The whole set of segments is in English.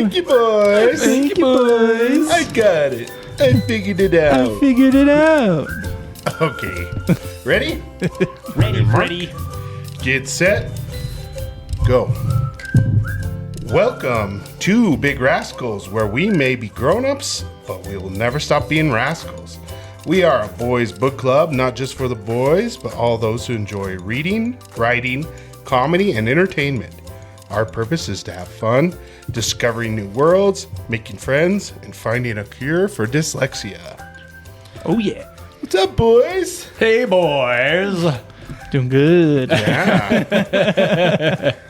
Thank you, boys. Thank you, boys. I got it. I figured it out. Okay. Ready? Ready, Freddy. Get set. Go. Welcome to Big Rascals, where we may be grown-ups, but we will never stop being rascals. We are a boys' book club, not just for the boys, but all those who enjoy reading, writing, comedy, and entertainment. Our purpose is to have fun, discovering new worlds, making friends, and finding a cure for dyslexia. Oh, yeah. What's up, boys? Hey, boys. Doing good. Yeah.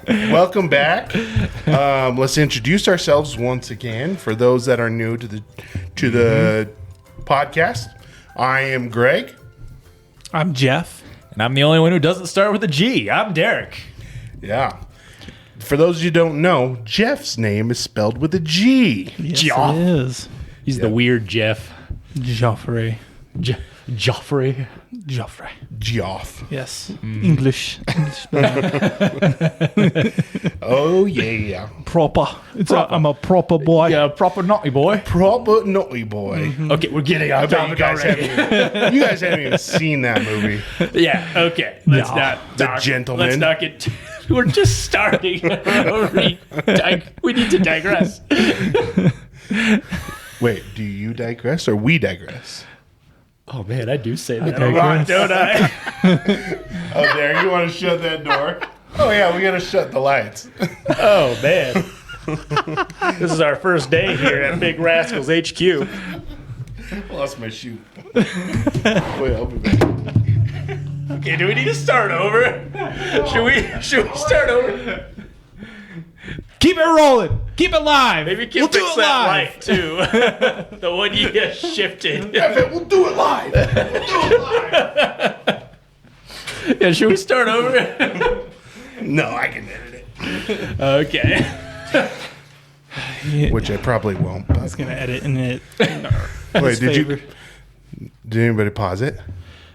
Welcome back. Let's introduce ourselves once again for those that are new to the podcast. I am Greg. I'm Geoff. And I'm the only one who doesn't start with a G. I'm Derek. Yeah. For those of you who don't know, Jeff's name is spelled with a G. Yes, Geoff. it is. He's the weird Jeff. Joffrey. Joffrey. Joffrey. Geoff. Yes. English. Oh, yeah. Proper. I'm a proper boy. Yeah, proper naughty boy. Proper naughty boy. Okay, we're getting I off bet you topic guys, already. you guys haven't even seen that movie. Yeah, okay. Let's No. not. The talk- Gentleman. Let's not get. We're just starting. We need to digress. Wait, do you digress or we digress? Oh, man, I do say that a digress. lot, don't I? Oh, there, you want to shut that door? Oh, yeah, we got to shut the lights. Oh, man. This is our first day here at Big Rascals HQ. Lost my shoe. Wait, I'll be back. Okay, do we need to start over? Should we start over? Keep it rolling. Keep it live. Maybe we can we'll fix do it that live. light too. The one you just shifted. We'll do it live. Yeah, should we start over? No, I can edit Okay. it. Which I probably won't. But. I was going to edit in it. Wait, did anybody pause it?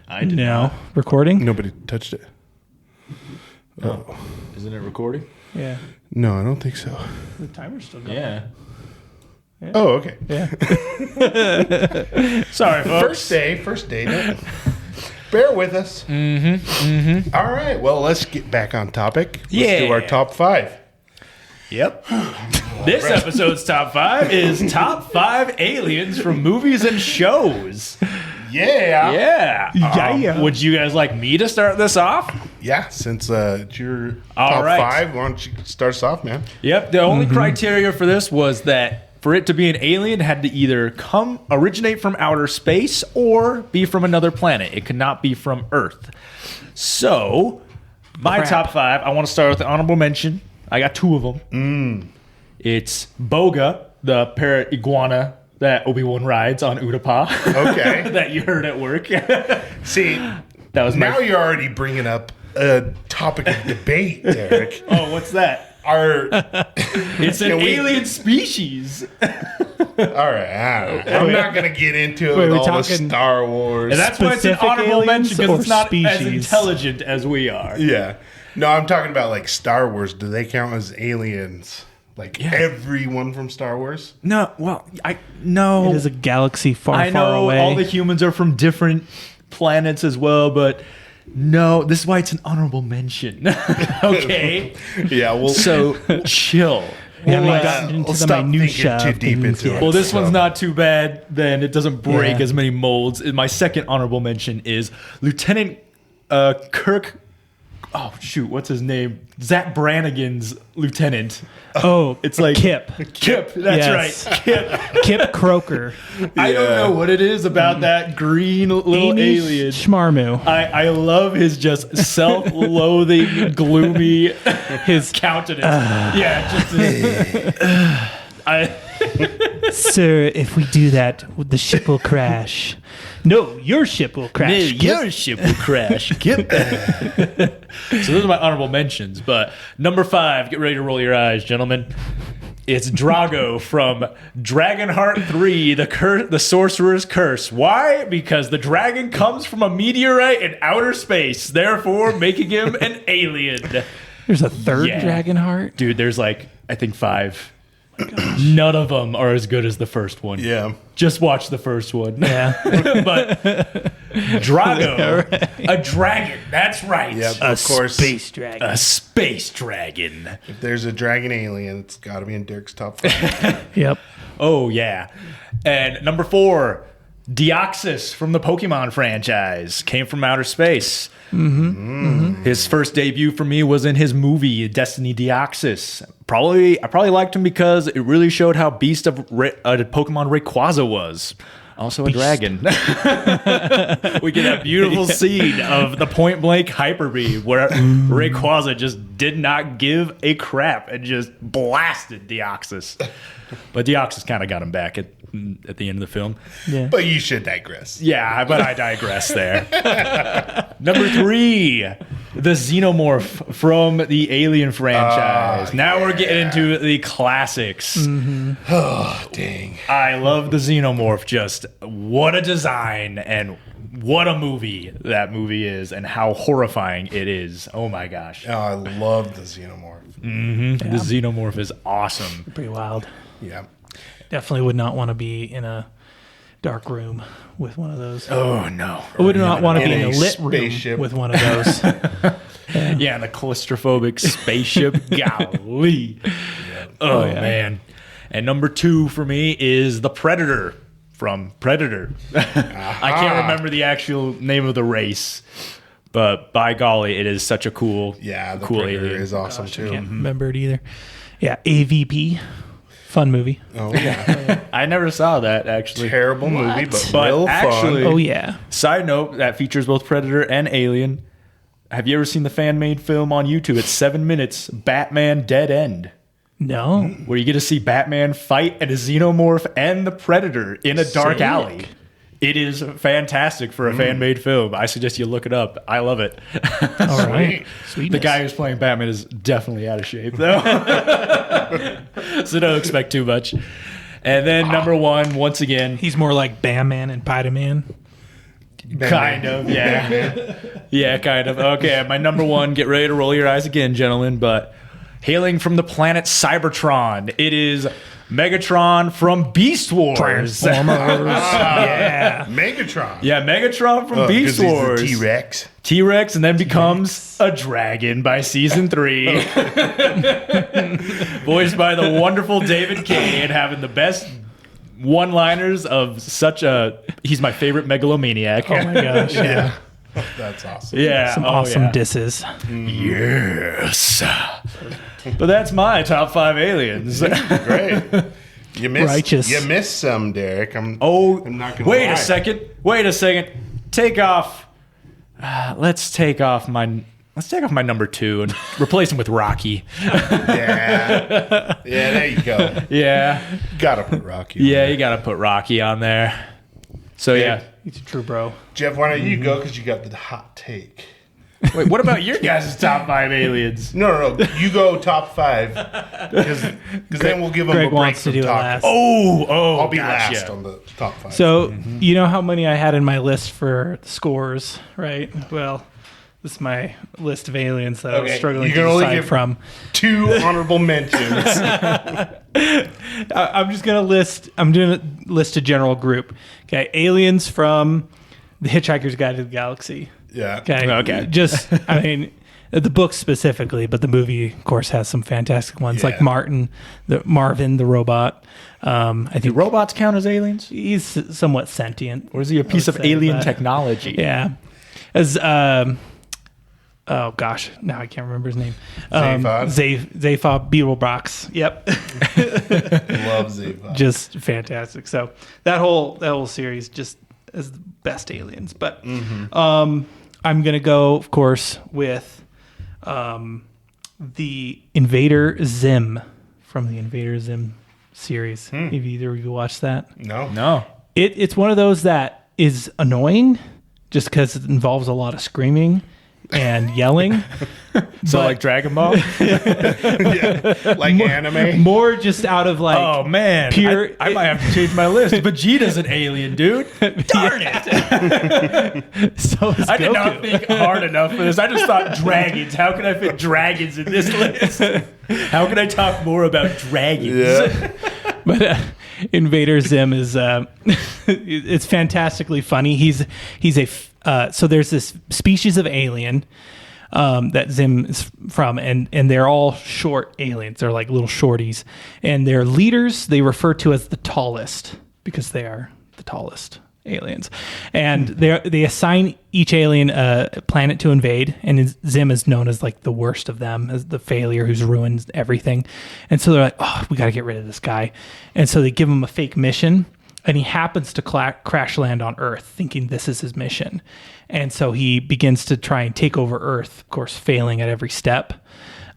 I did No. Recording? Nobody touched it. Oh. Isn't it recording? Yeah. No, I don't think so. The timer's still going. Yeah. Oh, okay. Yeah. Sorry, folks. First day. Bear with us. All right, well, let's get back on topic. Let's do our top 5. Yep. This episode's top 5 is top 5 aliens from movies and shows. Yeah. Yeah. Would you guys like me to start this off? Yeah, since it's your All top right. 5, why don't you start us off, man? Yep. The only criteria for this was that for it to be an alien, it had to either originate from outer space or be from another planet. It could not be from Earth. So, my top 5, I want to start with the honorable mention. I got 2 of them. It's Boga, the parrot iguana that Obi-Wan rides on Utapau. Okay. That you heard at work. See, That was now my... you're already bringing up a topic of debate, Derek. Oh, what's that? It's an alien species. All right, I'm not going to get into it with we're all the talking- Star Wars. And that's why it's an Specific honorable mention, aliens because it's not or as species? intelligent as we are. Yeah. No, I'm talking about like Star Wars. Do they count as aliens? Like everyone from Star Wars? No, well, no. It is a galaxy far, I far know away. all the humans are from different planets as well, but no, this is why it's an honorable mention. Okay? Yeah, well, So chill. we haven't gotten into the stop minutia thinking too of deep things into yet. it. Well, this one's So- not too bad, then it doesn't break Yeah. as many molds. And my second honorable mention is Lieutenant Kirk. Oh, shoot, what's his name? Zach Brannigan's lieutenant. Oh, It's like Kip. Kip, that's Yes. right. Kip. Kip Croker. I don't know what it is about that green little Amy alien. Schmarmu. I love his just self-loathing, gloomy His countenance. Yeah, just Sir, if we do that, the ship will crash. No, your ship will crash. Kip. your ship will crash. Kip. So those are my honorable mentions. But number 5, get ready to roll your eyes, gentlemen. It's Drago from Dragonheart 3, the Sorcerer's Curse. Why? Because the dragon comes from a meteorite in outer space, therefore making him an alien. There's a third Yeah. dragon heart. Dude, there's like, I think 5. None of them are as good as the first one. Yeah. Just watch the first one. Yeah. But Drago, a dragon. That's right. Yep. Of course. Space dragon. A space dragon. If there's a dragon alien, it's got to be in Derek's top 5. Yep. Oh, yeah. And number 4, Deoxys from the Pokemon franchise. Came from outer space. His first debut for me was in his movie, Destiny Deoxys. I probably liked him because it really showed how beast of Pokemon Rayquaza was. Also a dragon. We get that beautiful scene of the point blank hyper beam where Rayquaza just did not give a crap and just blasted Deoxys. But Deoxys kind of got him back at the end of the film. Yeah. But you should digress. Yeah, but I digress there. Number 3, the Xenomorph from the Alien franchise. Now we're getting into the classics. Oh, dang. I love the Xenomorph. Just what a design and what a movie that movie is and how horrifying it is. Oh my gosh. Oh, I love the Xenomorph. The Xenomorph is awesome. Pretty wild. Yeah. Definitely would not want to be in a dark room with one of those. Oh no. I would not want to be in a lit spaceship room with one of those. Yeah, the claustrophobic spaceship. Golly. Oh, man. And number 2 for me is the Predator from Predator. I can't remember the actual name of the race, but by golly, it is such a cool, The cool Predator alien. is awesome too. Can't remember it either. Yeah, AVP. Fun movie. Oh, yeah. I never saw that actually. Terrible movie, but But real actually- fun. Oh, yeah. Side note, that features both Predator and Alien. Have you ever seen the fan-made film on YouTube? It's 7 minutes, Batman Dead End, No. where you get to see Batman fight a Xenomorph and the Predator in a dark Sick. alley. It is fantastic for a fan-made film. I suggest you look it up. I love it. All right. Sweetness. The guy who's playing Batman is definitely out of shape, though. So don't expect too much. And then number 1, once again, He's more like Bam Man and Spider Man. kind of, yeah. Yeah, kind of. Okay, my number 1, get ready to roll your eyes again, gentlemen, but hailing from the planet Cybertron, it is Megatron from Beast Wars. Transformers. Yeah. Megatron. Yeah, Megatron from Beast 'cause Wars. He's the T-Rex. T-Rex and then becomes a dragon by season 3. Voiced by the wonderful David Kane, having the best one-liners of such a... He's my favorite megalomaniac. Oh, my gosh. Yeah. That's awesome. Yeah. Some oh, awesome yeah. disses. Yes. But that's my top 5 aliens. Great. You missed. Righteous. You missed some, Derek. I'm not gonna wait lie. a second. Wait a second. Take off. Let's take off my number 2 and replace him with Rocky. Yeah. Yeah, there you go. Yeah. Gotta put Rocky on Yeah, there. you got to put Rocky on there. So yeah. He's a true bro. Jeff, why don't you go because you got the hot take. Wait, what about your guys' top 5 aliens? No. You go top 5 because then we'll give them Greg a break wants to from do it talking. last. Oh, I'll be gotcha. last on the top 5. So, you know how many I had in my list for the scores, right? Well, this is my list of aliens that I was Okay, struggling you to can only decide give- from. 2 honorable mentions. I'm just going to list, I'm doing a list a general group. Okay, aliens from The Hitchhiker's Guide to the Galaxy. Yeah. Okay. Just, I mean, the book specifically, but the movie, of course, has some fantastic ones like Yeah. Marvin the robot. I Do think robots count as aliens? he's somewhat sentient. Or is he a piece of would say alien that. technology? Yeah. As oh gosh, now I can't remember his name. Zaphod Beetlebrox. Yep. Love Ziva. Just fantastic. So that whole series just is the best aliens. But I'm gonna go, of course, with the Invader Zim from the Invader Zim series. Have either of you watched that? No. It's one of those that is annoying just because it involves a lot of screaming and yelling. So like Dragon Ball? Yeah, like anime. More just out of like, Oh man, pure. I might have to change my list. Vegeta's an alien, dude. Darn it! So is I did not Goku. think hard enough for this. I just thought dragons. How can I fit dragons in this list? How can I talk more about dragons? Yeah. But Invader Zim is it's fantastically funny. He's so there's this species of alien that Zim is from, and they're all short aliens. They're like little shorties, and their leaders they refer to as the tallest because they are the tallest aliens, and they assign each alien a planet to invade, and Zim is known as like the worst of them, as the failure who's ruined everything. And so they're like, oh, we got to get rid of this guy, and so they give him a fake mission, and he happens to crash land on Earth thinking this is his mission. And so he begins to try and take over Earth, of course failing at every step,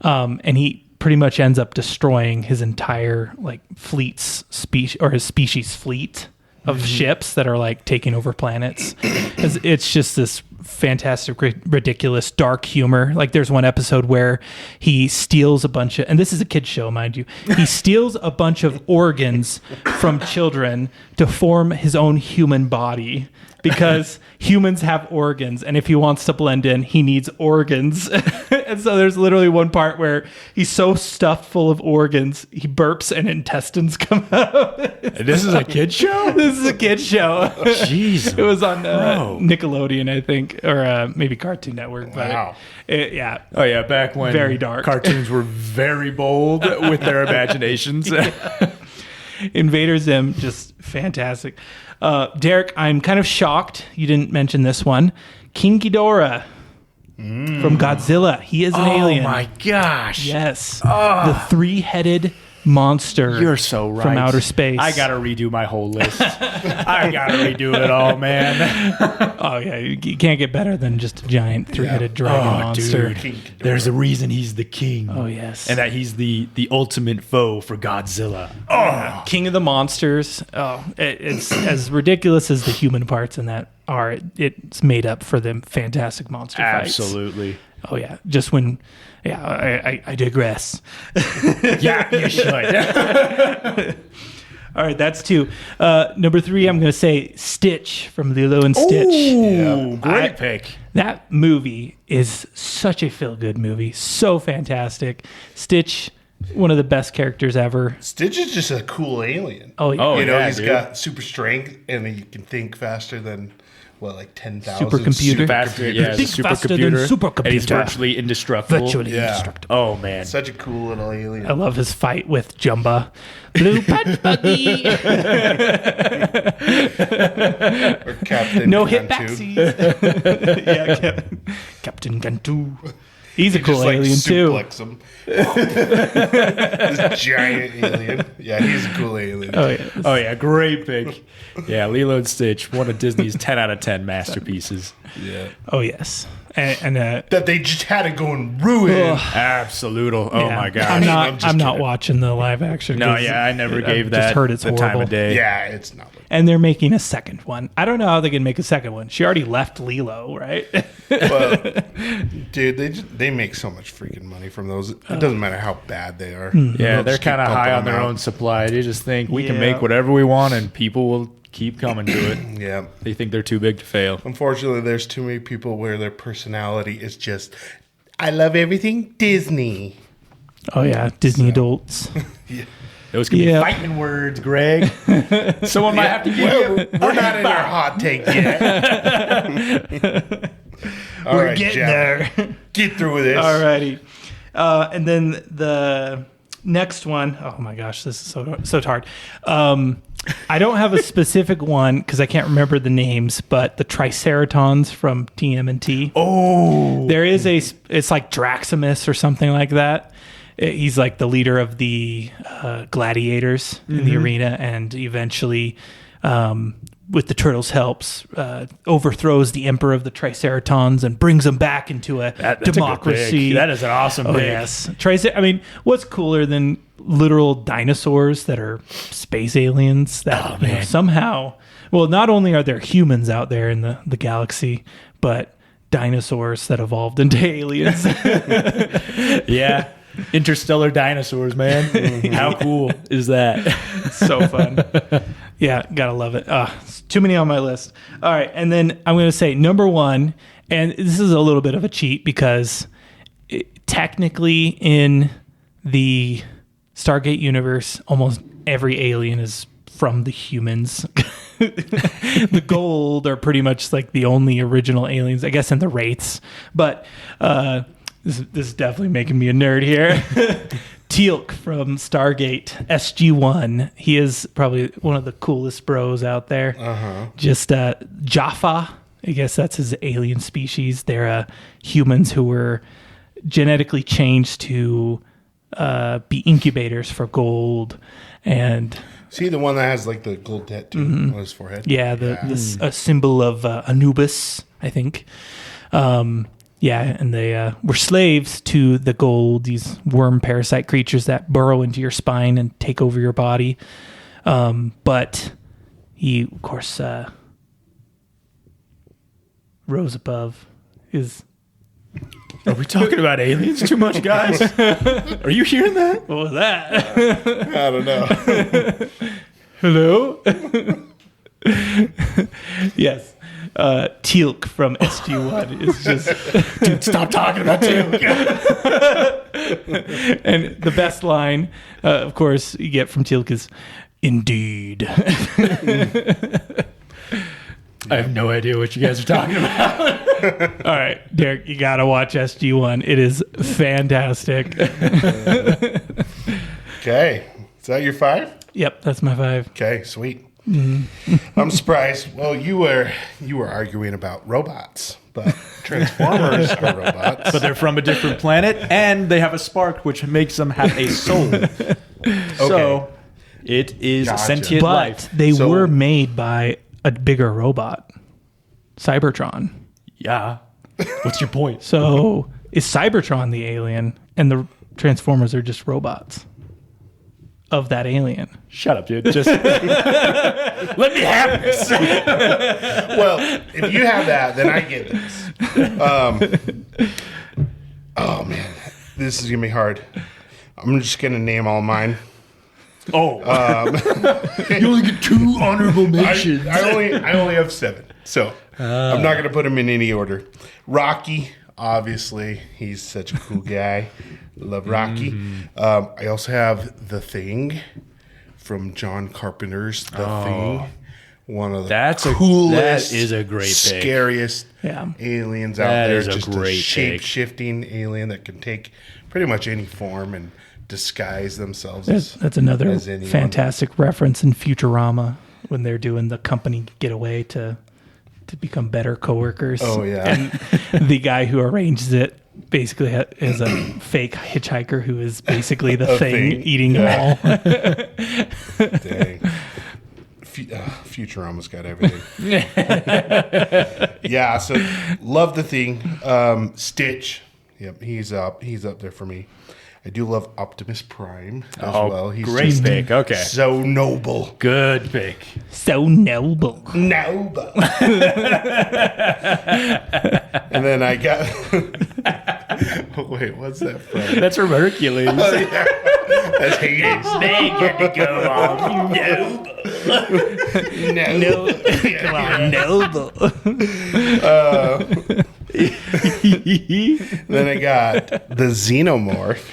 and he pretty much ends up destroying his entire like fleet's his species fleet of ships that are like taking over planets. It's just this fantastic, ridiculous, dark humor. Like there's one episode where he steals a bunch of, and this is a kid's show, mind you, he steals a bunch of organs from children to form his own human body because humans have organs, and if he wants to blend in, he needs organs. And so there's literally one part where he's so stuffed full of organs, he burps and intestines come out. This is a kid show? This is a kid's show. Jeez. It was on Nickelodeon, I think, or maybe Cartoon Network. But Wow. Yeah. Oh yeah, back when Very dark. cartoons were very bold with their imaginations. Invader Zim, just fantastic. Derek, I'm kind of shocked you didn't mention this one. King Ghidorah from Godzilla. He is an alien. Oh my gosh. Yes. The three-headed monster. You're so right. From outer space. I gotta redo my whole list. I gotta redo it all, man. Oh, yeah. You can't get better than just a giant three-headed dragon monster. Dude. There's a reason he's the king. Oh, yes. And that he's the ultimate foe for Godzilla. Oh, King of the monsters. Oh, it's as ridiculous as the human parts in that are. It's made up for them fantastic monster fights. absolutely. Oh, yeah. Just when... Yeah, I digress. Yeah, you should. All right, that's 2. Number 3, I'm going to say Stitch from Lilo and Stitch. Ooh, great pick. That movie is such a feel-good movie. So fantastic. Stitch, one of the best characters ever. Stitch is just a cool alien. Oh, yeah. Oh, You know, yeah, he's dude. got super strength, and he can think faster than, like 10,000 Supercomputer. Faster, yeah, Think the faster than supercomputer. supercomputer. And he's virtually indestructible. Virtually Yeah. indestructible. Oh, man. Such a cool little alien. I love his fight with Jumba. Blue punch buggy. Or Captain No Gantu. hitbacksies. Yeah, Captain Gantu. He's a cool Just like alien too. suplex him. This giant alien. Yeah, he's a cool alien. Oh yeah. Oh, yeah, great pick. Yeah, Lilo and Stitch, one of Disney's 10 out of 10 masterpieces. Yeah. Oh yes. And That they just had to go and ruin. Absolute. Oh, yeah. my gosh. I'm I'm just not kidding. watching the live action. No, 'cause yeah, I never I've gave that just heard it's the time horrible. of day. Yeah, it's not. And they're making a second one. I don't know how they can make a second one. She already left Lilo, right? But, dude, they make so much freaking money from those. It doesn't matter how bad they are. Yeah, They'll they're just keep kind of high pumping on them their out. own supply. They just think we can Yeah. make whatever we want and people will keep coming to it. Yeah. They think they're too big to fail. Unfortunately, there's too many people where their personality is just, I love everything Disney. Oh yeah, Disney adults. Those could Yeah. be fighting words, Greg. Someone might have to give you. We're not in our hot take yet. All We're right, getting Jeff, there. get through this. Alrighty. And then the next one, oh my gosh, this is so hard. I don't have a specific one because I can't remember the names, but the Triceratons from TMNT. Oh. There is it's like Draximus or something like that. He's like the leader of the gladiators in the arena, and eventually, with the turtles' helps, overthrows the emperor of the Triceratons and brings them back into a That's a good democracy. pick. That is an awesome Oh pick. yes, I mean, what's cooler than literal dinosaurs that are space aliens that somehow? Well, not only are there humans out there in the galaxy, but dinosaurs that evolved into aliens. Yeah. Interstellar dinosaurs, man. How cool is that? So fun. Yeah, gotta love it. It's too many on my list. All right, and then I'm going to say number one, and this is a little bit of a cheat because technically in the Stargate universe, almost every alien is from the humans. The Gold are pretty much like the only original aliens, I guess, in the Wraiths. But this is definitely making me a nerd here. Teal'c from Stargate SG-1. He is probably one of the coolest bros out there. Just Jaffa, I guess that's his alien species. They're humans who were genetically changed to be incubators for gold. And see the one that has like the gold tattoo on his forehead? yeah, a symbol of Anubis, I think. Yeah, and they were slaves to the Gold, these worm parasite creatures that burrow into your spine and take over your body. But he, of course, rose above his... Are we talking about aliens too much, guys? Are you hearing that? What was that? I don't know. Hello? Yes. Teal'c from SG-1 is just... Dude, stop talking about Teal'c. And the best line, of course, you get from Teal'c is, "Indeed." I have no idea what you guys are talking about. All right, Derek, you got to watch SG-1. It is fantastic. Okay. Is that your 5? Yep, that's my 5. Okay, sweet. I'm surprised. Well, you were arguing about robots, but Transformers are robots. But they're from a different planet, and they have a spark, which makes them have a soul. So it is Gotcha. sentient But life. they So- were made by a bigger robot, Cybertron. Yeah. What's your point? So is Cybertron the alien, and the Transformers are just robots of that alien? Shut up, dude. Just let me have this. Well, if you have that, then I get this. Oh man, this is gonna be hard. I'm just gonna name all mine. Oh, you only get 2 honorable mentions. I only have 7, so I'm not gonna put them in any order. Rocky, obviously, he's such a cool guy. Love Rocky. I also have The Thing from John Carpenter's The Thing. One of the coolest, that is a great pick. scariest Yeah. aliens out That there. is a Just great a pick. shape-shifting alien that can take pretty much any form and disguise themselves. That's another as anyone. fantastic reference in Futurama when they're doing the company getaway to become better coworkers. Oh, yeah. And the guy who arranges it basically is a fake hitchhiker who is basically the thing eating them all. Dang. Futurama's got everything. Yeah, so love The Thing. Stitch. Yep, he's up there for me. I do love Optimus Prime as well. He's great just pick. Okay. so noble. Good pick. So noble. Noble. And then I got... Wait, what's that from? That's from Hercules. That's Hades. They get to go on. No. Come on, noble. Then I got the Xenomorph.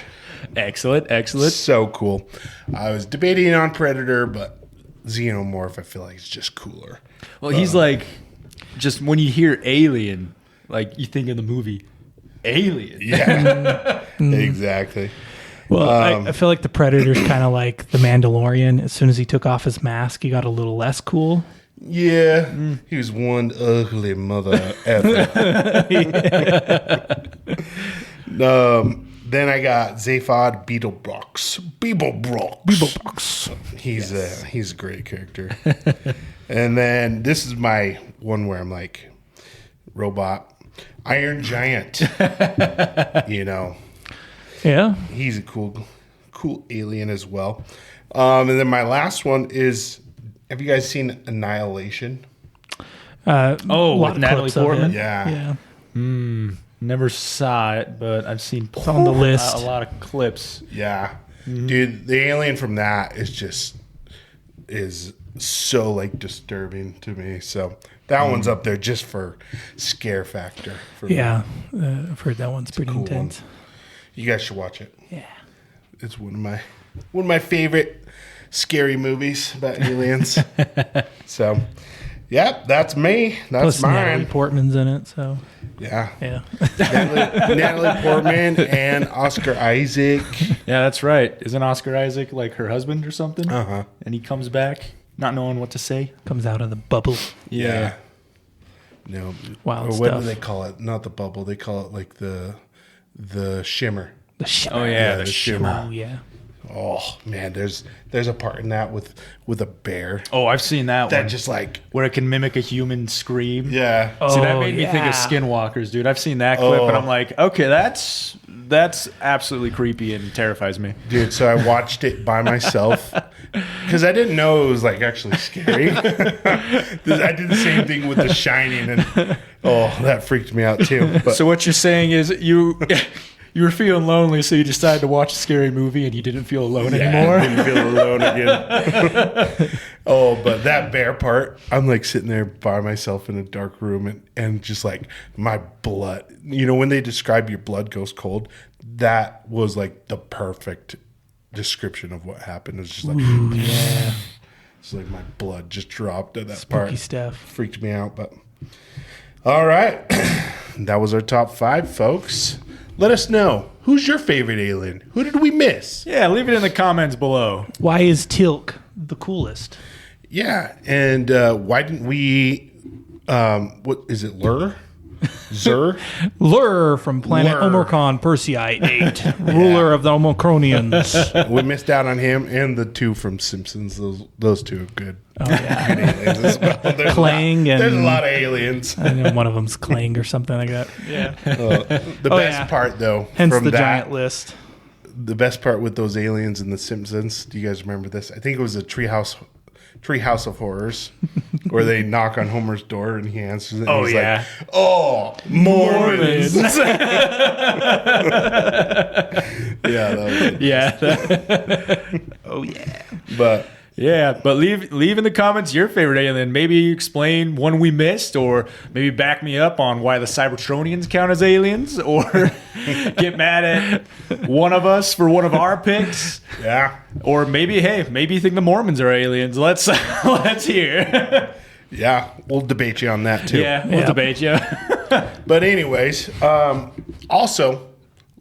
Excellent. So cool. I was debating on Predator, but Xenomorph I feel like is just cooler. Well, he's like, just when you hear alien, like you think of the movie Alien. Yeah, exactly. Well, I feel like the Predator's kind of like the Mandalorian. As soon as he took off his mask, he got a little less cool. Yeah, he was one ugly mother ever. Then I got Zaphod Beetlebrox. He's a great character. And then this is my one where I'm like, robot, Iron Giant. Yeah. He's a cool alien as well. And then my last one is, have you guys seen Annihilation? A lot with of Natalie clips of Portman? it. Yeah. Never saw it, but I've seen It's on the list. a lot of clips. Yeah. Dude, the alien from that is so like disturbing to me. So that one's up there just for scare factor. For me. Yeah, I've heard that one's pretty cool intense. You guys should watch it. Yeah. It's one of my favorite scary movies about aliens. So, yeah, that's me. That's Plus Natalie mine. Portman's in it, so Yeah. yeah. Natalie Portman and Oscar Isaac. Yeah, that's right. Isn't Oscar Isaac like her husband or something? Uh-huh. And he comes back not knowing what to say. Comes out of the bubble. Yeah. No. Wild or what stuff. do they call it? Not the bubble. They call it like the shimmer. The shit. Oh yeah, the the shimmer. Oh yeah. Oh man, there's a part in that with a bear Oh, I've seen that that one. just like Where it can mimic a human scream. yeah. See, that Oh, made me think yeah. of Skinwalkers, dude. I've seen that clip, Oh. and I'm like, okay, that's absolutely creepy and terrifies me. Dude, so I watched it by myself because I didn't know it was like actually scary. I did the same thing with The Shining, and that freaked me out too. But So what you're saying is you were feeling lonely, so you decided to watch a scary movie, and you didn't feel alone anymore. I didn't feel alone again. But that bear part, I'm like sitting there by myself in a dark room, and just like my blood. You know, when they describe your blood goes cold, that was like the perfect description of what happened. It's just like, Yeah. it's like my blood just dropped at that Spooky part. stuff. Freaked me out, but all right. That was our top 5, folks. Let us know, who's your favorite alien? Who did we miss? Yeah, leave it in the comments below. Why is Tilk the coolest? Yeah, and why didn't we? What is it? Zur? Lur from planet Lur. Omicron Persei 8, ruler of the Omicronians. We missed out on him and the 2 from Simpsons. Those 2 are good. Oh yeah. Good aliens as well. There's Clang there's a and- lot of aliens. I know one of them's Clang or something like that. Yeah. The Oh, best yeah. part, though, Hence from the that, giant list. the best part with those aliens in the Simpsons. Do you guys remember this? I think it was a Treehouse of Horrors, where they knock on Homer's door and he answers it. And he's like, "Oh, Mormons!" Yeah, that was it. Yeah. Oh yeah. But Yeah, but leave in the comments your favorite alien. Maybe explain one we missed, or maybe back me up on why the Cybertronians count as aliens, or get mad at one of us for one of our picks, yeah, or maybe you think the Mormons are aliens. Let's hear. yeah, we'll debate you on that too. Yeah, we'll Yeah. debate you. But anyways, also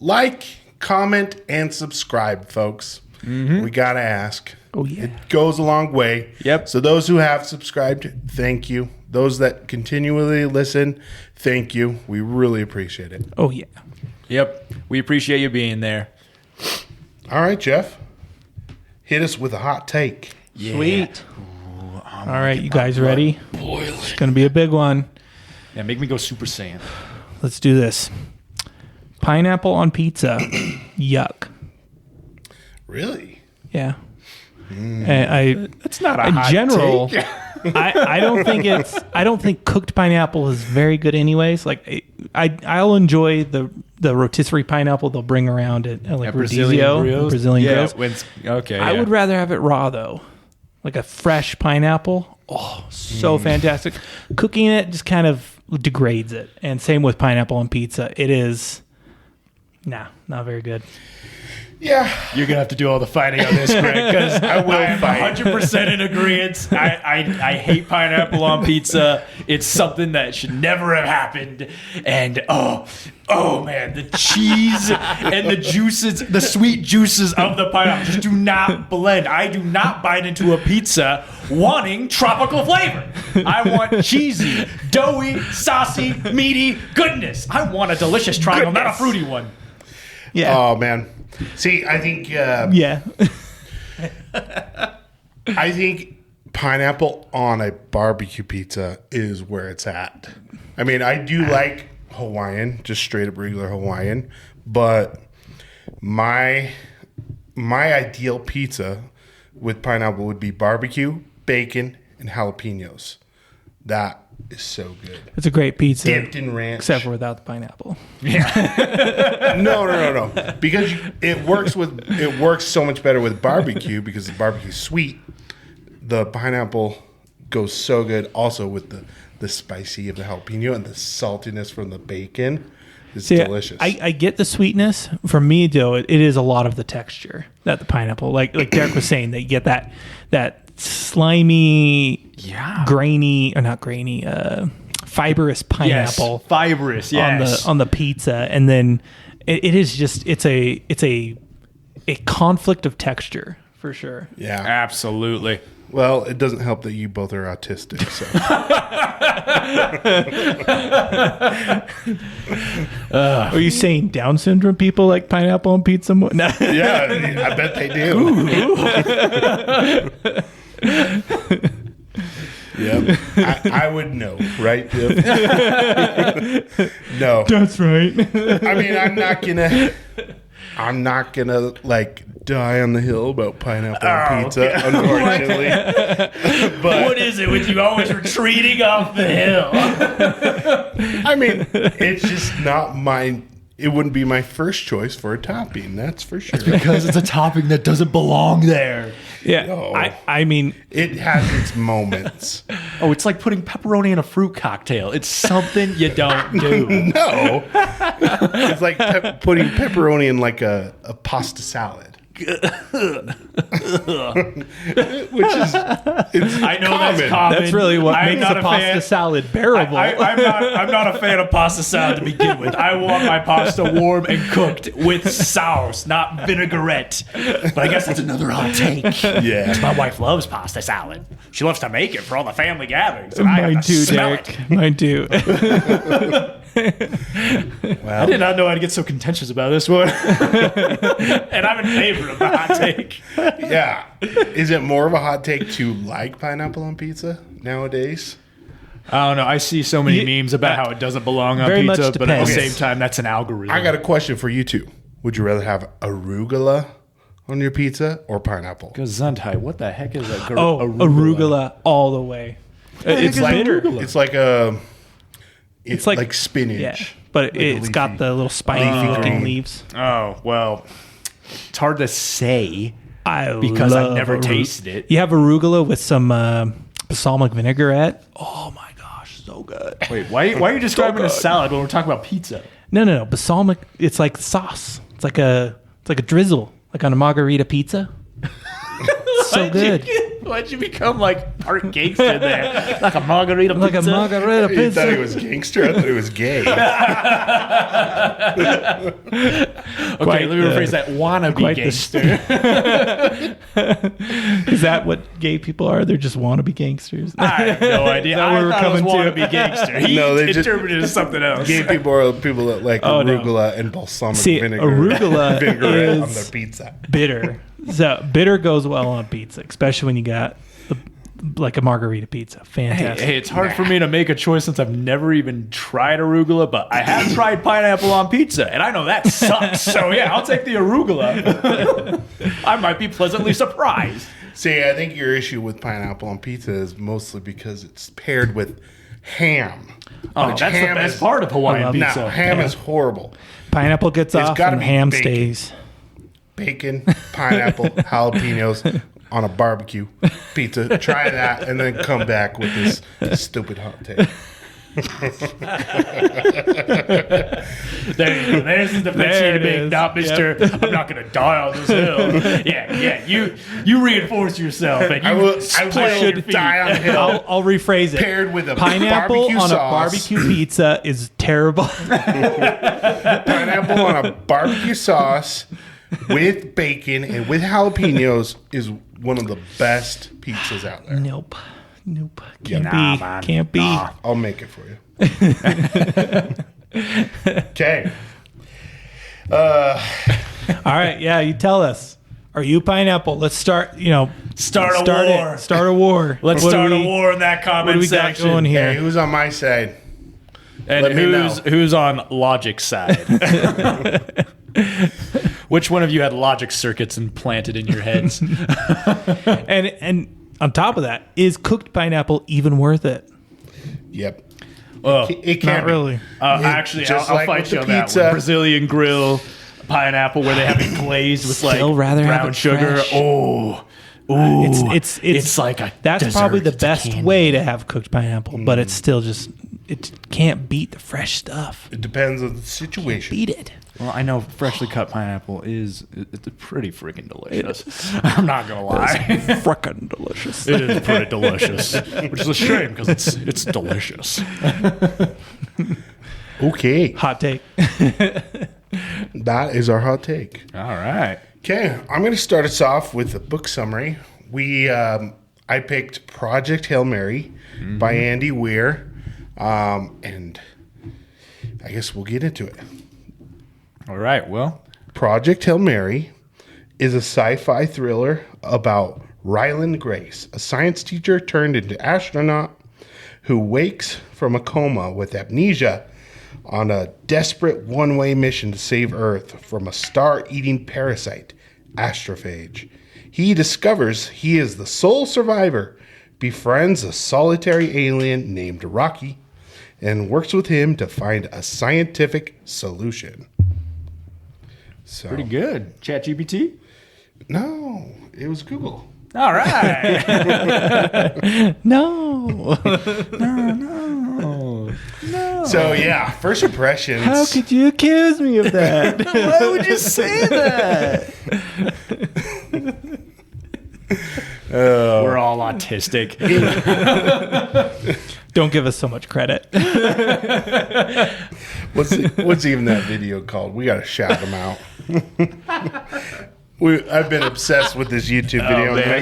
like, comment, and subscribe, folks. We gotta ask. Oh yeah. It goes a long way. Yep. So those who have subscribed, thank you. Those that continually listen, thank you. We really appreciate it. Oh yeah. Yep, we appreciate you being there. All right, Geoff. Hit us with a hot take. Sweet. All right, you guys ready? It's gonna be a big one. Yeah, make me go Super Saiyan. Let's do this. Pineapple on pizza. Yuck. Really? Yeah. And It's not a in hot general, take. I don't think cooked pineapple is very good anyways. Like I'll enjoy the rotisserie pineapple they'll bring around at like Rodizio, Brazilian yeah, grills. when it's- okay. I yeah. would rather have it raw though. Like a fresh pineapple. Oh, so fantastic. Cooking it just kind of degrades it. And same with pineapple on pizza. It is not very good. Yeah. You're gonna have to do all the fighting on this, Greg, because I will fight. 100% in agreement. I hate pineapple on pizza. It's something that should never have happened. And oh man, the cheese and the juices, the sweet juices of the pineapple just do not blend. I do not bite into a pizza wanting tropical flavor. I want cheesy, doughy, saucy, meaty goodness. I want a delicious triangle, not a fruity one. Yeah. Oh man. See, I think Yeah. I think pineapple on a barbecue pizza is where it's at. I mean, I do like Hawaiian, just straight up regular Hawaiian, but my ideal pizza with pineapple would be barbecue, bacon, and jalapenos. That is so good. It's a great pizza. Dipped in ranch. Except for without the pineapple. No. Because it works so much better with barbecue because the barbecue's sweet. The pineapple goes so good also with the spicy of the jalapeno and the saltiness from the bacon. It's delicious. I get the sweetness. For me, though, it is a lot of the texture that the pineapple, like Derek was saying, that you get that slimy, grainy, or not grainy, fibrous pineapple. Yes, fibrous, yes. On the pizza. And then it is just, it's a conflict of texture, for sure. Yeah. Absolutely. Well, it doesn't help that you both are autistic. So. Are you saying Down syndrome people like pineapple on pizza more? No. Yeah, I bet they do. Yep. I would know, right? No. That's right. I mean, I'm not gonna like die on the hill about pineapple on pizza, unfortunately. But What is it with you always retreating off the hill? I mean, it's just not mine. It wouldn't be my first choice for a topping, that's for sure. Because it's a topping that doesn't belong there. Yeah. No. I mean, It has its moments. Oh, it's like putting pepperoni in a fruit cocktail. It's something you don't do. No. It's like putting pepperoni in like a pasta salad. Which is, I know common. that's common. that's really what I'm makes not a a pasta fan. salad bearable. I'm not a fan of pasta salad to begin with. I want my pasta warm and cooked with sauce, not vinaigrette. But I guess that's another hot take. Yeah. My wife loves pasta salad. She loves to make it for all the family gatherings. And I Mine have to too, smell Derek. it. Mine too. I did not know I'd get so contentious about this one. And I'm in favor of the hot take. Yeah. Is it more of a hot take to like pineapple on pizza nowadays? I don't know. I see so many memes about how it doesn't belong on very much pizza, but at the depends. same time, that's an algorithm. I got a question for you two. Would you rather have arugula on your pizza or pineapple? Gesundheit. What the heck is that? Arugula all the way. It's like bitter. It's like it's like spinach. Yeah, but it's got leafy- the little spiny leafy looking green. leaves. Oh, well, it's hard to say I because I've love never arugula. tasted it. You have arugula with some balsamic vinaigrette. Oh my gosh, so good. Wait, why are you describing a salad when we're talking about pizza? No. Balsamic. It's like sauce. It's like a drizzle, like on a margarita pizza. So good. Why'd you become like part gangster there? Like a margarita pizza? Like a margarita You thought he pizza. was gangster? I thought he was gay. Okay, let me rephrase that. Wannabe quite the gangster. Is that what gay people are? They're just wannabe gangsters. I have no idea. that where I we're thought it was coming to? wannabe gangster. He No, they just- interpreted it as something else. Gay people are people that like Oh, no. arugula and balsamic See, vinegar. arugula vinaigrette on is- their pizza. Bitter. So bitter goes well on pizza, especially when you got like a margarita pizza. Fantastic. Hey, it's hard for me to make a choice since I've never even tried arugula, but I have tried pineapple on pizza, and I know that sucks. So yeah, I'll take the arugula. I might be pleasantly surprised. See, I think your issue with pineapple on pizza is mostly because it's paired with ham. Oh, Which that's the ham best is- part of Hawaiian I love pizza. Now, ham is horrible. Pineapple gets off gotta and be ham bacon. stays. Bacon, pineapple, jalapenos on a barbecue pizza. Try that and then come back with this stupid hot take. There you go. There's the defense There you it to make, is. not Mister. I'm not going to die on this hill. Yeah. You reinforce yourself, and you I will plant your feet. die on the hill. I'll rephrase it. Paired with a Pineapple barbecue on sauce. a barbecue pizza is terrible. Pineapple on a barbecue sauce with bacon and with jalapenos is one of the best pizzas out there. Nope. Can't Nah, be. man. Can't be. Nah. I'll make it for you. Okay. All right. Yeah, you tell us. Are you pineapple? Let's start. Start a war. Start a war. Let's What do start a we- war in that What comment do we got section. going Hey, here? who's on my side? And Let me know. who's on Logic's side? Which one of you had logic circuits implanted in your heads? And on top of that, is cooked pineapple even worth it? Yep. Oh, It can't Not really. actually, just I'll like fight with you the on that pizza. one. Brazilian grill, pineapple, where they have it glazed with like Still rather have brown it sugar. fresh. Oh, ooh, It's like a that's dessert. probably the It's a best candy. way to have cooked pineapple, but it's still just it can't beat the fresh stuff. It depends on the situation. Beat it. Well, I know freshly cut pineapple it's pretty freaking delicious. I'm not gonna lie, Frickin' delicious. it is pretty delicious, which is a shame because it's delicious. Okay. Hot take. That is our hot take. All right. Okay, I'm going to start us off with a book summary. I picked Project Hail Mary by Andy Weir, and I guess we'll get into it. All right. Well, Project Hail Mary is a sci-fi thriller about Ryland Grace, a science teacher turned into astronaut who wakes from a coma with amnesia on a desperate one-way mission to save Earth from a star-eating parasite, Astrophage. He discovers he is the sole survivor, befriends a solitary alien named Rocky, and works with him to find a scientific solution. So, pretty good. ChatGPT. No, it was Google. All right. No. So yeah, first impressions. How could you accuse me of that? Why would you say that? We're all autistic. Don't give us so much credit. What's even that video called? We gotta shout them out. I've been obsessed with this YouTube video, and I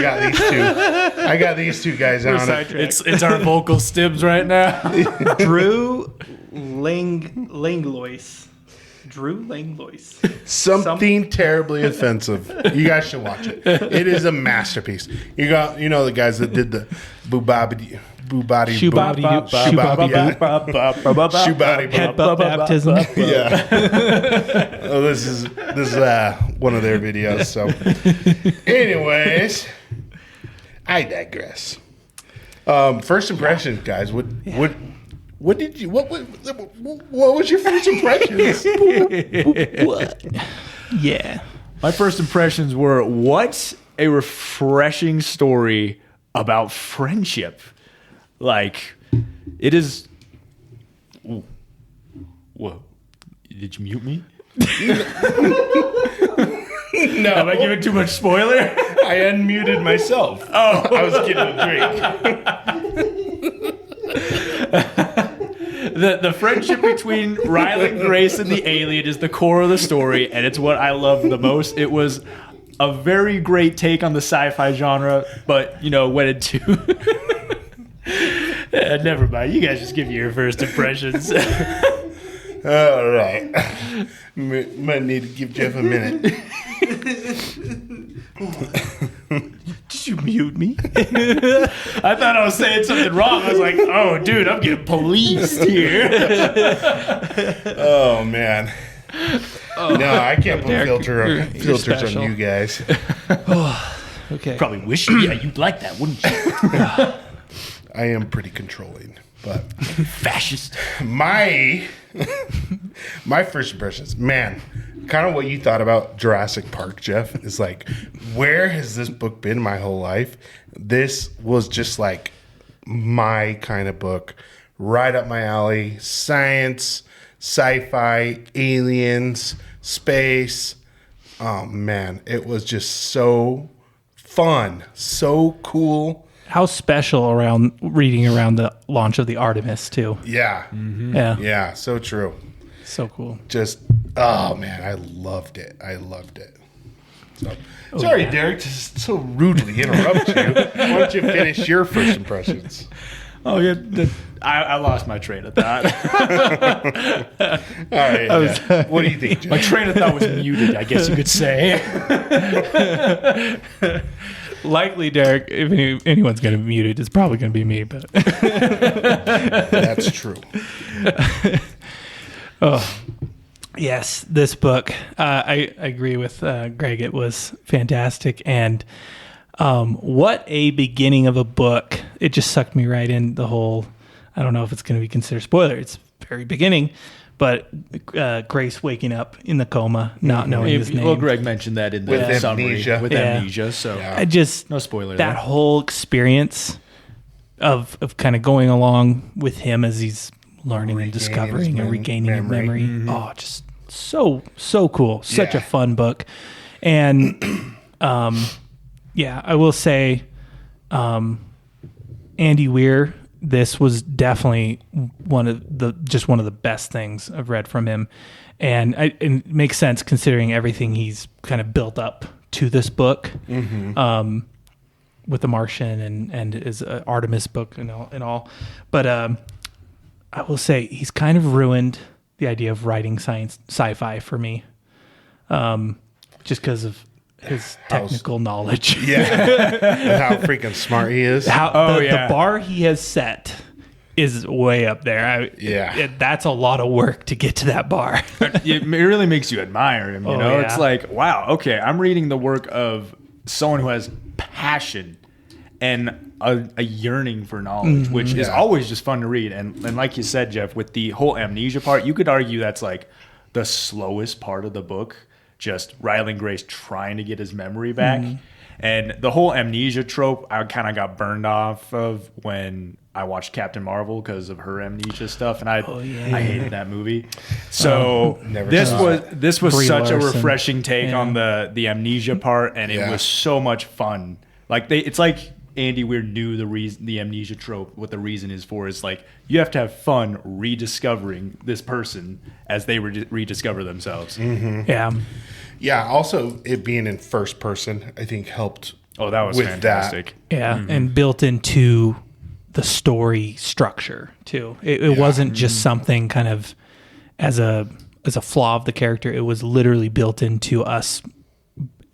got these two guys on it. It's our vocal stims right now. Drew Langlois. Drew Langlois. Something terribly offensive. You guys should watch it. It is a masterpiece. You know the guys that did the Boobadi Headbutt baptism. Yeah. Oh, this is one of their videos. So, anyways, I digress. First impressions, guys. What was your first impressions? What? Yeah. My first impressions were, what a refreshing story about friendship. Like, it is... Ooh. Whoa. Did you mute me? No. Am I giving too much spoiler? I unmuted myself. Oh. I was getting a drink. The friendship between Ryland Grace and the alien is the core of the story, and it's what I love the most. It was a very great take on the sci-fi genre, but, wedded to... never mind. You guys just give me your first impressions. All right. Might need to give Geoff a minute. Did you mute me? I thought I was saying something wrong. I was like, oh, dude, I'm getting policed here. Oh, man. No, I can't put Derek, you're filters special. on you guys. Okay. Probably wish, you'd like that, wouldn't you? I am pretty controlling, but Fascist. my first impressions, man, kind of what you thought about Jurassic Park, Geoff, is like, where has this book been my whole life? This was just like my kind of book, right up my alley. Science, sci-fi, aliens, space. Oh man, it was just so fun, so cool. How special reading around the launch of the Artemis too. Yeah. Yeah. Yeah, so true. So cool. Just, oh man, I loved it. So, sorry, Derek, to so rudely interrupt you. Why don't you finish your first impressions? Oh, yeah. I lost my train of thought. All right. Yeah. What do you think, My Geoff? train of thought was muted, I guess you could say. Likely, Derek, if anyone's going to be muted, it's probably going to be me. But That's true. yes, this book, I agree with Greg. It was fantastic. And what a beginning of a book. It just sucked me right in the whole I don't know if it's going to be considered spoiler. It's very beginning, but Grace waking up in the coma, not knowing his name. Well, Greg mentioned that in the With summary amnesia. with amnesia. So I just no spoiler. That whole experience of kind of going along with him as he's learning and discovering and regaining his memory. Oh, just so cool. Such a fun book. And I will say Andy Weir, this was definitely one of the best things I've read from him. And it makes sense considering everything he's kind of built up to this book. With The Martian and his Artemis book and all. But I will say he's kind of ruined the idea of writing sci-fi for me, just because of his technical knowledge. Yeah, and how freaking smart he is. The bar he has set is way up there. That's a lot of work to get to that bar. It really makes you admire him. You know, it's like, wow, okay, I'm reading the work of someone who has passion and a yearning for knowledge, which is always just fun to read. And like you said, Geoff, with the whole amnesia part, you could argue that's like the slowest part of the book, just Ryland Grace trying to get his memory back. And the whole amnesia trope, I kind of got burned off of when I watched Captain Marvel because of her amnesia stuff, and I hated that movie. So this was Brie such Larson. a refreshing take on the amnesia part, and it was so much fun. Like it's like Andy Weir knew the amnesia trope. What the reason is for is like you have to have fun rediscovering this person as they rediscover themselves. Yeah. Also, it being in first person, I think helped. Oh, that was with fantastic. Yeah, and built into the story structure too. It wasn't just something kind of as a flaw of the character. It was literally built into us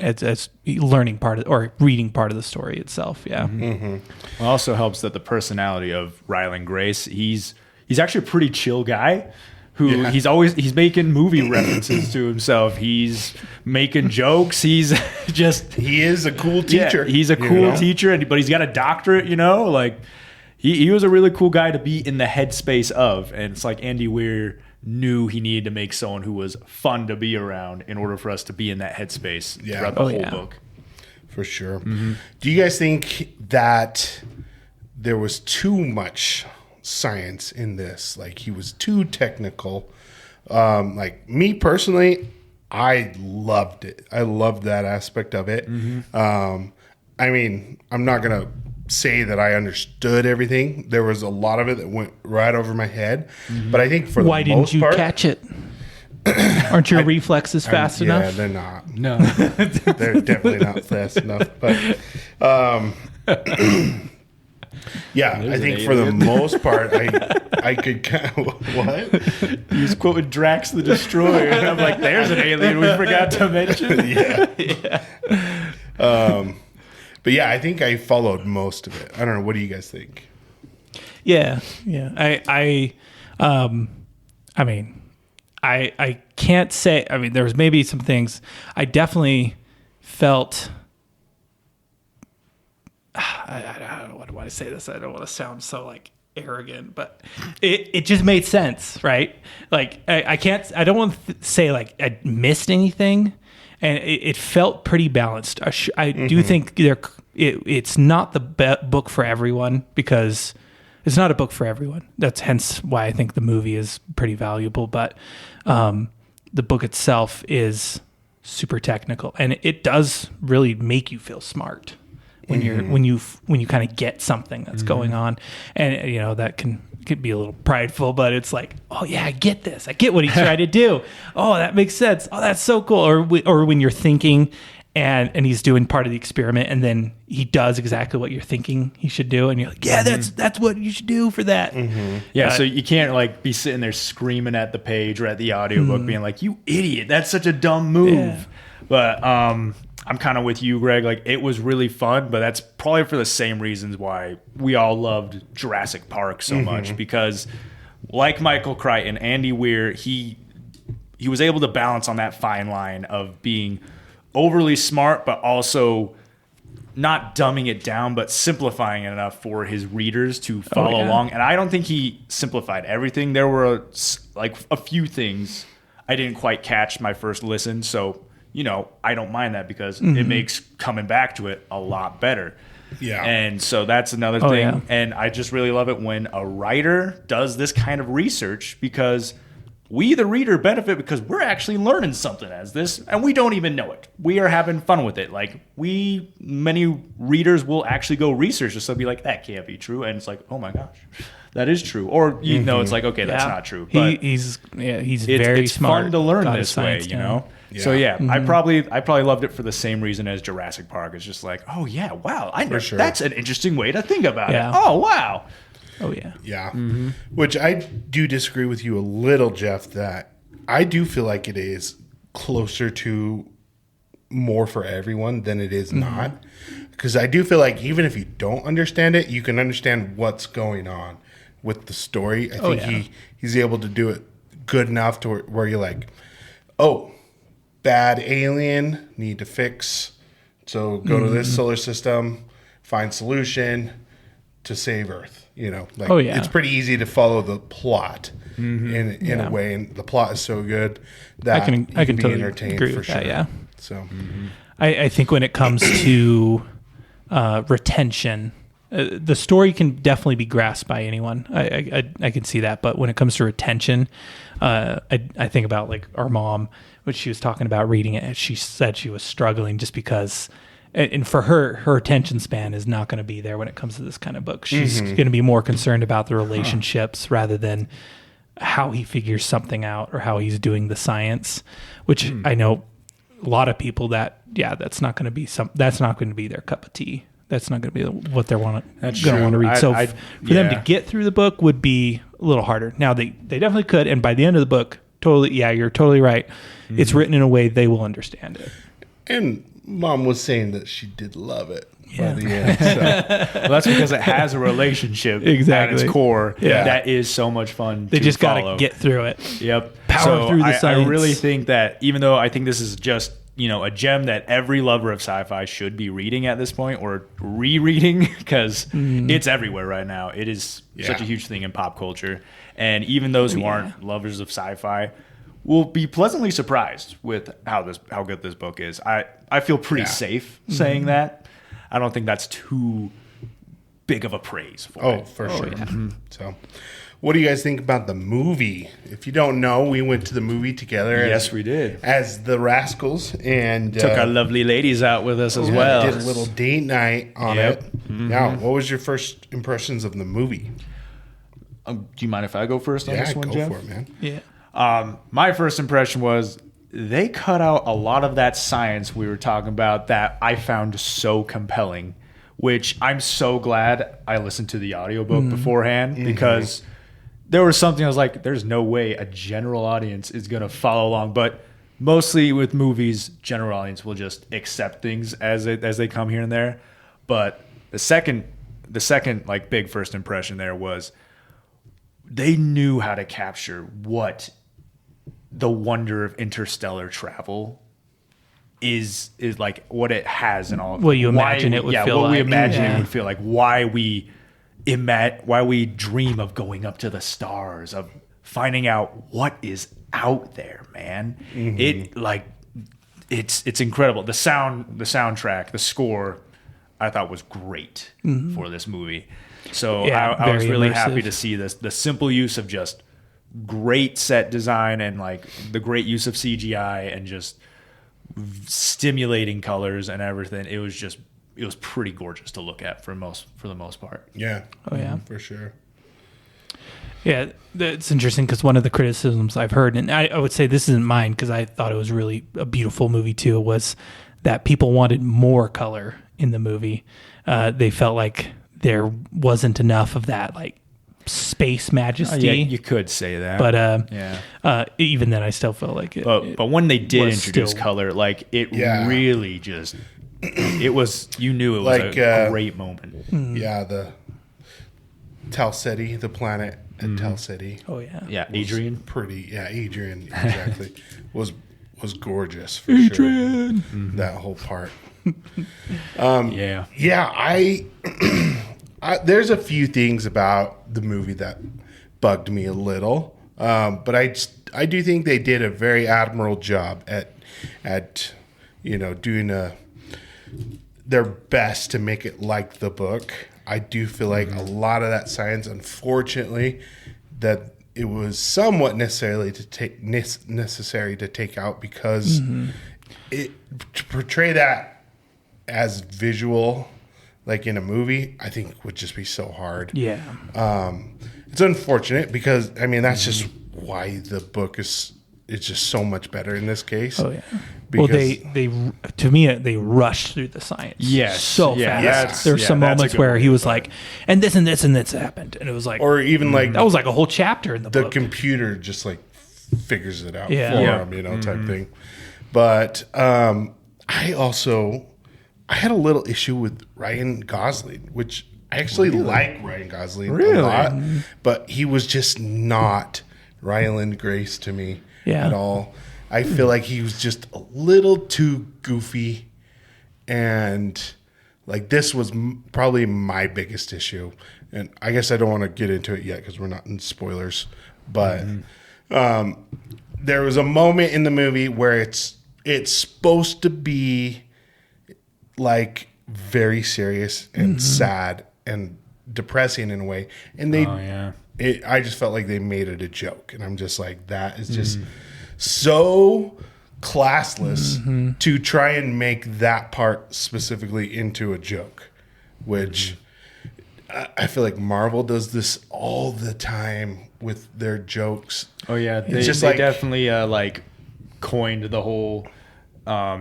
as learning part of, or reading part of the story itself. Yeah. It also helps that the personality of Ryland Grace, he's actually a pretty chill guy who he's making movie references to himself. He's making jokes. He is a cool teacher. Yeah, he's a cool teacher, but he's got a doctorate, like he was a really cool guy to be in the headspace of. And it's like Andy Weir knew he needed to make someone who was fun to be around in order for us to be in that headspace throughout the whole book. For sure. Do you guys think that there was too much science in this? Like he was too technical? Like me personally, I loved it. I loved that aspect of it. I mean, I'm not going to say that I understood everything. There was a lot of it that went right over my head. But I think for the most part... Why didn't you catch it? Aren't your reflexes fast enough? Yeah, they're not. No. They're definitely not fast enough. But I think for the most part, I could kind of... What? He was quoting Drax the Destroyer. And I'm like, there's an alien we forgot to mention. But yeah, I think I followed most of it. I don't know. What do you guys think? Yeah. I mean, I can't say. I mean, there was maybe some things I definitely felt. I don't want to say this. I don't want to sound so like arrogant, but it just made sense, right? Like I don't want to say like I missed anything. And it felt pretty balanced. I do think it's not the book for everyone, because it's not a book for everyone. That's hence why I think the movie is pretty valuable. But the book itself is super technical, and it does really make you feel smart when you kind of get something that's going on, and that can be a little prideful, but it's like, oh yeah, I get this. I get what he's trying to do. Oh, that makes sense. Oh, that's so cool. Or when you're thinking and he's doing part of the experiment, and then he does exactly what you're thinking he should do, and you're like, yeah, that's what you should do for that. Yeah, so you can't like be sitting there screaming at the page or at the audiobook being like, you idiot, that's such a dumb move. Yeah. But I'm kind of with you, Greg. Like, it was really fun, but that's probably for the same reasons why we all loved Jurassic Park so much, because like Michael Crichton, Andy Weir, he was able to balance on that fine line of being overly smart, but also not dumbing it down, but simplifying it enough for his readers to follow along. And I don't think he simplified everything. There were like a few things I didn't quite catch my first listen. So, I don't mind that because it makes coming back to it a lot better. Yeah. And so that's another thing. Yeah. And I just really love it when a writer does this kind of research because we, the reader, benefit because we're actually learning something as this, and we don't even know it. We are having fun with it. Like, many readers will actually go research this. They'll be like, that can't be true. And it's like, oh my gosh, that is true. Or, it's like, okay, that's not true. But he's very it's smart. It's fun to learn this way, Yeah. So I probably loved it for the same reason as Jurassic Park. It's just like, oh yeah, wow, that's an interesting way to think about it. Oh wow. Oh yeah. Yeah. Which I do disagree with you a little, Geoff, that I do feel like it is closer to more for everyone than it is not. Because I do feel like even if you don't understand it, you can understand what's going on with the story. I think he's able to do it good enough to where you're like, oh, bad alien, need to fix. So go to this solar system, find solution to save Earth. It's pretty easy to follow the plot in a way, and the plot is so good that I can be totally entertained agree for with sure. that, yeah. So I think when it comes to retention, the story can definitely be grasped by anyone. I can see that, but when it comes to retention, I think about like our mom when she was talking about reading it. She said she was struggling just because. And for her attention span is not going to be there when it comes to this kind of book. She's going to be more concerned about the relationships rather than how he figures something out or how he's doing the science, which I know a lot of people that's not going to be their cup of tea. That's not going to be what they're going to want to read. For them to get through the book would be a little harder. Now they definitely could, and by the end of the book, you're totally right. It's written in a way they will understand it. And Mom was saying that she did love it by the end. So. Well, that's because it has a relationship at its core that is so much fun. They just got to get through it. Yep. Power through the science. I really think that even though I think this is just a gem that every lover of sci-fi should be reading at this point or rereading because it's everywhere right now. It is such a huge thing in pop culture. And even those who aren't lovers of sci-fi will be pleasantly surprised with how good this book is. I feel pretty safe saying that. I don't think that's too big of a praise for it. Oh, for sure. Yeah. So, what do you guys think about the movie? If you don't know, we went to the movie together. Yes, we did. As the Rascals. And took our lovely ladies out with us as well. Did a little date night on it. Now, what was your first impressions of the movie? Do you mind if I go first on this one, Geoff? Go for it, man. Yeah. My first impression was they cut out a lot of that science we were talking about that I found so compelling, which I'm so glad I listened to the audiobook beforehand because there was something I was like, there's no way a general audience is going to follow along. But mostly with movies, general audience will just accept things as they come here and there. But the second like big first impression there was they knew how to capture what the wonder of interstellar travel is like what it has and all of what you imagine it would feel like. We imagine it would feel like, why we dream of going up to the stars, of finding out what is out there, man. It's incredible. The soundtrack, the score, I thought was great for this movie. So I was really happy to see this. The simple use of just great set design and like the great use of CGI and just stimulating colors and everything. It was pretty gorgeous to look at for the most part. Yeah. Oh yeah, for sure. Yeah, it's interesting because one of the criticisms I've heard, and I would say this isn't mine because I thought it was really a beautiful movie too, was that people wanted more color in the movie. They felt like there wasn't enough of that like space majesty. Yeah, you could say that. But even then I still felt like it. But when they did introduce color, like it really just it was, you knew it was like, a great moment. Yeah, the Tal Ceti, the planet at Tal Ceti. Oh yeah. Yeah, Adrian. Adrian exactly. was gorgeous for sure. That whole part. Yeah. Yeah, there's a few things about the movie that bugged me a little, but I do think they did a very admirable job at doing their best to make it like the book. I do feel like a lot of that science, unfortunately, that it was somewhat necessary to take out because to portray that as visual, like in a movie, I think would just be so hard. Yeah. It's unfortunate because that's just why the book it's just so much better in this case. Oh yeah. Because they to me they rushed through the science. Yes. So fast. There's some moments where he was like, and this and this and this happened, and it was like, or even like that was like a whole chapter in the book. The computer just like figures it out for him, type thing. But I had a little issue with Ryan Gosling, which I actually like Ryan Gosling a lot, but he was just not Ryland Grace to me at all. I feel like he was just a little too goofy, and like this was probably my biggest issue. And I guess I don't want to get into it yet because we're not in spoilers, but there was a moment in the movie where it's supposed to be like very serious and sad and depressing in a way, and I just felt like they made it a joke, and I'm just like, that is just so classless to try and make that part specifically into a joke, which I feel like Marvel does this all the time with their jokes. Oh yeah, they definitely like coined the whole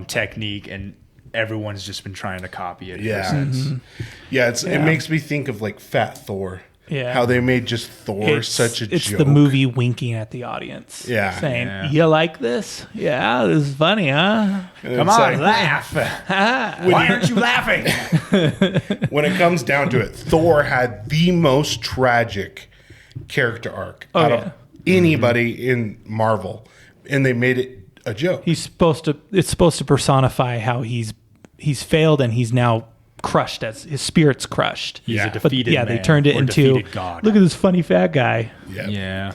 technique, and everyone's just been trying to copy it. It makes me think of like Fat Thor. Yeah. How they made just Thor such a joke. It's the movie winking at the audience. Yeah. Saying, you like this? Yeah, this is funny, huh? Come on, laugh. Why aren't you laughing? When it comes down to it, Thor had the most tragic character arc out of anybody in Marvel, and they made it a joke. It's supposed to personify how he's failed and he's now crushed, as his spirit's crushed. He's a defeated man. They turned it into, God. Look at this funny fat guy. Yeah.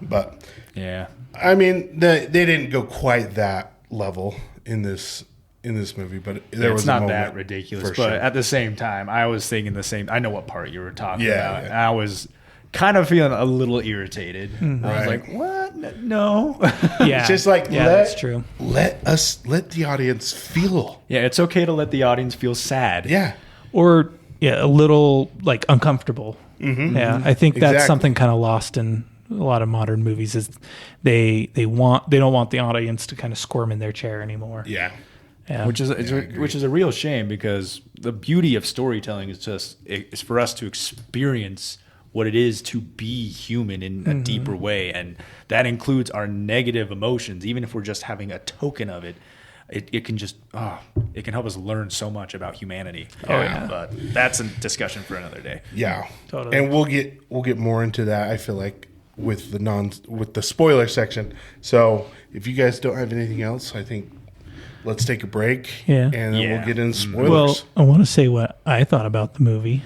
But yeah, I mean, they didn't go quite that level in this movie, but there was it's not that ridiculous. But at the same time, I was thinking the same. I know what part you were talking about. Yeah. I was kind of feeling a little irritated. I was like, what? No. Yeah. It's just like, that's true. Let the audience feel. Yeah, it's okay to let the audience feel sad. Yeah. Or a little like uncomfortable. Yeah, I think that's something kind of lost in a lot of modern movies is they don't want the audience to kind of squirm in their chair anymore. Yeah. Which is a real shame, because the beauty of storytelling is for us to experience what it is to be human in a deeper way, and that includes our negative emotions. Even if we're just having a token of it, it can just it can help us learn so much about humanity. But that's a discussion for another day. Yeah, totally. And we'll get more into that, I feel like, with the spoiler section. So if you guys don't have anything else, I think let's take a break. And then we'll get into spoilers. Well, I want to say what I thought about the movie.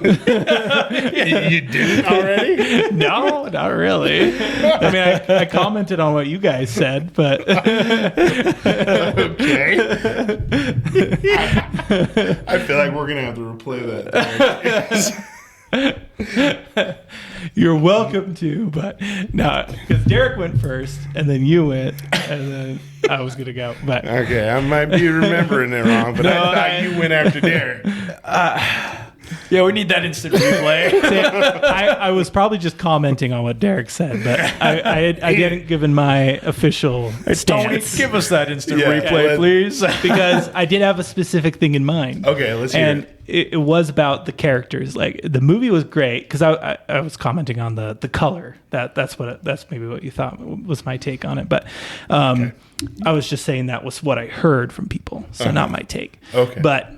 You didn't already? No, not really. I mean, I commented on what you guys said, but okay. I feel like we're gonna have to replay that. You're welcome to, but no, because Derek went first, and then you went, and then I was gonna go. But okay, I might be remembering it wrong, but I thought you went after Derek. Yeah, we need that instant replay. I was probably just commenting on what Derek said, but I didn't given my official stance. Tony, give us that instant replay, please. Because I did have a specific thing in mind. Okay, let's hear it. It was about the characters. Like, the movie was great because I was commenting on the color. That's maybe what you thought was my take on it. But I was just saying that was what I heard from people, so not my take. Okay. But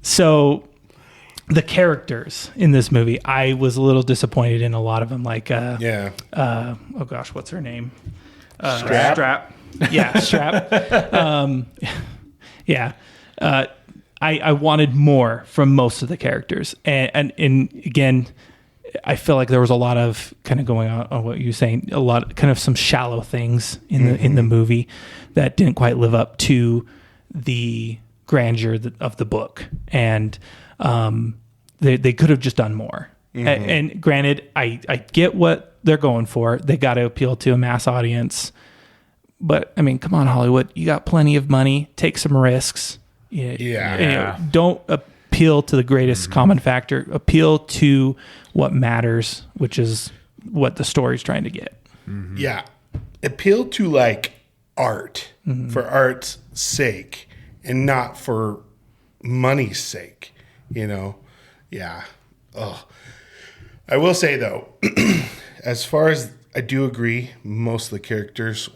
so the characters in this movie, I was a little disappointed in a lot of them. Like, oh gosh, what's her name? Strap. Yeah, Strap. Yeah. I wanted more from most of the characters. And again, I feel like there was a lot of kind of going on what you're saying, a lot kind of some shallow things in the movie that didn't quite live up to the grandeur of the book. And they could have just done more. And granted, I get what they're going for. They got to appeal to a mass audience. But I mean, come on, Hollywood, you got plenty of money. Take some risks. Don't appeal to the greatest common factor. Appeal to what matters, which is what the story's trying to get. Yeah. Appeal to like art for art's sake and not for money's sake, you know? Yeah. Oh, I will say though, as far as I do agree, most of the characters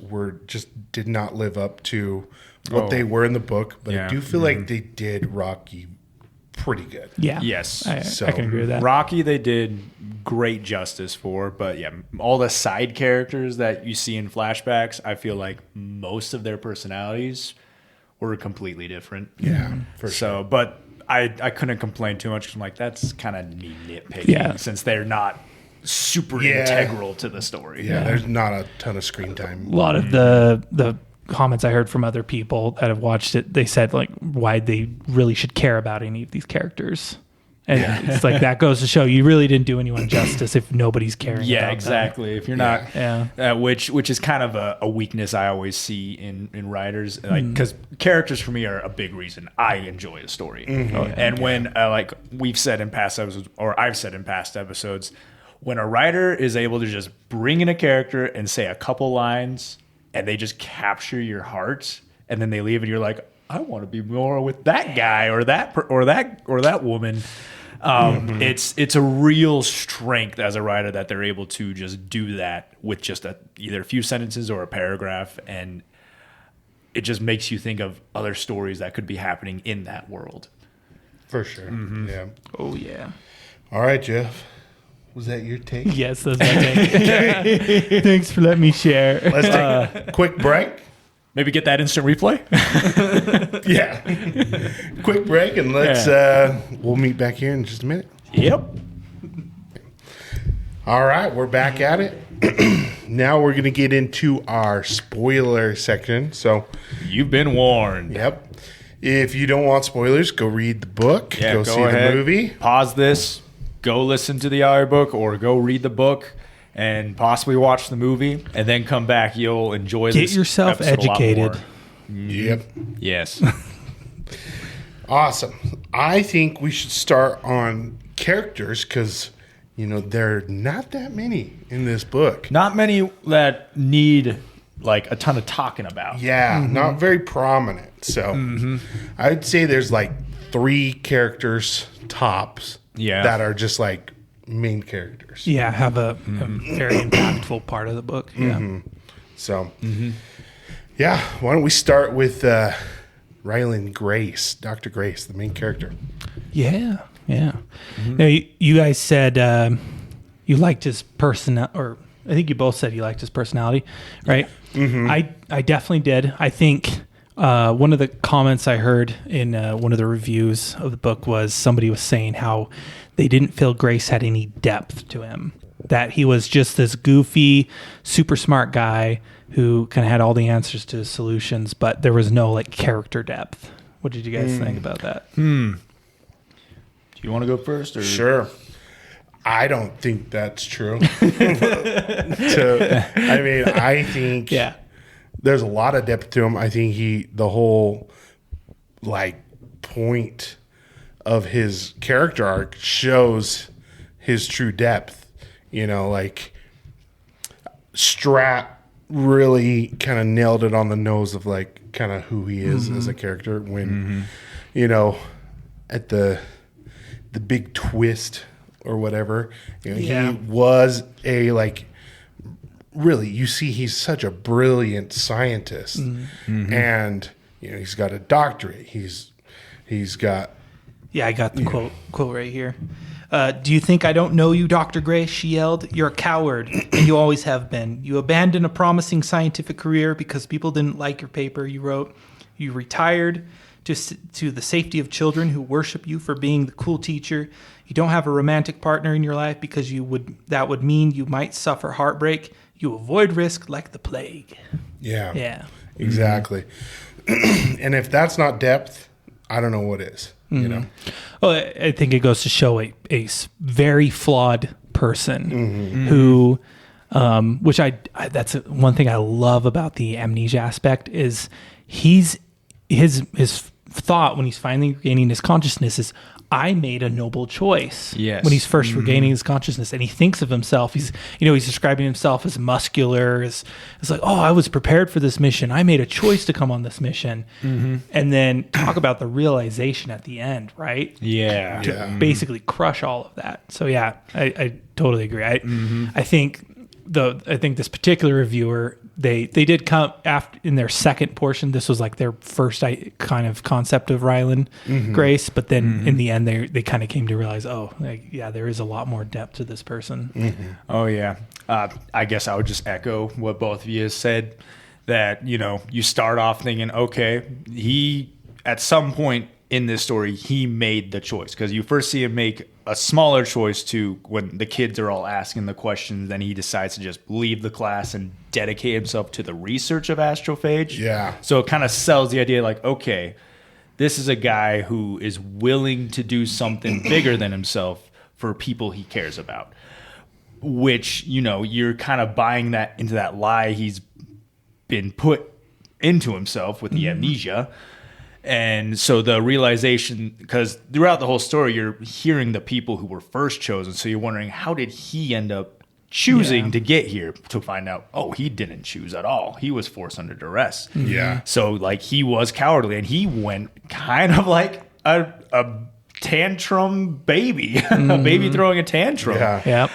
did not live up to what they were in the book, but I do feel like they did Rocky pretty good. Yeah. Yes. I can agree with that. Rocky they did great justice for, but yeah, all the side characters that you see in flashbacks, I feel like most of their personalities were completely different. Yeah, for sure. But I couldn't complain too much because I'm like, that's kind of nitpicking since they're not super integral to the story. Yeah, there's not a ton of screen time. A lot of the comments I heard from other people that have watched it, they said like why they really should care about any of these characters. And it's like that goes to show you really didn't do anyone justice if nobody's caring. Yeah, about exactly. them. If you're not, which is kind of a weakness I always see in writers, like because characters for me are a big reason I enjoy a story. And when like we've said in past episodes, or I've said in past episodes, when a writer is able to just bring in a character and say a couple lines, and they just capture your heart, and then they leave, and you're like, I want to be more with that guy or that woman. It's a real strength as a writer that they're able to just do that with just either a few sentences or a paragraph, and it just makes you think of other stories that could be happening in that world. For sure. Yeah. Oh yeah. All right, Geoff. Was that your take? Yes, that's my take. Thanks for letting me share. Let's take a quick break. Maybe get that instant replay. Yeah. Quick break, and let's we'll meet back here in just a minute. Yep. All right, we're back at it. Now we're going to get into our spoiler section. So you've been warned. Yep. If you don't want spoilers, go read the book. Yeah, go see ahead. the movie. Pause this. Go listen to the audiobook or go read the book and possibly watch the movie and then come back. You'll enjoy this. Get yourself educated. Yep. Yes. Awesome. I think we should start on characters because, there are not that many in this book. Not many that need like a ton of talking about. Yeah, not very prominent. So I'd say there's like 3 characters tops that are just like main characters. Yeah, have a very impactful part of the book. Yeah. So, yeah, why don't we start with Ryland Grace, Dr. Grace, the main character. Yeah. Now, you guys said you liked his personality, or I think you both said you liked his personality, right? I definitely did. I think one of the comments I heard in one of the reviews of the book was somebody was saying how they didn't feel Grace had any depth to him, that he was just this goofy, super smart guy who kind of had all the answers to his solutions, but there was no like character depth. What did you guys think about that? Do you want to go first? Or? Sure. I don't think that's true. I think there's a lot of depth to him. I think the whole like point of his character arc shows his true depth. Like Strat really kind of nailed it on the nose of like kind of who he is as a character when, at the big twist or whatever, he was a like really, you see he's such a brilliant scientist and he's got a doctorate. He's got I got the quote right here. Do you think I don't know you, Dr. Grace? She yelled. You're a coward, and you always have been. You abandoned a promising scientific career because people didn't like your paper you wrote. You retired to the safety of children who worship you for being the cool teacher. You don't have a romantic partner in your life because that would mean you might suffer heartbreak. You avoid risk like the plague. Yeah. Yeah. Exactly. And if that's not depth, I don't know what is. You know. Well, I think it goes to show a very flawed person who, which that's one thing I love about the amnesia aspect is his thought when he's finally regaining his consciousness is, I made a noble choice. Yes. When he's first regaining his consciousness, and he thinks of himself, he's describing himself as muscular, it's like, oh, I was prepared for this mission. I made a choice to come on this mission. And then talk about the realization at the end, right? Yeah. To basically crush all of that. So yeah, I totally agree. I think this particular reviewer, they did come after in their second portion. This was like their first kind of concept of Ryland Grace, but then in the end they kind of came to realize, there is a lot more depth to this person. Oh yeah. I guess I would just echo what both of you said, that you start off thinking, okay, he at some point in this story he made the choice, because you first see him make a smaller choice to when the kids are all asking the questions, then he decides to just leave the class and dedicate himself to the research of Astrophage. Yeah. So it kind of sells the idea like, okay, this is a guy who is willing to do something bigger than himself for people he cares about, which, you're kind of buying that into that lie he's been put into himself with the amnesia. And so the realization, because throughout the whole story, you're hearing the people who were first chosen. So you're wondering, how did he end up choosing to get here, to find out, oh, he didn't choose at all. He was forced under duress. Yeah. So like he was cowardly, and he went kind of like a tantrum baby, a baby throwing a tantrum. Yeah.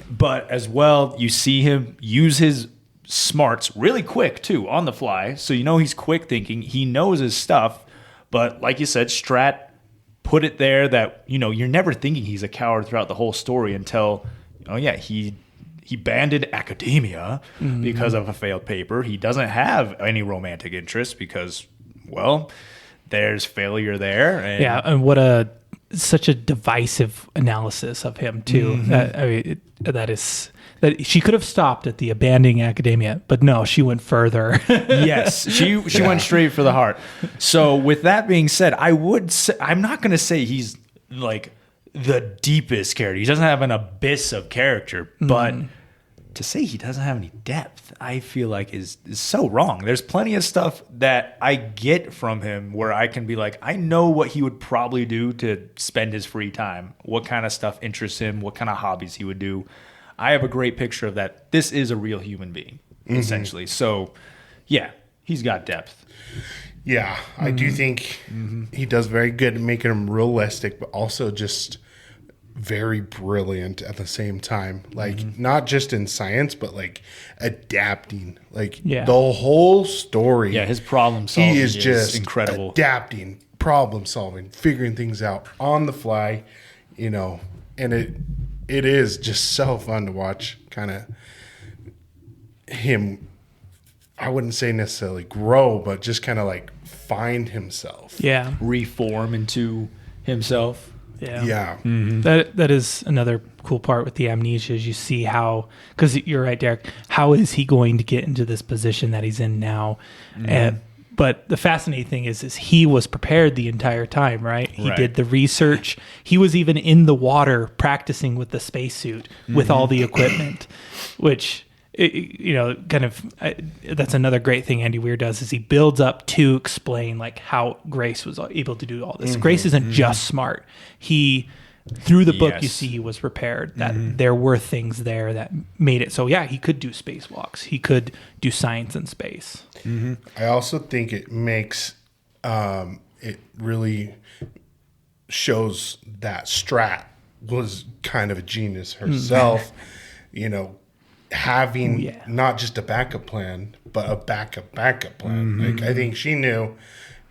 But as well, you see him use his smarts really quick too, on the fly. So he's quick thinking. He knows his stuff. But like you said, Strat put it there that, you're never thinking he's a coward throughout the whole story until, he abandoned academia because of a failed paper. He doesn't have any romantic interest because, well, there's failure there. And what such a divisive analysis of him too. That she could have stopped at the abandoning academia, but no, she went further. Yes, she went straight for the heart. So with that being said, I'm not going to say he's like the deepest character. He doesn't have an abyss of character, but to say he doesn't have any depth, I feel like is so wrong. There's plenty of stuff that I get from him where I can be like, I know what he would probably do to spend his free time, what kind of stuff interests him, what kind of hobbies he would do. I have a great picture of that. This is a real human being, essentially. So, yeah, he's got depth. Yeah, I do think he does very good at making him realistic, but also just very brilliant at the same time. Like, not just in science, but like adapting. Like, the whole story. Yeah, his problem solving is just incredible. Adapting, problem solving, figuring things out on the fly, and it is just so fun to watch kind of him, I wouldn't say necessarily grow, but just kind of like find himself. Yeah. Reform into himself. Yeah. Yeah. That is another cool part with the amnesia is you see how, because you're right, Derek, how is he going to get into this position that he's in now? But the fascinating thing is he was prepared the entire time, right? He did the research. He was even in the water practicing with the spacesuit with all the equipment, which, that's another great thing Andy Weir does is he builds up to explain like how Grace was able to do all this. Grace isn't just smart. Through the book, you see he was prepared, that there were things there that made it. So, he could do spacewalks. He could do science in space. I also think it makes, it really shows that Strat was kind of a genius herself, having not just a backup plan, but a backup plan. Like, I think she knew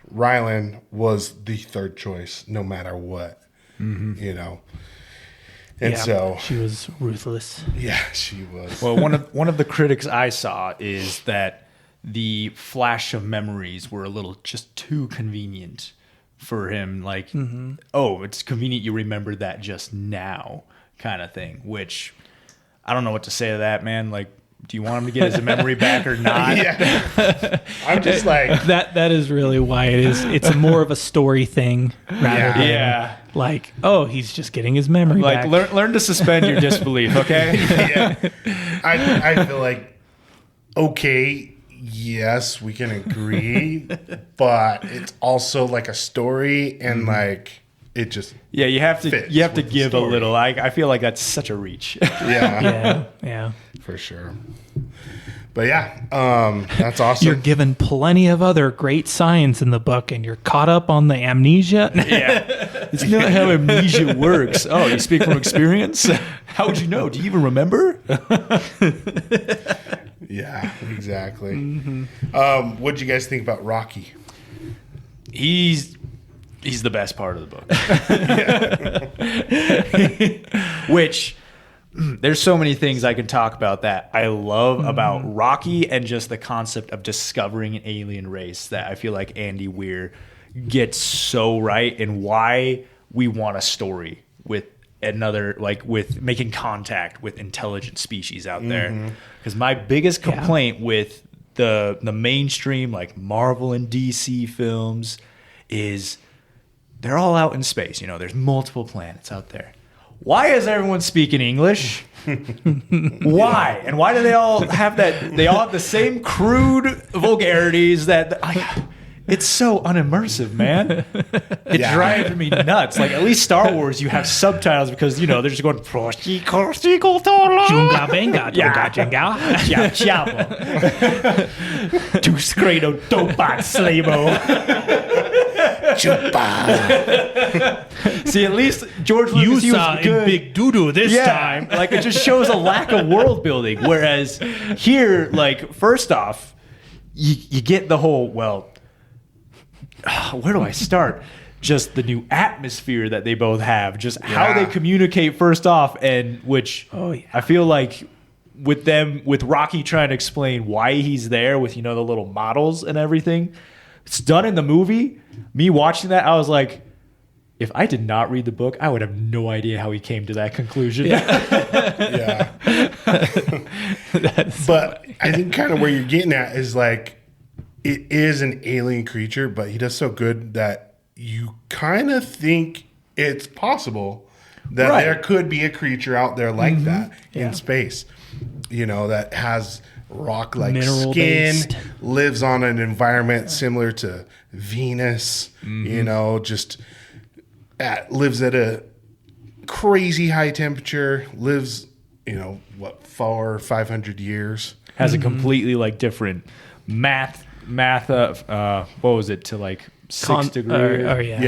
Ryland was the third choice no matter what. And so she was ruthless. Yeah, she was. Well, one of the critics I saw is that the flash of memories were a little just too convenient for him. Like, oh, it's convenient you remembered that just now kind of thing, which I don't know what to say to that, man. Like, do you want him to get his memory back or not? Yeah. I'm just like that is really why it is. It's more of a story thing rather than like, oh, he's just getting his memory back. Like, learn to suspend your disbelief, okay? Yeah. I feel like, okay, yes, we can agree, but it's also like a story, and like it just you have to with the give a story. little. I feel like that's such a reach. Yeah. For sure. But that's awesome. You're given plenty of other great signs in the book, and you're caught up on the amnesia. Yeah, it's not how amnesia works. Oh, you speak from experience? How would you know? Do you even remember? Yeah, exactly. What'd you guys think about Rocky? He's the best part of the book. Which there's so many things I can talk about that I love about Rocky, and just the concept of discovering an alien race that I feel like Andy Weir gets so right, and why we want a story with another, like with making contact with intelligent species out there. Because my biggest complaint with the mainstream like Marvel and DC films is they're all out in space. You know, there's multiple planets out there. Why is everyone speaking English? Why? And why do they all have that? They all have the same crude vulgarities that it's so unimmersive, man. It drives me nuts. Like, at least Star Wars, you have subtitles because, you know, they're just going Junga benga, Tu scredo dopat slavo. See, at least George Lucas, he was good. Big doo-doo this time. Like, it just shows a lack of world building. Whereas here, like, first off, you get the whole, well, where do I start? Just the new atmosphere that they both have, just how they communicate first off, and which I feel like with Rocky trying to explain why he's there with, you know, the little models and everything. It's done in the movie. Me watching that, I was like, if I did not read the book, I would have no idea how he came to that conclusion. But I think kind of where you're getting at is like, it is an alien creature, but he does so good that you kind of think it's possible that there could be a creature out there like that in space, you know, that has rock-like Mineral-based. skin, lives on an environment similar to Venus, you know, just lives at a crazy high temperature, lives, you know, what, 400 or 500 years. Has a completely like different math what was it, to like 6 degrees?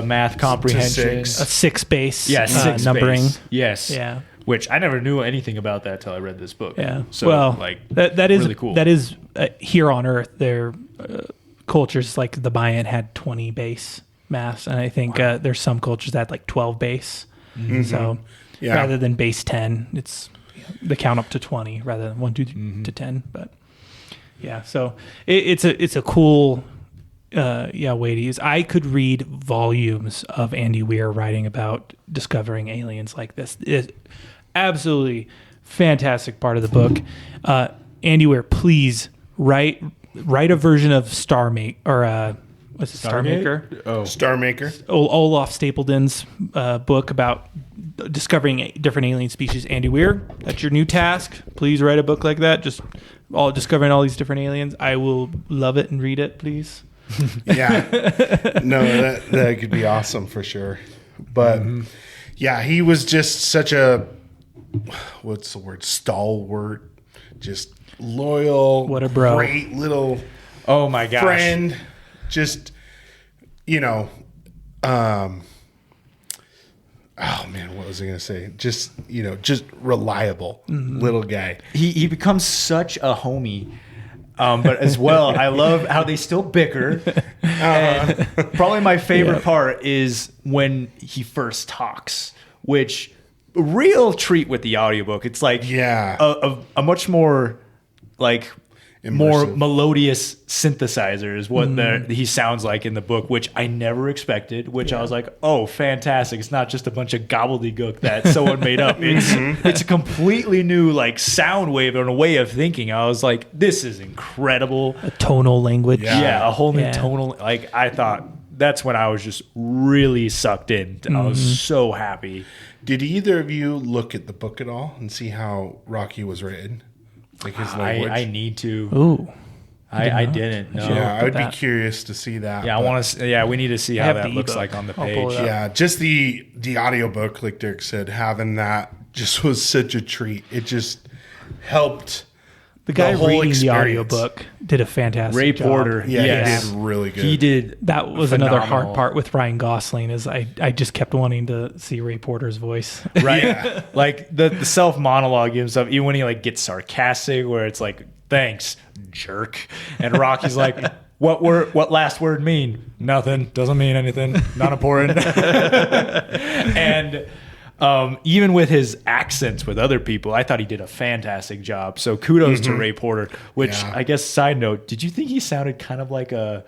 Math comprehension. A 6 base. Yeah, 6 numbering. base. Yes. Yeah. Which I never knew anything about that till I read this book. Yeah. So, well, like, that is really cool. That is here on Earth. Their cultures, like the Mayan, had 20 base maths, and I think there's some cultures that had like 12 base. So rather than base 10, it's the count up to 20 rather than 1, 2 to 10. But yeah, so it's a cool way to use. I could read volumes of Andy Weir writing about discovering aliens like this. It's absolutely fantastic part of the book. Andy Weir, please write a version of Star Maker, or what's it, Star Maker? Oh, Star Maker. Olaf Stapledon's book about discovering different alien species. Andy Weir, that's your new task. Please write a book like that. Just discovering all these different aliens. I will love it and read it, please. Yeah. No, that could be awesome for sure. But yeah, he was just such a, what's the word, stalwart, just loyal, what a bro, great little oh my gosh friend, just, you know, oh man, what was I gonna say? Just, you know, just reliable little guy. He becomes such a homie. But as well, I love how they still bicker. And probably my favorite part is when he first talks, which a real treat with the audiobook. It's like a much more like more immersive. melodious synthesizer is what he sounds like in the book, which I never expected, which I was like, oh, fantastic. It's not just a bunch of gobbledygook that someone made up. It's a completely new like sound wave and a way of thinking. I was like, this is incredible. A tonal language. Yeah, a whole new Yeah. tonal. Like I thought that's when I was just really sucked in. I was so happy. Did either of you look at the book at all and see how Rocky was written? Like his language? I need to. Ooh. I didn't know. Yeah, I would be that. curious to see that. Yeah, I want to. Yeah, we need to see how have that the looks ebook. like on the I'll pull page. it up. Yeah, just the audiobook, like Derek said, having that just was such a treat. It just helped The guy whole reading the experience. audiobook did a fantastic Ray job. Porter. Yeah, Yes. he did really good. He did. That was another hard phenomenal. part with Ryan Gosling is I just kept wanting to see Ray Porter's voice. Right. Yeah. Like the self monologue and stuff, even when he like gets sarcastic, where it's like, thanks, jerk. And Rocky's like, what last word mean? Nothing. Doesn't mean anything. Not important. And even with his accents with other people, I thought he did a fantastic job. So kudos to Ray Porter, which Yeah. I guess side note, did you think he sounded kind of like a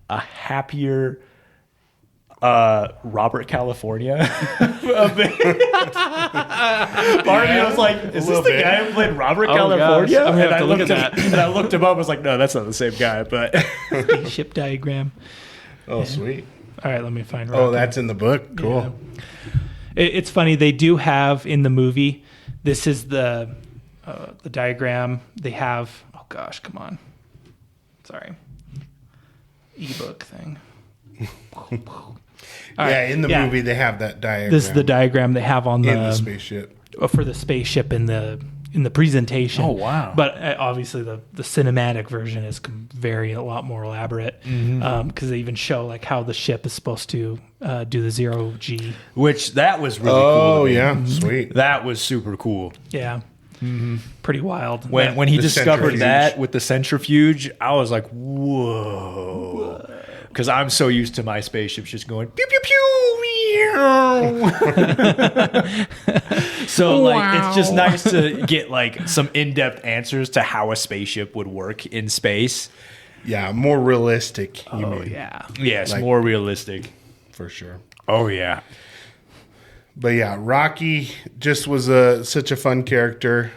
happier Robert California? A bit. Part of me was like, is this little the bit. guy who played Robert gosh. California? I'm gonna have And to I look looked at that. And I looked him up. I was like, no, that's not the same guy. But Ship diagram. Oh, sweet. All right, let me find Oh, Rocky. that's in the book? Cool. It's funny. They do have in the movie. This is the diagram they have. Oh gosh, come on. Sorry. Ebook thing. Yeah, in the yeah. movie, they have that diagram. This is the diagram they have on in the spaceship. for the spaceship in the presentation. Oh, wow. But obviously the cinematic version is a lot more elaborate because they even show like how the ship is supposed to do the 0G. which that was really cool. Oh, to me. yeah. Sweet. That was super cool. Yeah. Pretty wild. When he The discovered centrifuge. that with the centrifuge, I was like, whoa. Because I'm so used to my spaceships just going pew pew pew. Meow. So like it's just nice to get like some in-depth answers to how a spaceship would work in space. Yeah, more realistic, you Oh mean, yeah. Yes, Like- more realistic. for sure. Oh yeah. But yeah, Rocky just was such a fun character.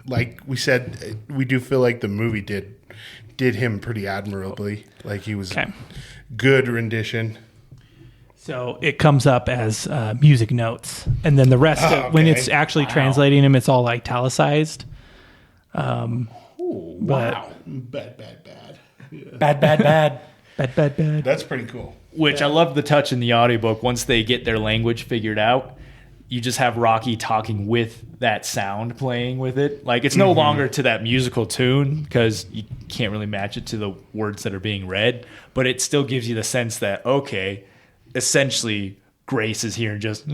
Like we said, we do feel like the movie did him pretty admirably. Like he was Okay. good rendition. So it comes up as music notes, and then the rest of when okay. it's actually translating them, it's all italicized. Wow. Bad. Bad. Bad. That's pretty cool. Which I love the touch in the audiobook. Once they get their language figured out, you just have Rocky talking with that sound playing with it. Like it's no longer to that musical tune because you can't really match it to the words that are being read, but it still gives you the sense that, okay, essentially Grace is here and just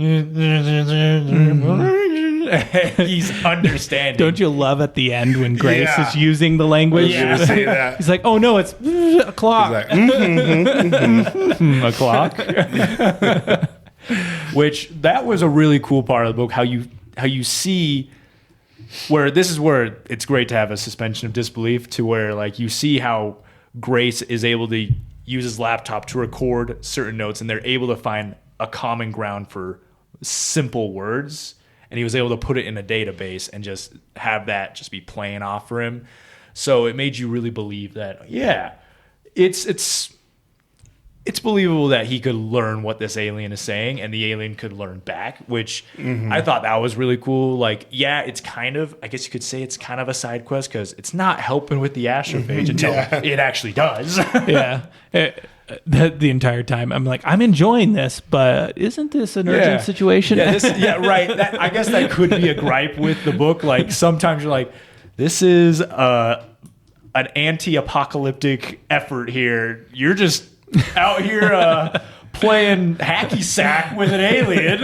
he's understanding. Don't you love at the end when Grace Yeah. is using the language? Yeah. Say that. He's like, oh no, it's a clock. Like, a clock? Which that was a really cool part of the book, how you see where this is where it's great to have a suspension of disbelief to where like you see how Grace is able to use his laptop to record certain notes and they're able to find a common ground for simple words, and he was able to put it in a database and just have that just be playing off for him. So it made you really believe that it's believable that he could learn what this alien is saying and the alien could learn back, which I thought that was really cool. Like, yeah, it's kind of, I guess you could say it's kind of a side quest because it's not helping with the Astrophage until it actually does. Yeah. The entire time I'm like, I'm enjoying this, but isn't this an urgent situation? Yeah, right. I guess that could be a gripe with the book. Like sometimes you're like, this is an anti-apocalyptic effort here. You're just out here playing hacky sack with an alien.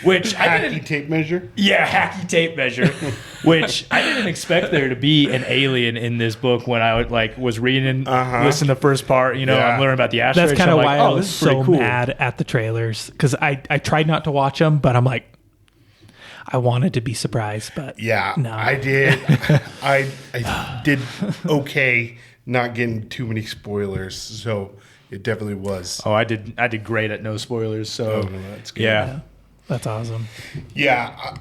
Which I didn't. hacky tape measure. Yeah, hacky tape measure. Which I didn't expect there to be an alien in this book when I was reading, listen to the first part. You know, Yeah. I'm learning about the Astrophage. That's kind of I'm why like, I was this is pretty so cool. mad at the trailers because I tried not to watch them, but I'm like, I wanted to be surprised, but Yeah, no. I did. I did okay not getting too many spoilers, so it definitely was. Oh, I did great at no spoilers. So No, that's good. yeah. That's awesome. Yeah,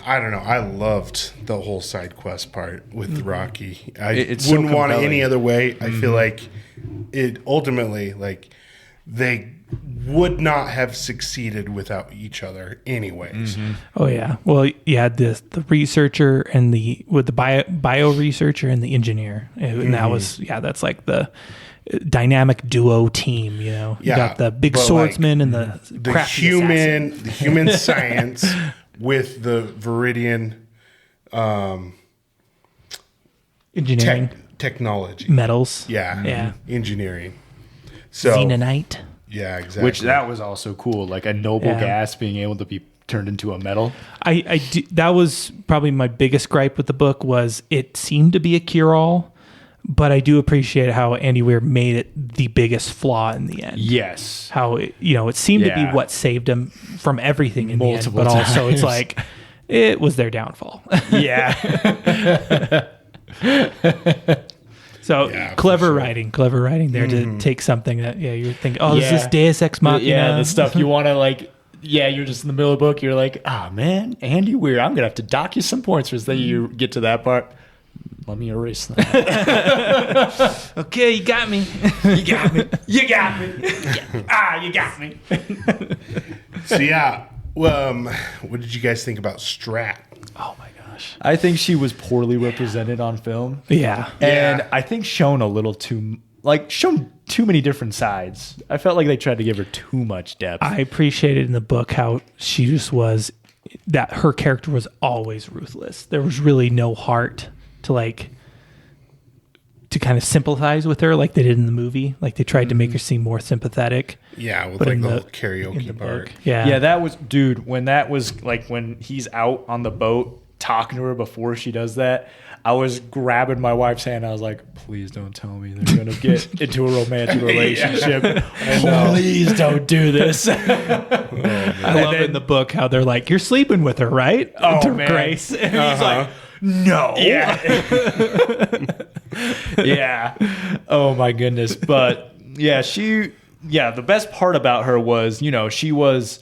I don't know. I loved the whole side quest part with Rocky. I It's so wouldn't want it any compelling. other way. I feel like it ultimately, like, they would not have succeeded without each other anyways. Oh yeah. Well, you had the researcher and the bio researcher and the engineer, and that was that's like the dynamic duo team. You know, you Yeah, got the big but, swordsman and the The crafty assassin. the human science with the Viridian engineering technology. metals. Yeah. Engineering. So Xenonite. yeah, exactly. Which that was also cool. Like a noble Yeah. gas being able to be turned into a metal. That was probably my biggest gripe with the book was it seemed to be a cure-all, but I do appreciate how Andy Weir made it the biggest flaw in the end. Yes. How it seemed to be Yeah. what saved him from everything in Multiple the end, but also it's times. like it was their downfall. Yeah. So Yeah, for clever sure. writing there to take something that you're thinking, oh, is this Yeah. Deus Ex Machina? Yeah, the stuff you want to like. Yeah, you're just in the middle of the book. You're like, man, Andy Weir, I'm gonna have to dock you some points for then you get to that part. Let me erase that. Okay, you got me. You got me. You got me. You got me. So yeah, what did you guys think about Strat? Oh my gosh. I think she was poorly represented on film, Yeah. and Yeah. I think shown too many different sides. I felt like they tried to give her too much depth. I appreciated in the book how she just was, that her character was always ruthless. There was really no heart to kind of sympathize with her like they did in the movie. Like they tried to make her seem more sympathetic. Yeah, with But like in the the- whole karaoke In the part. book. Yeah. Yeah, that was, dude, when that was like when he's out on the boat talking to her before she does that, I was grabbing my wife's hand. I was like, please don't tell me they're going to get into a romantic relationship. Please don't do this. I love in the book how they're like, you're sleeping with her, right? Oh, To man. Grace. And he's like, no. Yeah. Yeah. Oh my goodness. But yeah, the best part about her was, she was,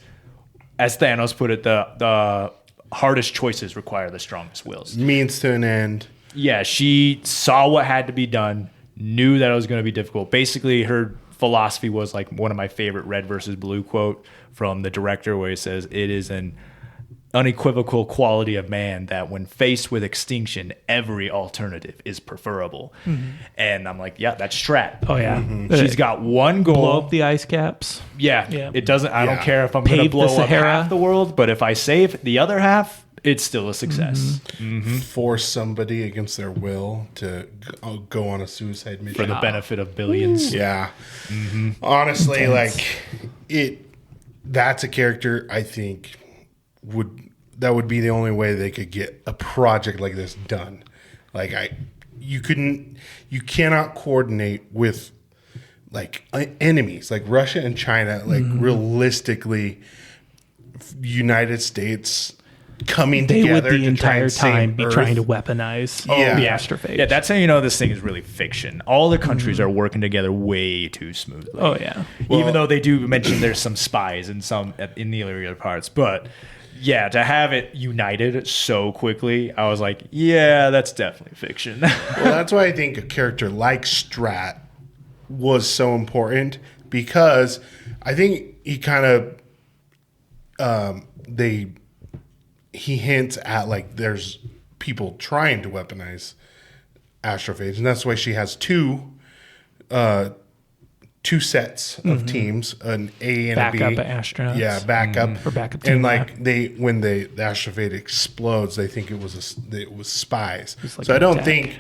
as Thanos put it, the hardest choices require the strongest wills. Means to an end. Yeah, she saw what had to be done, knew that it was going to be difficult. Basically, her philosophy was like one of my favorite red versus blue quote from the director, where he says, it is an unequivocal quality of man that when faced with extinction, every alternative is preferable. And I'm like, yeah, that's Strat. Oh, yeah. She's got one goal. Blow up the ice caps. Yeah. It doesn't, I don't Yeah. care if I'm going to Pave the blow up Sahara. half the world, but if I save the other half, it's still a success. Force somebody against their will to go on a suicide mission. For the benefit of billions. Yeah. Honestly, that's a character I think that would be the only way they could get a project like this done. You cannot coordinate with enemies like Russia and China, realistically, United States coming They would together the to try entire and save time be Earth. trying to weaponize Yeah. the Astrophage. Yeah, that's how you know this thing is really fiction. All the countries are working together way too smoothly. Oh, yeah. Even though they do mention there's some spies in the earlier parts, but yeah, to have it united so quickly, I was like, yeah, that's definitely fiction. Well, that's why I think a character like Strat was so important, because I think he kind of he hints at there's people trying to weaponize Astrophage, and that's why she has two sets of teams, an A and Backup a B. astronauts. Yeah, backup For backup and team, when the Astrophage explodes, they think it was spies. like So I an don't attack. think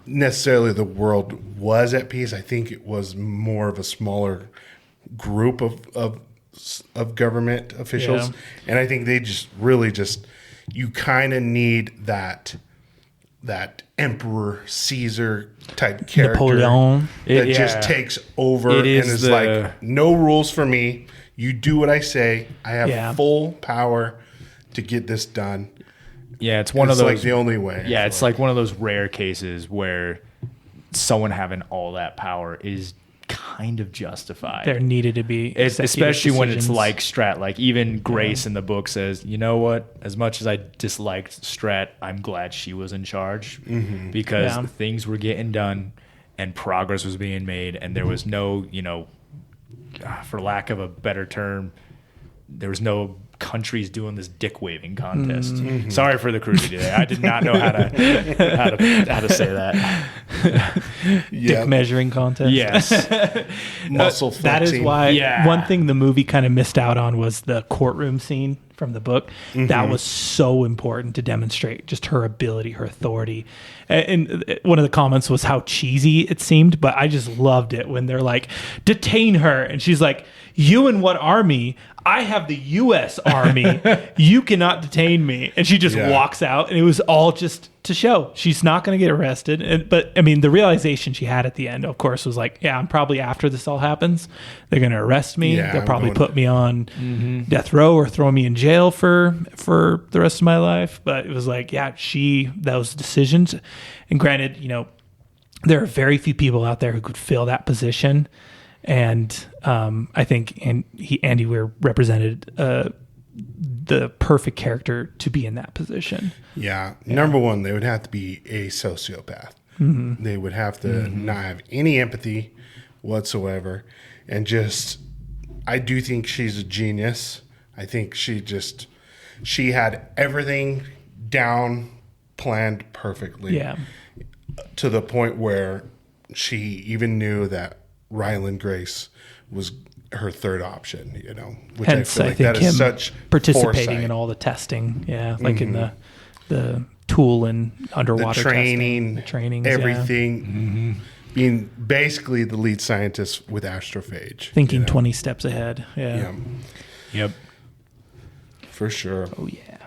necessarily the world was at peace. I think it was more of a smaller group of government officials, Yeah. and I think they just really you kind of need that Emperor Caesar type character Napoleon. that Yeah. just takes over It and is is the- like, no rules for me. You do what I say. I have Yeah. full power. to get this done. Yeah, it's one of those. Like the only way. Yeah, it's like one of those rare cases where someone having all that power is kind of justified. There needed to be, especially when it's like Strat. Like even Grace in the book says, you know what? As much as I disliked Strat, I'm glad she was in charge because things were getting done and progress was being made, and there was no, for lack of a better term, there was no countries doing this dick waving contest. Sorry for the crudity there. I did not know how to say that. Dick measuring contest. Yes. Muscle flexing. That is why one thing the movie kind of missed out on was the courtroom scene from the book. That was so important to demonstrate just her ability, her authority. And one of the comments was how cheesy it seemed, but I just loved it when they're like, detain her. And she's like, you and what army? I have the U.S. Army. You cannot detain me. And she just walks out. And it was all just to show she's not going to get arrested. But I mean, the realization she had at the end, of course, was like, yeah, I'm probably after this all happens, they're going to arrest me. They'll probably put me on death row or throw me in jail for the rest of my life. But it was like, those decisions. And granted, there are very few people out there who could fill that position. And I think Andy Weir represented the perfect character to be in that position. Yeah. Number one, they would have to be a sociopath. They would have to not have any empathy whatsoever. And I do think she's a genius. I think she had everything down, planned perfectly. Yeah. To the point where she even knew that Ryland Grace was her third option, which hence, I think that is such participating foresight. In all the testing, like in the tool and underwater training, testing, everything, being basically the lead scientist with Astrophage, thinking 20 steps ahead. Yep, for sure. Oh yeah.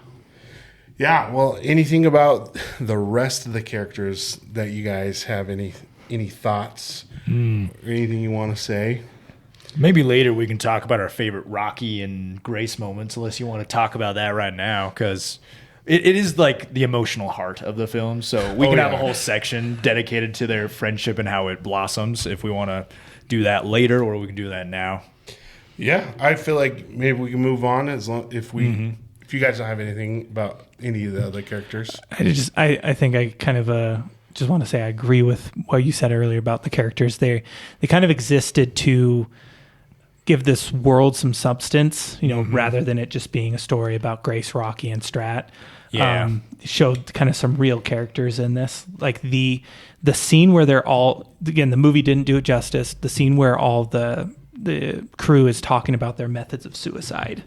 Yeah. Well, anything about the rest of the characters that you guys have any thoughts or anything you want to say? Maybe later we can talk about our favorite Rocky and Grace moments, unless you want to talk about that right now, because it is like the emotional heart of the film. So we can have a whole section dedicated to their friendship and how it blossoms if we want to do that later, or we can do that now. Yeah, I feel like maybe we can move on if you guys don't have anything about any of the other characters. I think I kind of just want to say I agree with what you said earlier about the characters. They kind of existed to give this world some substance, rather than it just being a story about Grace, Rocky, and Strat. Yeah. Showed kind of some real characters in this. Like the scene where they're all, again, the movie didn't do it justice. The scene where all the crew is talking about their methods of suicide.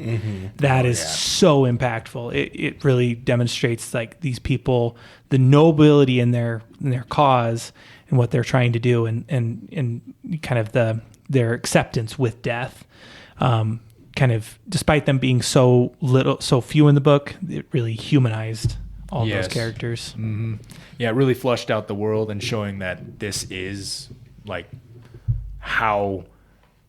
That is so impactful. It really demonstrates like these people, the nobility in their cause and what they're trying to do, and kind of their acceptance with death. Kind of, despite them being so few in the book, it really humanized all those characters. Yeah, it really flushed out the world and showing that this is like how,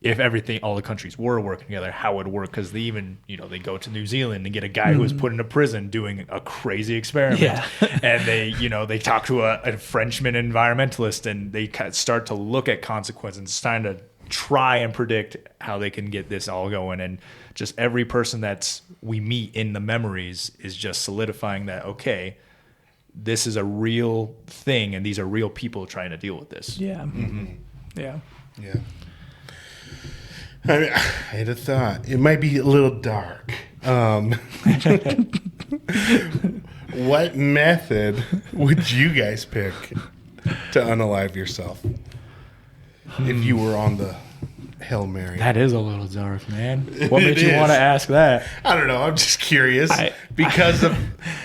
if all the countries were working together, how it would work. Because they even, they go to New Zealand and get a guy who was put into prison doing a crazy experiment. Yeah. And they talk to a Frenchman environmentalist, and they start to look at consequences, trying to try and predict how they can get this all going. And just every person we meet in the memories is just solidifying that, okay, this is a real thing, and these are real people trying to deal with this. Yeah. Yeah. Yeah. I had a thought. It might be a little dark. What method would you guys pick to unalive yourself if you were on the Hail Mary? That is a little dark, man. What made you want to ask that? I don't know. I'm just curious because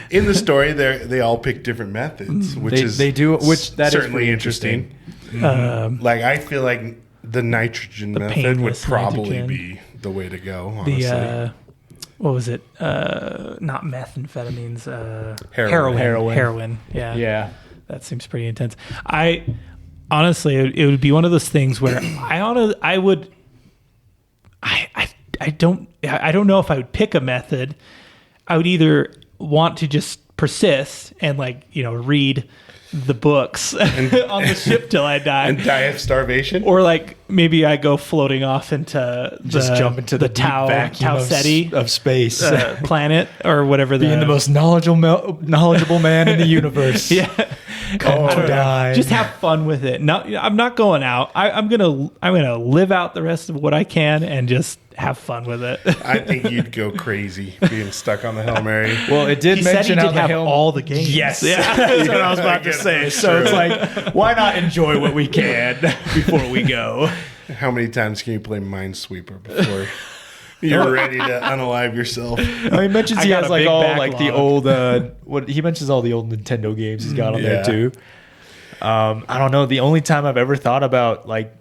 in the story they all pick different methods, which is certainly interesting. Like I feel like the nitrogen method would probably be the way to go, honestly. What was it? Not methamphetamines. Heroin. Yeah. That seems pretty intense. Honestly, it would be one of those things where I don't know if I would pick a method. I would either want to just persist and like, read the books on the ship till I die. And die of starvation? Or like maybe I go floating off into jump into the Tau vacuum Ceti of space. Planet or whatever. Being the most knowledgeable man in the universe. Yeah. To die. Just have fun with it. No, I'm not going out. I'm gonna live out the rest of what I can and just have fun with it. I think you'd go crazy being stuck on the Hail Mary. Well, it did He said mention he how did the have Hail all the games. Yes, Yeah. that's what I was about to say. So it's like, why not enjoy what we can before we go? How many times can you play Minesweeper before you're ready to unalive yourself? He mentions he got has a like big all backlog. like the old what he mentions all the old Nintendo games he's got on there too. I don't know. The only time I've ever thought about like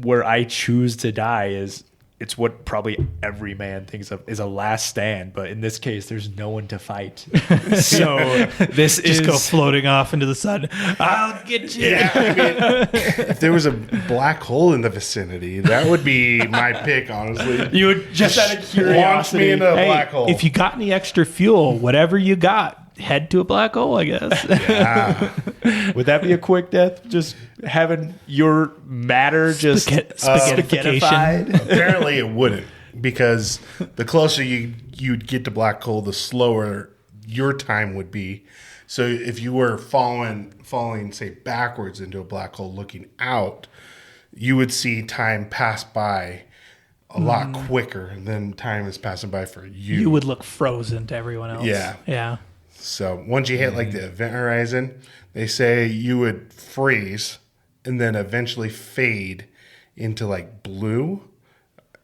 where I choose to die is it's what probably every man thinks of is a last stand, but in this case, there's no one to fight. So this Just is go floating off into the sun. I'll get you. Yeah, I mean, if there was a black hole in the vicinity, that would be my pick, honestly. you would just out of Launch curiosity. me into a Hey, black hole. if you got any extra fuel, whatever you got, head to a black hole, I guess. Yeah. Would that be a quick death? Just having your matter just Spaghettification. spaghettified? Apparently it wouldn't, because the closer you'd get to black hole, the slower your time would be. So if you were falling, say, backwards into a black hole looking out, you would see time pass by a lot quicker than time is passing by for you. You would look frozen to everyone else. Yeah. Yeah. So once you hit like the event horizon, they say you would freeze and then eventually fade into like blue.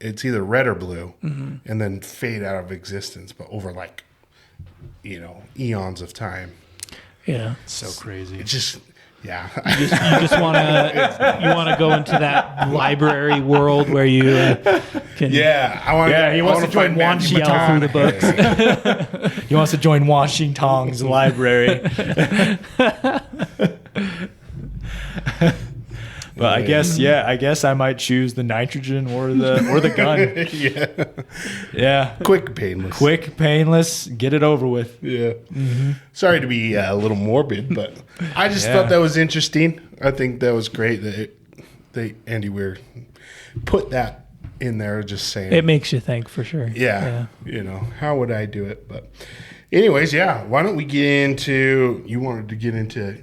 It's either red or blue, and then fade out of existence, but over like, eons of time. Yeah. So crazy. It's just, yeah. You just want to go into that library world where you can Yeah, I want. Yeah, he wants to join yell through the books. He wants to join Washington's library. But I guess I might choose the nitrogen or the gun. Yeah. Quick, painless. Quick, painless, get it over with. Yeah. Sorry to be a little morbid, but I just thought that was interesting. I think that was great that Andy Weir put that in there. Just saying, It makes you think for sure. yeah, how would I do it? But anyways, why don't we get into? You wanted to get into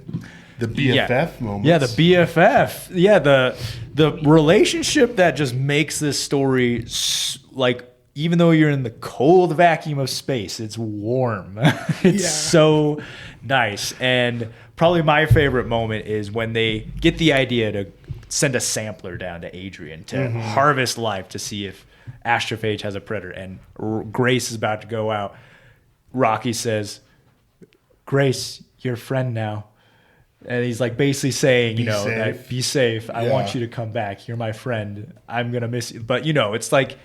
the BFF moments. Yeah, the BFF. Yeah, the relationship that just makes this story like, even though you're in the cold vacuum of space, it's warm. It's so nice. And probably my favorite moment is when they get the idea to send a sampler down to Adrian to harvest life to see if Astrophage has a predator. And Grace is about to go out. Rocky says, "Grace, you're a friend now." And he's like basically saying, safe. be safe. I want you to come back. You're my friend. I'm going to miss you. But, it's like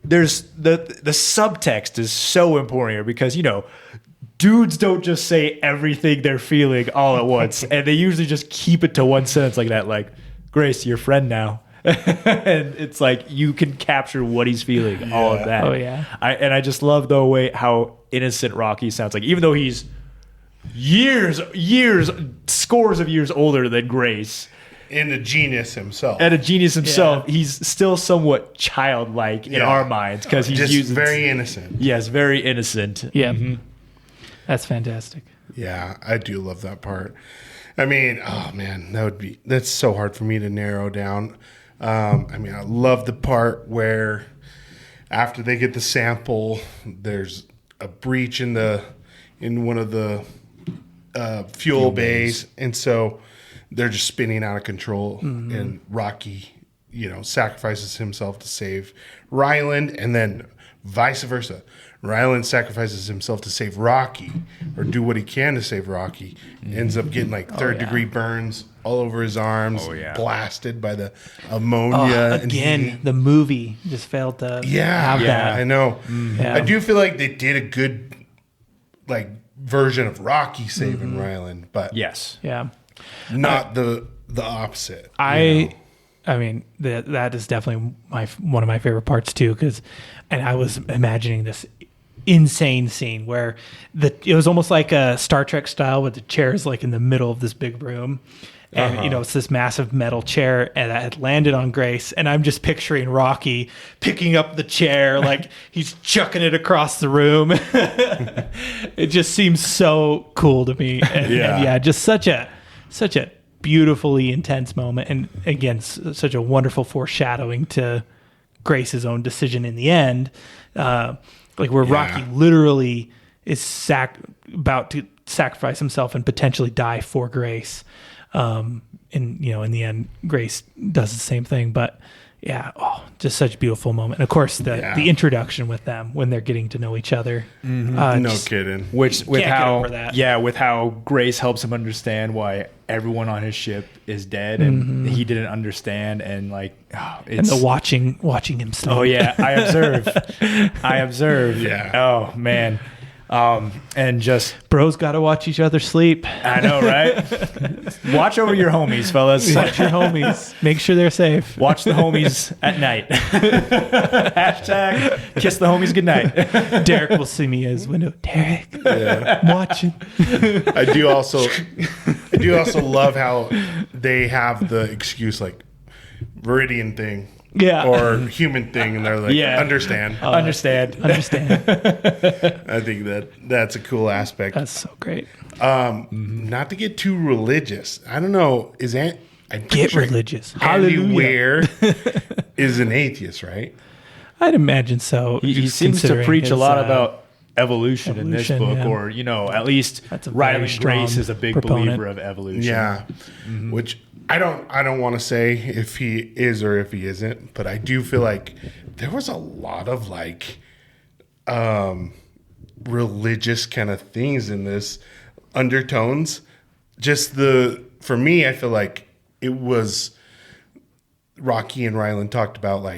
there's the subtext is so important here because, dudes don't just say everything they're feeling all at once. And they usually just keep it to one sentence like that. Like, Grace, your friend now. And it's like you can capture what he's feeling, all of that. Oh, yeah. I just love the way how innocent Rocky sounds. Like, even though he's years, scores of years older than Grace. And a genius himself. He's still somewhat childlike in our minds because he's just very innocent. Yes, very innocent. Yeah. That's fantastic. Yeah, I do love that part. I mean, oh man, that's so hard for me to narrow down. I love the part where after they get the sample, there's a breach in one of the fuel bays, and so they're just spinning out of control. And Rocky, sacrifices himself to save Ryland, and then vice versa. Ryland sacrifices himself to save Rocky, or do what he can to save Rocky. Ends up getting like third-degree burns all over his arms, blasted by the ammonia. Again, the movie just failed to have that. I know. Yeah. I do feel like they did a good version of Rocky saving Ryland, but Yes. Yeah. not the opposite. I mean, that is definitely one of my favorite parts too, and I was imagining this insane scene where it was almost like a Star Trek style, with the chairs like in the middle of this big room. And, it's this massive metal chair and that had landed on Grace. And I'm just picturing Rocky picking up the chair, like he's chucking it across the room. It just seems so cool to me. And just such a beautifully intense moment. And again, such a wonderful foreshadowing to Grace's own decision in the end. Like where Rocky literally is about to sacrifice himself and potentially die for Grace. And in the end, Grace does the same thing, but just such a beautiful moment. And of course, the introduction with them when they're getting to know each other. No kidding. With over that. With how Grace helps him understand why everyone on his ship is dead, and he didn't understand, and and the watching him sleep. Oh yeah, I observe. Yeah. Oh man. And just bros got to watch each other sleep. I know, right? Watch over your homies, fellas. Watch your homies. Make sure they're safe. Watch the homies at night. Hashtag kiss the homies goodnight. Derek will see me as window. Derek, I'm watching. I do also love how they have the excuse like Viridian thing. Yeah. Or human thing, and they're like, understand. Understand. I think that's a cool aspect. That's so great. Not to get too religious. I don't know. Religious. Andy Hallelujah. Weir is an atheist, right? I'd imagine so. He seems to preach a lot about evolution in this book, or at least Ryland Grace is a big believer of evolution. Yeah, which I don't want to say if he is or if he isn't, but I do feel like there was a lot of religious kind of things in this undertones. For me, I feel like it was Rocky and Ryland talked about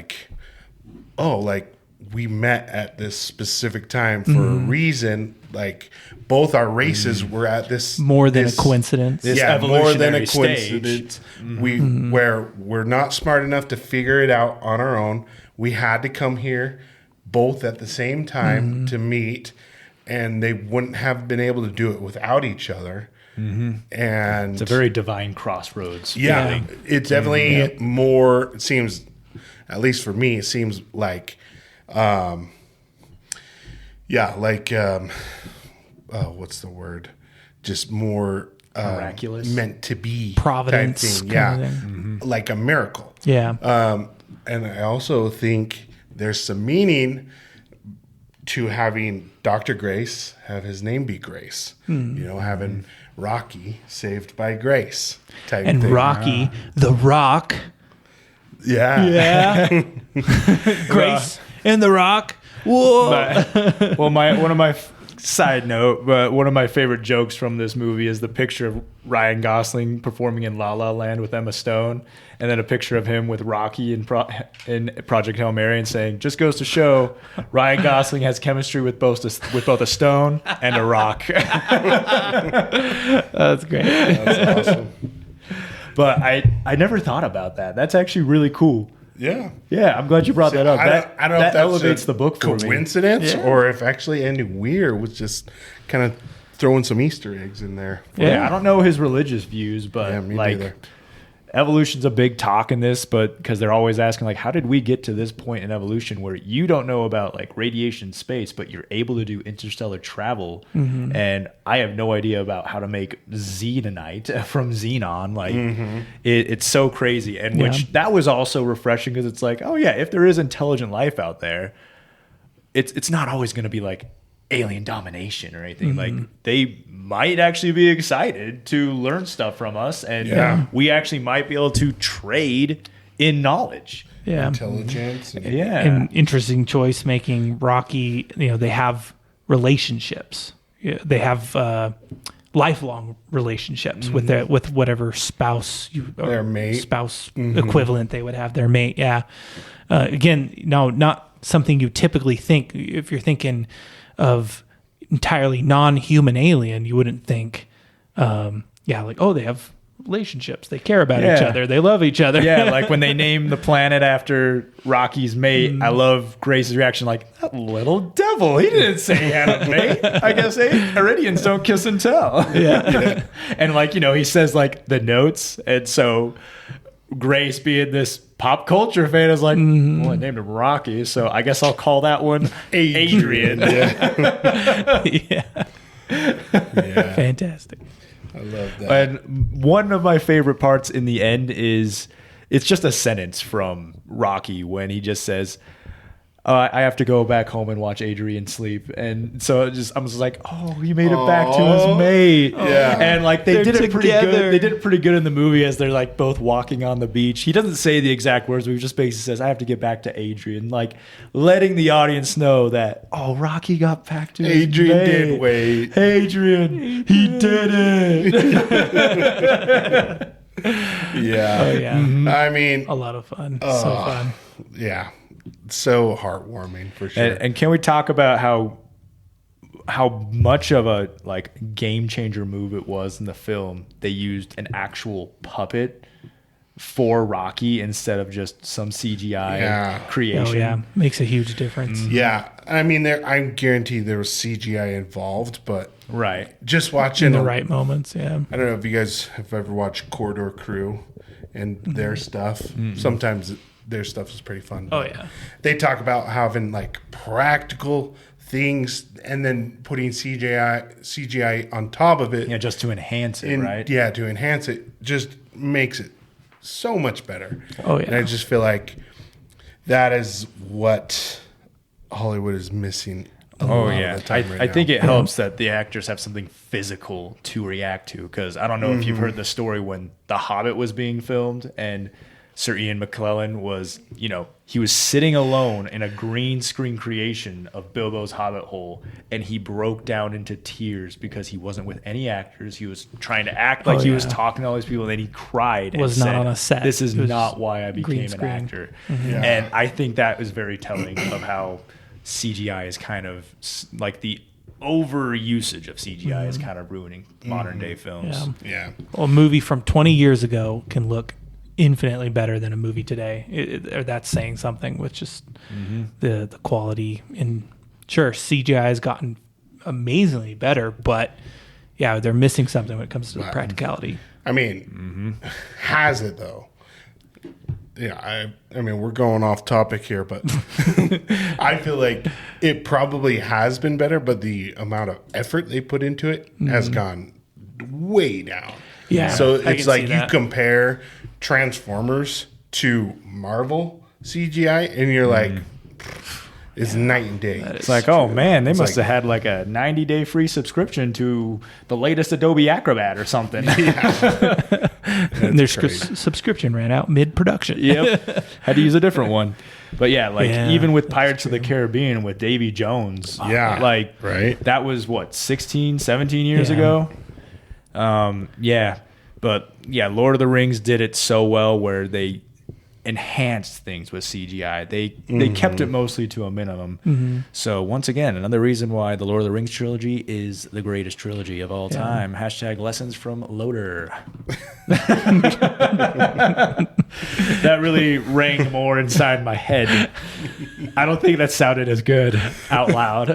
we met at this specific time for a reason. Like both our races were at this more than a coincidence. More than a coincidence. Where we're not smart enough to figure it out on our own. We had to come here both at the same time to meet, and they wouldn't have been able to do it without each other. And it's a very divine crossroads. Yeah, it's definitely more. It seems, at least for me, it seems like. What's the word? Just more miraculous, meant to be providence type thing. Yeah, like a miracle. Yeah. And I also think there's some meaning to having Dr. Grace have his name be Grace. Having Rocky saved by Grace type and thing. Rocky, the Rock. Yeah. Grace and the Rock. Whoa. One of my side note, but one of my favorite jokes from this movie is the picture of Ryan Gosling performing in La La Land with Emma Stone, and then a picture of him with Rocky in Project Hail Mary, and saying, "Just goes to show, Ryan Gosling has chemistry with both a stone and a rock." That's great. That's awesome. But I never thought about that. That's actually really cool. Yeah. Yeah, I'm glad you brought that up. I don't know if that elevates the book for me. Coincidence, or if actually Andy Weir was just kind of throwing some Easter eggs in there. Yeah, I don't know his religious views, but me neither. Evolution's a big talk in this, but because they're always asking, how did we get to this point in evolution where you don't know about radiation space, but you're able to do interstellar travel, and I have no idea about how to make xenonite from xenon. It's so crazy, and which that was also refreshing because it's if there is intelligent life out there, it's not always going to be alien domination or anything. They might actually be excited to learn stuff from us, and we actually might be able to trade in knowledge. Yeah, intelligence. And interesting choice making. Rocky, they have relationships. They have lifelong relationships with whatever spouse their mate, spouse equivalent they would have, their mate. Yeah. Again, no, not something you typically think if you're thinking of entirely non-human alien. You wouldn't think, they have relationships. They care about each Yeah. other. They love each other. Yeah, like when they name the planet after Rocky's mate, I love Grace's reaction, like, that little devil, he didn't say he had a mate. I guess Iridians don't kiss and tell. Yeah. And like, he says like the notes, and so Grace, being this pop culture fan, is like, well, I named him Rocky, so I guess I'll call that one Adrian. Yeah. Yeah. Fantastic. I love that. And one of my favorite parts in the end is it's just a sentence from Rocky when he just says, I have to go back home and watch Adrian sleep. And so I'm just like, oh, he made it back to his mate. Yeah. And like they They're did it pretty together. good. They did it pretty good in the movie as they're like both walking on the beach. He doesn't say the exact words, but he just basically says, I have to get back to Adrian. Like letting the audience know that, oh, Rocky got back to his Adrian mate. did wait. Adrian, he did it. Yeah. Oh yeah. I mean, A lot of fun. So fun. yeah. So heartwarming for sure. And can we talk about how much of a like game changer move it was in the film? They used an actual puppet for Rocky instead of just some CGI creation. Oh yeah. Makes a huge difference. Yeah, I mean, I guarantee there was CGI involved, but Right. just watching In the right moments. Yeah. I don't know if you guys have ever watched Corridor Crew and their stuff. Sometimes their stuff is pretty fun. Oh yeah. They talk about having like practical things and then putting CGI on top of it. Yeah, just to enhance it, right? Yeah, to enhance it, just makes it so much better. Oh, yeah. And I just feel like that is what Hollywood is missing. A lot of the time I now. think it helps that the actors have something physical to react to, because I don't know if you've heard the story when The Hobbit was being filmed and Sir Ian McKellen was, he was sitting alone in a green screen creation of Bilbo's Hobbit hole, and he broke down into tears because he wasn't with any actors. He was trying to act like he was talking to all these people, and then he cried. Was and not said, on a set. This is It was not why I became green an screen. actor. Yeah. And I think that was very telling of how CGI is kind of like the over usage of CGI is kind of ruining modern day films. Yeah. Yeah. Well, a movie from 20 years ago can look infinitely better than a movie today. Or that's saying something with just the quality. And sure, CGI has gotten amazingly better, but yeah, they're missing something when it comes to the practicality. I mean, has it though? Yeah, I mean, we're going off topic here, but I feel like it probably has been better, but the amount of effort they put into it has gone way down. Yeah, So I it's can like see you that. compare Transformers to Marvel CGI, and you're like, it's night and day. It's like, oh man, they must like- have had like a 90-day free subscription to the latest Adobe Acrobat or something. And their subscription ran out mid-production. Yep. Had to use a different one. But yeah, like Yeah, even with Pirates of the Caribbean with Davy Jones, Yeah, like right. that was what, 16, 17 years Yeah. ago? Yeah. But yeah, Lord of the Rings did it so well where they enhanced things with CGI. They kept it mostly to a minimum. So once again, another reason why the Lord of the Rings trilogy is the greatest trilogy of all time. Hashtag lessons from Loader. That really rang more inside my head. I don't think that sounded as good out loud.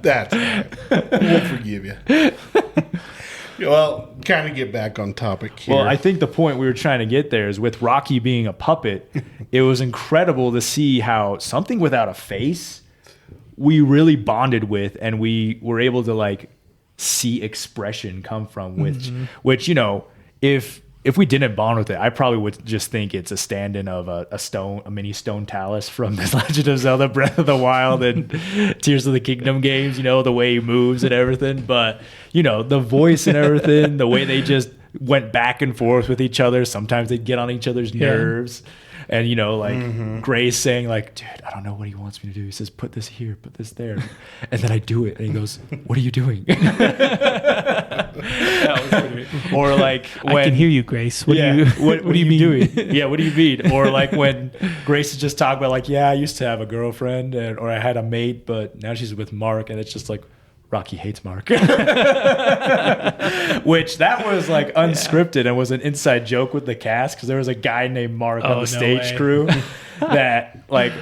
That's right. We'll forgive you. Well, kind of get back on topic here. Well, I think the point we were trying to get there is with Rocky being a puppet, it was incredible to see how something without a face we really bonded with, and we were able to like see expression come from, which if we didn't bond with it, I probably would just think it's a stand-in of a mini stone talus from The Legend of Zelda Breath of the Wild and Tears of the Kingdom games, the way he moves and everything. But, the voice and everything, the way they just went back and forth with each other. Sometimes they'd get on each other's nerves. And, Grace saying, like, dude, I don't know what he wants me to do. He says, put this here, put this there. And then I do it. And he goes, what are you doing? That was pretty Or like when I can hear you, Grace. What do you what do you are mean? doing? Yeah, what do you mean? Or like when Grace is just talking about like, yeah, I used to have a girlfriend or I had a mate, but now she's with Mark, and it's just like, Rocky hates Mark. Which that was like unscripted and was an inside joke with the cast because there was a guy named Mark on the stage crew that like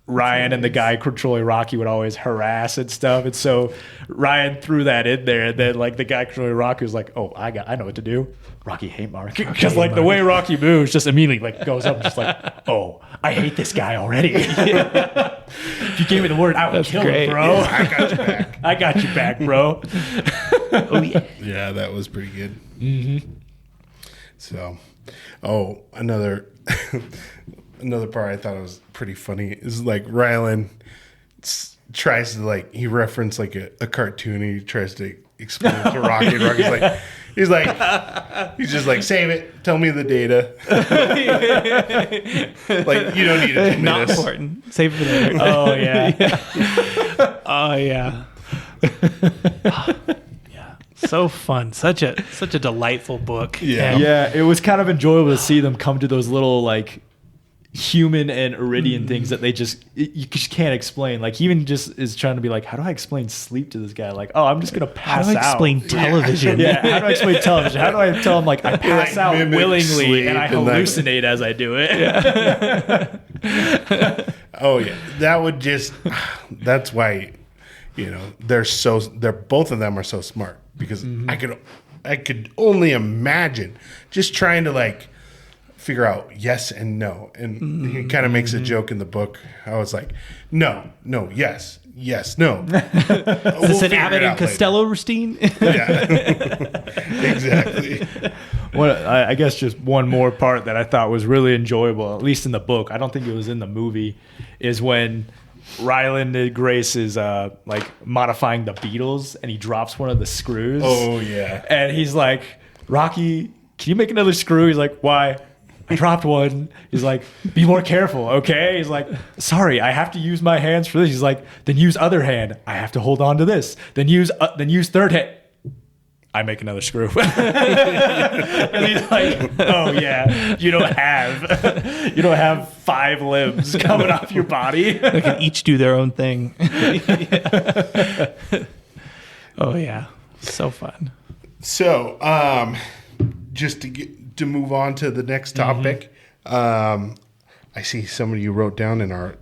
Ryan and the guy controlling Rocky would always harass and stuff. And so Ryan threw that in there. And then like the guy controlling Rocky was like, oh, I know what to do. Rocky hate Mark. Because like the way Rocky moves just immediately like goes up just like, oh, I hate this guy already. If you gave me the word, I would kill him, bro. Yeah, I got you back. I got you back, bro. Oh yeah. Yeah, that was pretty good. Mm-hmm. So, another part I thought was pretty funny is like Ryland tries to like he referenced like a cartoon and he tries to explain it to Rocky. And Rocky's like he's just like save it, tell me the data. Like you don't need to tell me Not this. important. Save it for later. Oh, yeah. Oh yeah. Yeah. So fun. Such a delightful book. Yeah. Yeah, it was kind of enjoyable to see them come to those little like human and iridian things that you just can't explain. Like he even just is trying to be like, how do I explain sleep to this guy? Like, oh, I'm just gonna pass out. How do I explain television? Yeah, how do I explain television? How do I tell him like I pass out mimic willingly sleep and I and like- hallucinate as I do it? Oh yeah, that would just. That's why, they're both of them are so smart because I could only imagine just trying to like figure out yes and no, and he kind of makes a joke in the book. I was like, no, yes, no. Is this an Abbott and Costello routine? Yeah, exactly. Well, I guess just one more part that I thought was really enjoyable, at least in the book. I don't think it was in the movie. Is when Ryland Grace is like modifying the Beatles, and he drops one of the screws. Oh yeah, and he's like, Rocky, can you make another screw? He's like, why? I dropped one. He's like, be more careful, okay? He's like, sorry, I have to use my hands for this. He's like, then use other hand. I have to hold on to this. Then use third hand. I make another screw. And he's like, oh yeah, you don't have 5 limbs coming off your body. They can each do their own thing. Oh yeah, so fun. So, just to move on to the next topic, I see some of you wrote down in our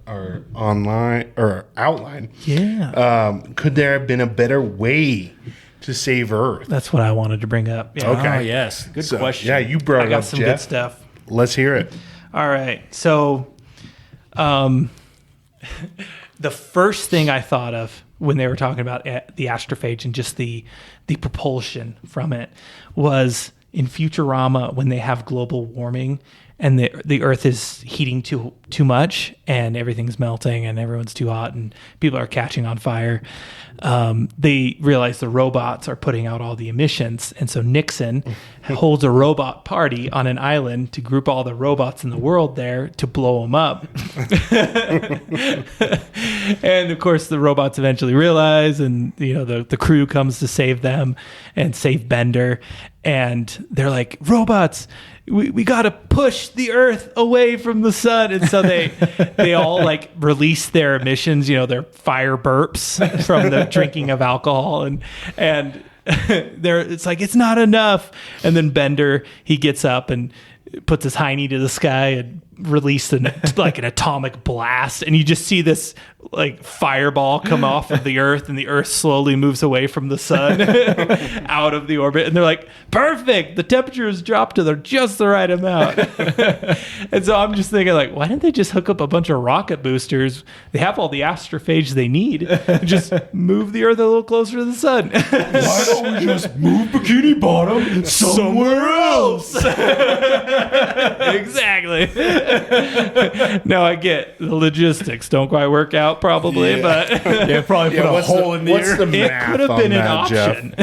online or outline. Yeah. Could there have been a better way to save Earth? That's what I wanted to bring up. Yeah. Okay. Oh, yes. Good question. Yeah, you brought I it got up, some Geoff. good stuff. Let's hear it. All right. So, the first thing I thought of when they were talking about the astrophage and just the propulsion from it was in Futurama when they have global warming and the Earth is heating too much and everything's melting and everyone's too hot and people are catching on fire. They realize the robots are putting out all the emissions, and so Nixon holds a robot party on an island to group all the robots in the world there to blow them up. And of course, the robots eventually realize, and the crew comes to save them and save Bender, and they're like, robots, we got to push the Earth away from the sun. And so they all like release their emissions, their fire burps from the drinking of alcohol. And it's like, it's not enough. And then Bender, he gets up and puts his hiney to the sky and released an atomic blast, and you just see this like fireball come off of the Earth, and the Earth slowly moves away from the sun out of the orbit, and they're like, perfect, the temperature has dropped to just the right amount. And so I'm just thinking, like, why didn't they just hook up a bunch of rocket boosters? They have all the astrophage they need. Just move the Earth a little closer to the sun. Why don't we just move Bikini Bottom somewhere else? Exactly. No, I get the logistics don't quite work out probably, but Yeah, probably put a hole in the what's air. the it math could have on been an that, option.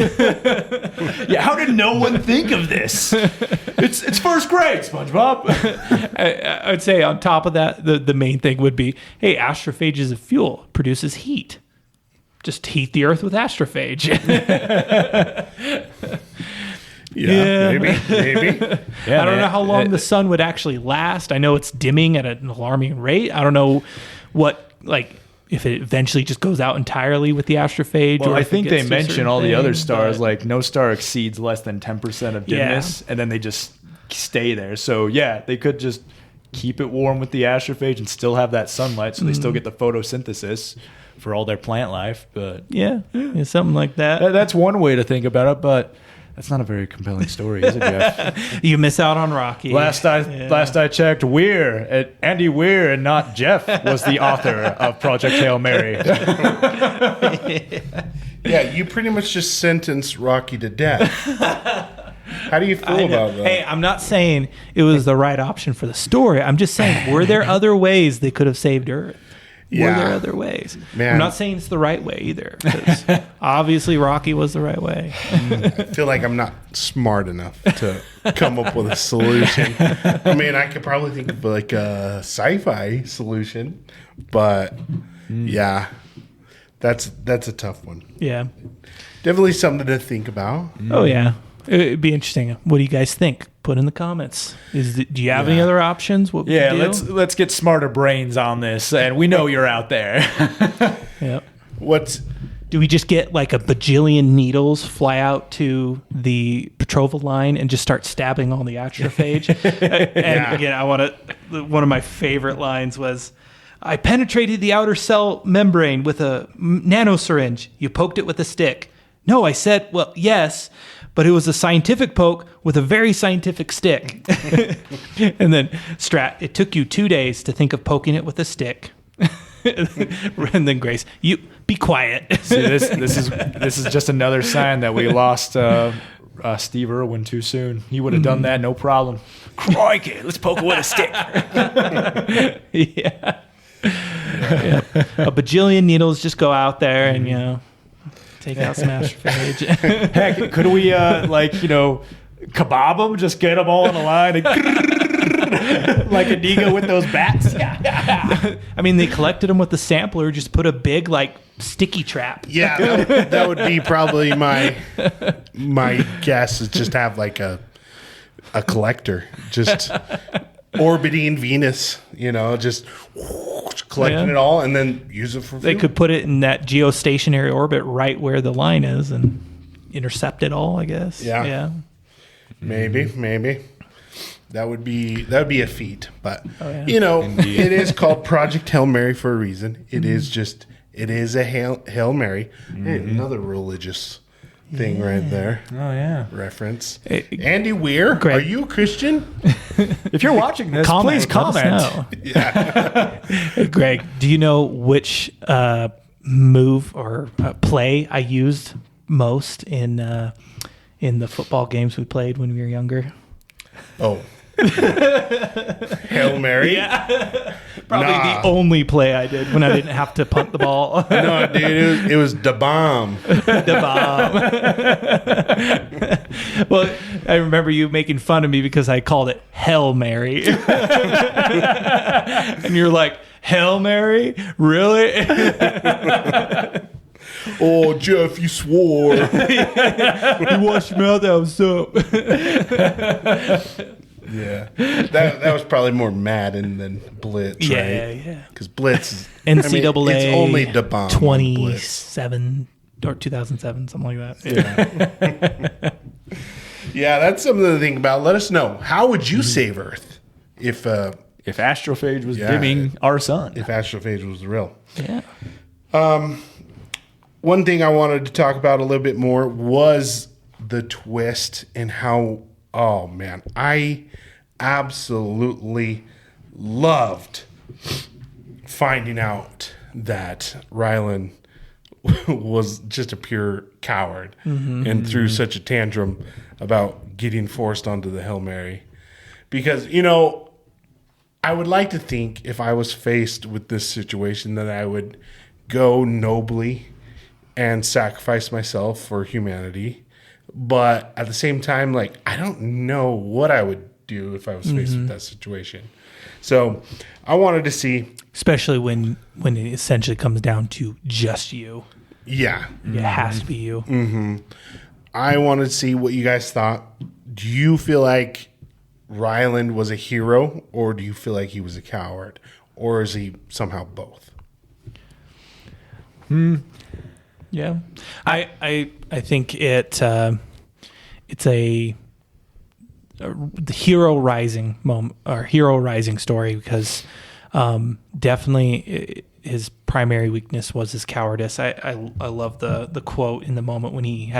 Yeah, how did no one think of this? It's first grade, SpongeBob. I would say on top of that, the main thing would be, hey, astrophage is a fuel, produces heat. Just heat the Earth with astrophage. Yeah, maybe. Yeah, I don't know how long the sun would actually last. I know it's dimming at an alarming rate. I don't know what, like, if it eventually just goes out entirely with the astrophage. Well, or I if it think they gets to a mention certain all the other thing, stars, but- like no star exceeds less than 10% of dimness, and then they just stay there. So yeah, they could just keep it warm with the astrophage and still have that sunlight, so they still get the photosynthesis for all their plant life. But yeah, something like that. that's one way to think about it, but that's not a very compelling story, is it, Geoff? You miss out on Rocky. Last I checked, Andy Weir and not Geoff was the author of Project Hail Mary. Yeah, you pretty much just sentenced Rocky to death. How do you feel about that? Hey, I'm not saying it was the right option for the story. I'm just saying, were there other ways they could have saved Earth? Yeah. Were there other ways? Man. I'm not saying it's the right way either. 'Cause obviously, Rocky was the right way. I feel like I'm not smart enough to come up with a solution. I mean, I could probably think of like a sci-fi solution, but yeah, that's a tough one. Yeah. Definitely something to think about. Oh yeah. It'd be interesting. What do you guys think? Put in the comments. Do you have any other options? What would Yeah, you do? let's get smarter brains on this, and we know you're out there. Yep. Do we just get like a bajillion needles, fly out to the Petrova line, and just start stabbing all the astrophage? And again, one of my favorite lines was, "I penetrated the outer cell membrane with a nano syringe. You poked it with a stick." No, I said, well, yes, but it was a scientific poke with a very scientific stick. And then Strat, it took you 2 days to think of poking it with a stick. And then Grace, you be quiet. See, this is just another sign that we lost Steve Irwin too soon. He would have done that, no problem. Crikey, let's poke it with a stick. Yeah. A bajillion needles just go out there and, take out some astrophage. Heck, could we kebab them? Just get them all in a line and like a Inigo with those bats. I mean, they collected them with the sampler, just put a big sticky trap. Yeah, that would be probably my guess. Is just have like a collector just orbiting Venus. Just collecting it all and then use it for. They fuel. could put it in that geostationary orbit right where the line is and intercept it all, I guess. Yeah. Maybe. That would be a feat, but it is called Project Hail Mary for a reason. It is a Hail Mary. Hey, another religious thing right there. Oh yeah. Reference. Andy Weir, Greg. are you a Christian? If you're watching this, please Let us comment. know. Yeah. Hey, Greg, do you know which move or play I used most in the football games we played when we were younger? Oh. Hail Mary? Yeah. Probably the only play I did when I didn't have to punt the ball. No, dude, it was da bomb. The bomb. Well, I remember you making fun of me because I called it Hail Mary. And you're like, Hail Mary? Really? Oh, Geoff, you swore. You wash your mouth out with soap. Yeah, that was probably more Madden than Blitz, right? Yeah. Because Blitz is NCAA. it's only da bomb. 27 or 2007, something like that. Yeah, that's something to think about. Let us know. How would you save Earth if Astrophage was dimming our sun? If Astrophage was real? Yeah. One thing I wanted to talk about a little bit more was the twist and how. Oh man, I absolutely loved finding out that Ryland was just a pure coward and threw such a tantrum about getting forced onto the Hail Mary. Because, I would like to think if I was faced with this situation that I would go nobly and sacrifice myself for humanity. But at the same time, I don't know what I would do if I was faced with that situation. So I wanted to see. Especially when it essentially comes down to just you. Yeah. It has to be you. I wanted to see what you guys thought. Do you feel like Ryland was a hero, or do you feel like he was a coward? Or is he somehow both? Yeah, I think it's the hero rising moment or hero rising story because definitely his primary weakness was his cowardice. I love the quote in the moment when he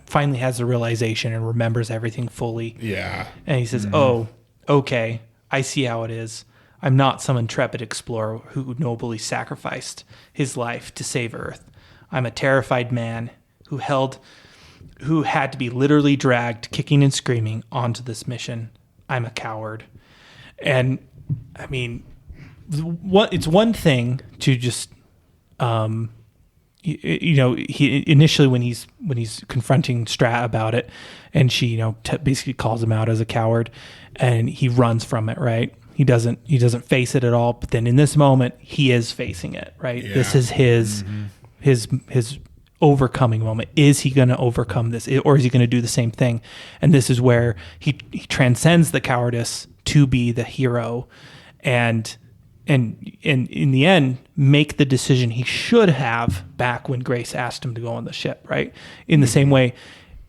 finally has the realization and remembers everything fully. Yeah. And he says, "Oh, okay, I see how it is. I'm not some intrepid explorer who nobly sacrificed his life to save Earth. I'm a terrified man who had to be literally dragged, kicking and screaming, onto this mission. I'm a coward." And I mean, it's one thing to just, he initially when he's confronting Strat about it, and she, basically calls him out as a coward, and he runs from it, right? He doesn't face it at all. But then in this moment, he is facing it, right? Yeah. This is his overcoming moment. Is he going to overcome this, or is he going to do the same thing? And this is where he transcends the cowardice to be the hero, and in the end make the decision he should have back when Grace asked him to go on the ship, right? In the same way,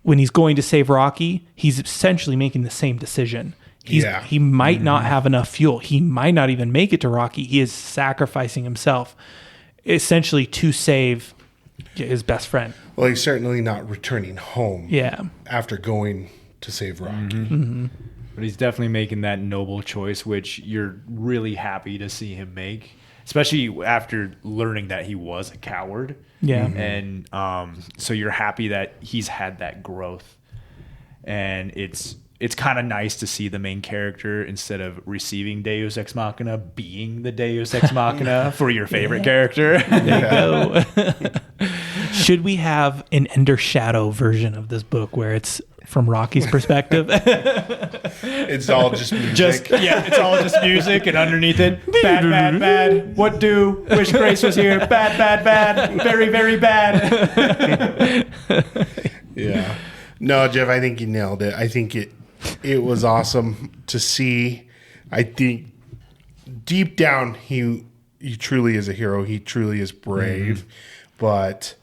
when he's going to save Rocky, he's essentially making the same decision. He might not have enough fuel. He might not even make it to Rocky. He is sacrificing himself essentially to save his best friend. Well, he's certainly not returning home. Yeah. After going to save Rocky. Mm-hmm. But he's definitely making that noble choice, which you're really happy to see him make, especially after learning that he was a coward. Yeah. And so you're happy that he's had that growth. And it's kind of nice to see the main character, instead of receiving Deus Ex Machina, being the Deus Ex Machina for your favorite character. There you go. Should we have an Ender Shadow version of this book where it's from Rocky's perspective? It's all just music. It's all just music, and underneath it, bad, bad, bad. What do? Wish Grace was here. Bad, bad, bad. Very, very bad. Yeah. No, Geoff, I think you nailed it. I think it was awesome to see. I think deep down he truly is a hero. He truly is brave. But,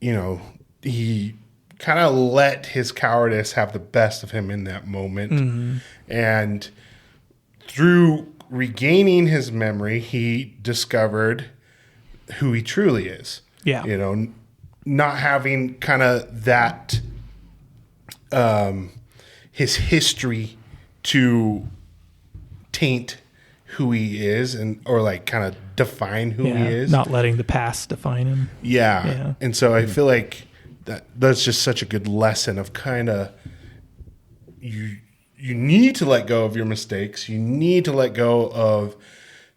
he kind of let his cowardice have the best of him in that moment. And through regaining his memory, he discovered who he truly is. Yeah. Not having kind of that his history to taint who he is or like kind of define who he is. Not letting the past define him. Yeah. And so I feel like that's just such a good lesson of kind of you need to let go of your mistakes. You need to let go of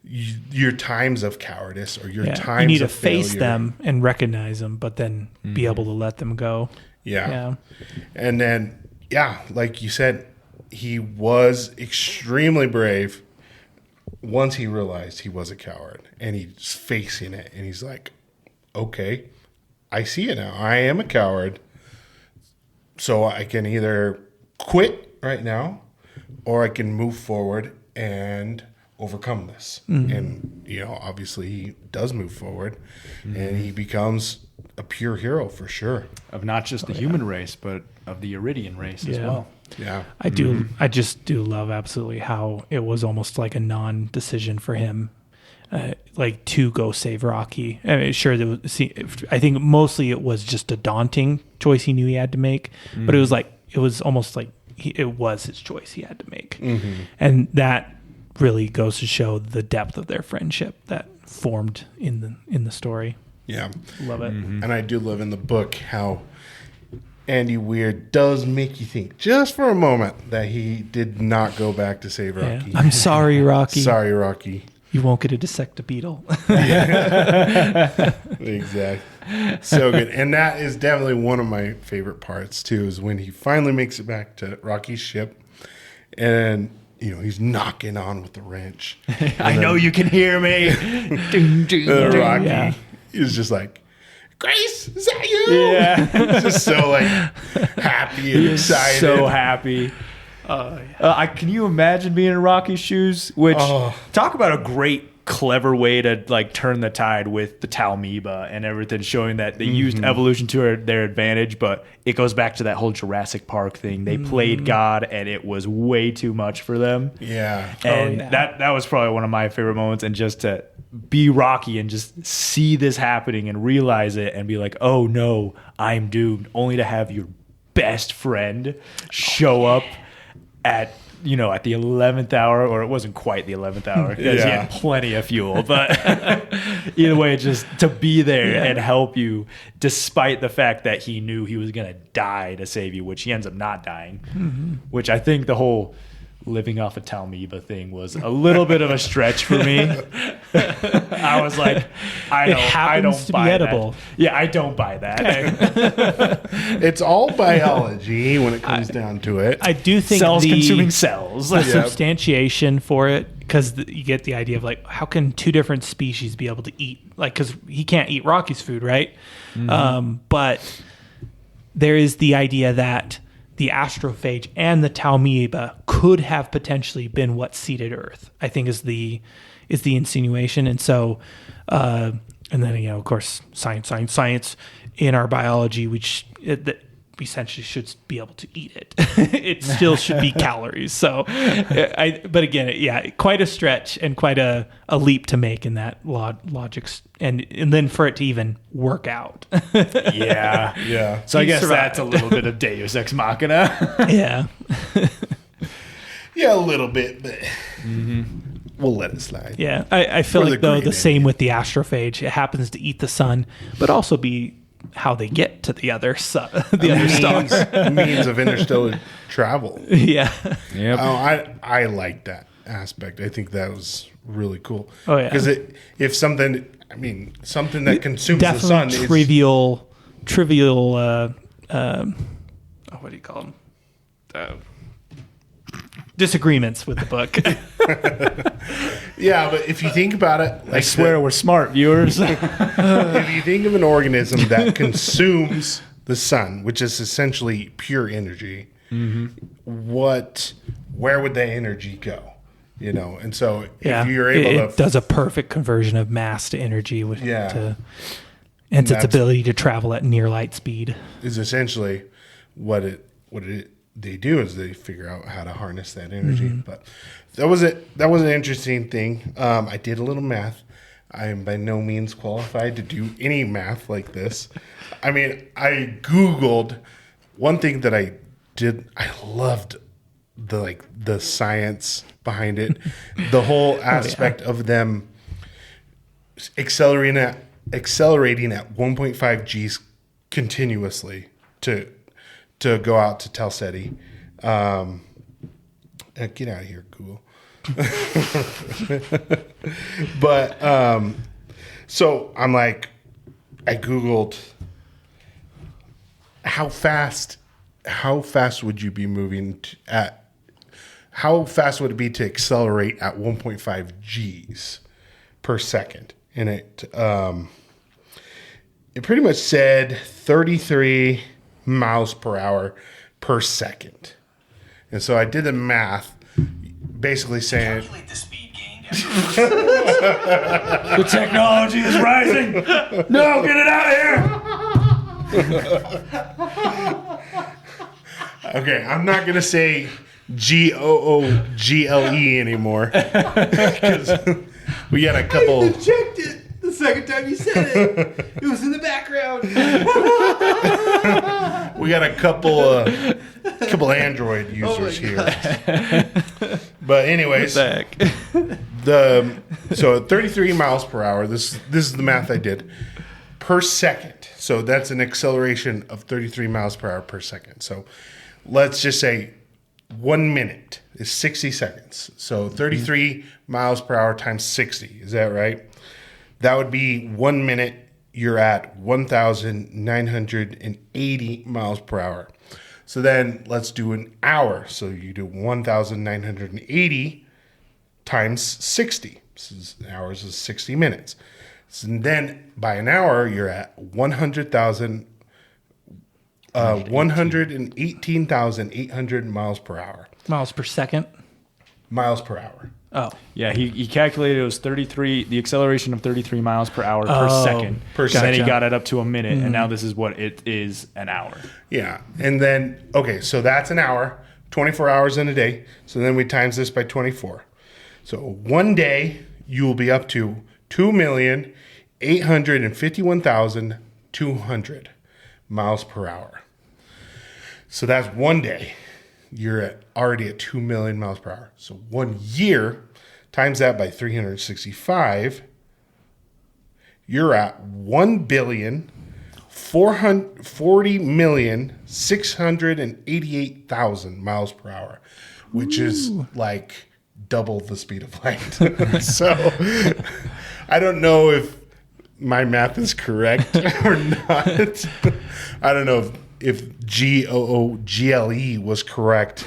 your times of cowardice or your times of failure. You need to face them and recognize them, but then be able to let them go. Yeah. And then, like you said, he was extremely brave once he realized he was a coward, and he's facing it, and he's like, okay, I see it now. I am a coward. So I can either quit right now, or I can move forward and overcome this. And, obviously he does move forward, and he becomes a pure hero for sure. Of not just the human race, but of the Iridian race as well. Yeah. I just do love absolutely how it was almost like a non-decision for him, to go save Rocky. I mean, sure, I think mostly it was just a daunting choice he knew he had to make, but it was almost like it was his choice he had to make. And that really goes to show the depth of their friendship that formed in the story. Yeah. Love it. And I do love in the book how Andy Weir does make you think just for a moment that he did not go back to save Rocky. I'm sorry, Rocky. Sorry, Rocky. You won't get to dissect a beetle. Exactly. So good. And that is definitely one of my favorite parts, too, is when he finally makes it back to Rocky's ship. And, he's knocking on with the wrench. I know you can hear me. Rocky is just like, Grace, is that you? Yeah. He's just so happy and excited. So happy. Can you imagine being in Rocky's shoes? Which talk about a great clever way to like turn the tide with the Talmoeba and everything, showing that they used evolution to their advantage. But it goes back to that whole Jurassic Park thing. They played God, and it was way too much for them. Yeah. And that was probably one of my favorite moments. And just to be Rocky and just see this happening and realize it and be like, oh no, I'm doomed, only to have your best friend show up at the 11th hour, or it wasn't quite the 11th hour because he had plenty of fuel, but either way, just to be there and help you despite the fact that he knew he was going to die to save you, which he ends up not dying, which I think the whole living off a Talmoeba thing was a little bit of a stretch for me. I was like, I don't buy that. Yeah, I don't buy that. It's all biology when it comes down to it. I do think cells consuming cells. The substantiation for it, because you get the idea of like, how can two different species be able to eat? Like, because he can't eat Rocky's food, right? But there is the idea that the Astrophage and the Talmoeba could have potentially been what seeded Earth, I think is the insinuation. And so, and then, of course, science in our biology, which essentially should be able to eat it. It still should be calories. So, but again, quite a stretch and quite a leap to make in that logic, and then for it to even work out. Yeah. So I guess that's a little bit of Deus Ex Machina. Yeah. Yeah, a little bit, but we'll let it slide. Yeah, I feel like though the same with the Astrophage. It happens to eat the sun, but also be how they get to the other stars. Means of interstellar travel. Yeah. Yep. I like that aspect. I think that was really cool. Oh yeah. Because if something that consumes the sun is trivial. What do you call them? Disagreements with the book. Yeah, but if you think about it, I swear we're smart, viewers. If you think of an organism that consumes the sun, which is essentially pure energy, where would that energy go? And so if you're able it does a perfect conversion of mass to energy and its ability to travel at near light speed is essentially what they do is they figure out how to harness that energy. But that was an interesting thing. I did a little math. I am by no means qualified to do any math like this. I mean, I Googled one thing that I did. I loved the science behind it, the whole aspect of them accelerating at 1.5 Gs continuously to go out to Tell Ceti. Get out of here, Google. But so I'm like, I Googled how fast would you be moving how fast would it be to accelerate at 1.5 Gs per second? And it pretty much said 33 miles per hour per second. And so I did the math, basically saying Calculate the speed gained. The technology is rising. No, get it out of here. okay, I'm not going to say GOOGLE anymore. Because we got a couple. I checked it the second time you said it. It was in the background. We got a couple Android users here. But anyways, so 33 miles per hour. This is the math I did per second. So that's an acceleration of 33 miles per hour per second. So let's just say 1 minute is 60 seconds. So 33 miles per hour times 60. Is that right? That would be 1 minute. You're at 1,980 miles per hour. So then let's do an hour. So you do 1,980 times 60. Hours is 60 minutes. So then by an hour, you're at 118,800 miles per hour. miles per second. miles per hour. Oh. Yeah, he calculated it was 33, the acceleration of 33 miles per hour per Oh, second. per And then he second. got it up to a minute, and now this is what it is an hour. Yeah. And then, okay, so that's an hour, 24 hours in a day. So then we times this by 24. So one day you will be up to 2,851,200 miles per hour. So that's one day. You're already at 2 million miles per hour. So 1 year, times that by 365, you're at 1,440,688,000 miles per hour, which is like double the speed of light. So I don't know if my math is correct or not. I don't know if GOOGLE was correct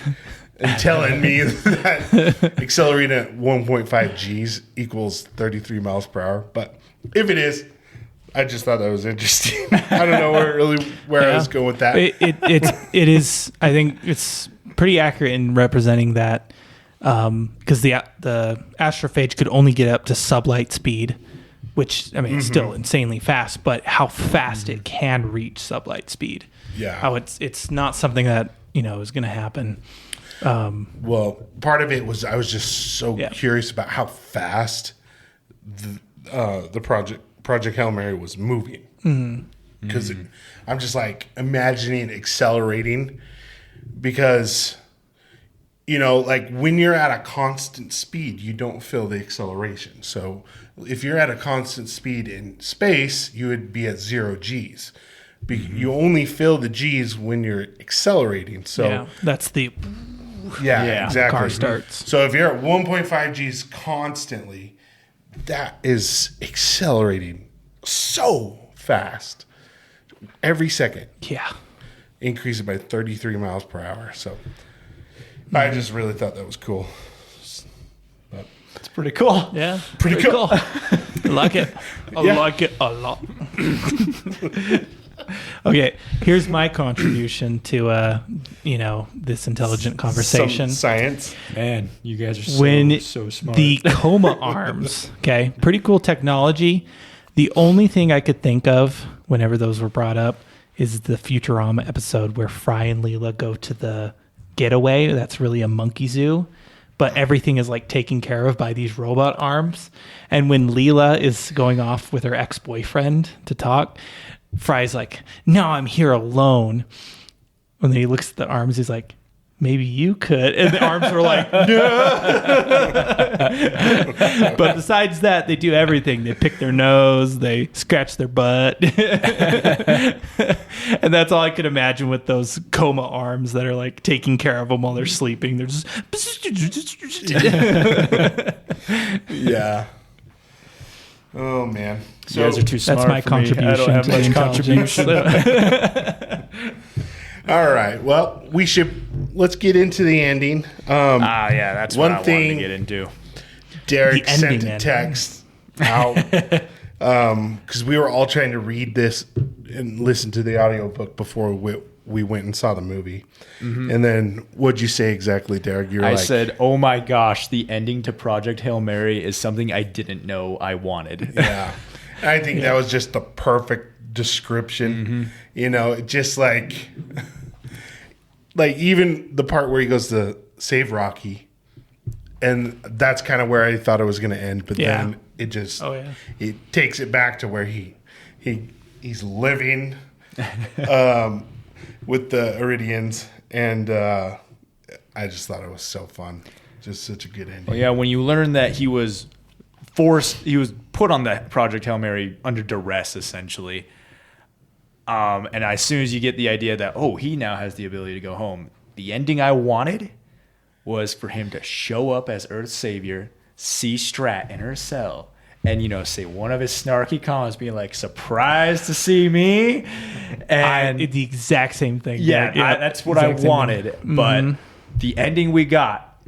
in telling me that accelerating at 1.5 Gs equals 33 miles per hour. But if it is, I just thought that was interesting. I don't know where I was going with that. It is. I think it's pretty accurate in representing that, because the Astrophage could only get up to sublight speed, which I mean it's still insanely fast, but how fast it can reach sublight speed. Yeah. How it's not something that is going to happen. Well, part of it was I was just so Yeah. curious about how fast the Project Hail Mary was moving. Because I'm just like imagining accelerating, because like when you're at a constant speed, you don't feel the acceleration. So if you're at a constant speed in space, you would be at 0 Gs. You only feel the G's when you're accelerating. So Yeah, that's the yeah, exactly. car starts. So if you're at 1.5 Gs constantly, that is accelerating so fast every second. Yeah. Increase it by 33 miles per hour. So I just really thought that was cool. But It's pretty cool. Yeah. Pretty cool. I like it. I Yeah. like it a lot. Okay, here's my contribution to this intelligent conversation. some science. Man, you guys are so smart. The coma arms, okay, pretty cool technology. The only thing I could think of whenever those were brought up is the Futurama episode where Fry and Leela go to the getaway. That's really a monkey zoo, but everything is like taken care of by these robot arms. And when Leela is going off with her ex-boyfriend to talk, Fry's like, "No, I'm here alone." When he looks at the arms, he's like, "Maybe you could." And the arms were like, "No." But besides that, they do everything. They pick their nose, they scratch their butt. And that's all I could imagine with those coma arms that are like taking care of them while they're sleeping. They're just Yeah. Oh man. You guys are too smart. that's my for me. contribution. I don't have to much the intelligence. contribution. All right. Well, let's get into the ending. Yeah, that's One what I thing- wanted to get into. Derek The sent ending a ending. text out because we were all trying to read this and listen to the audiobook before we went and saw the movie. And then what'd you say exactly, Derek? You were I like, said, "Oh my gosh, the ending to Project Hail Mary is something I didn't know I wanted." yeah. I think that was just the perfect description. Just like even the part where he goes to save Rocky, and that's kind of where I thought it was going to end. But Yeah. then it just it takes it back to where he's living with the Iridians, and I just thought it was so fun. Just such a good ending. Well, yeah, when you learn that he was put on that Project Hail Mary under duress, essentially. And as soon as you get the idea that, he now has the ability to go home, the ending I wanted was for him to show up as Earth's savior, see Strat in her cell, and, say one of his snarky comments being like, "Surprised to see me?" And the exact same thing. yeah, Derek. that's what I exact same thing. wanted. But the ending we got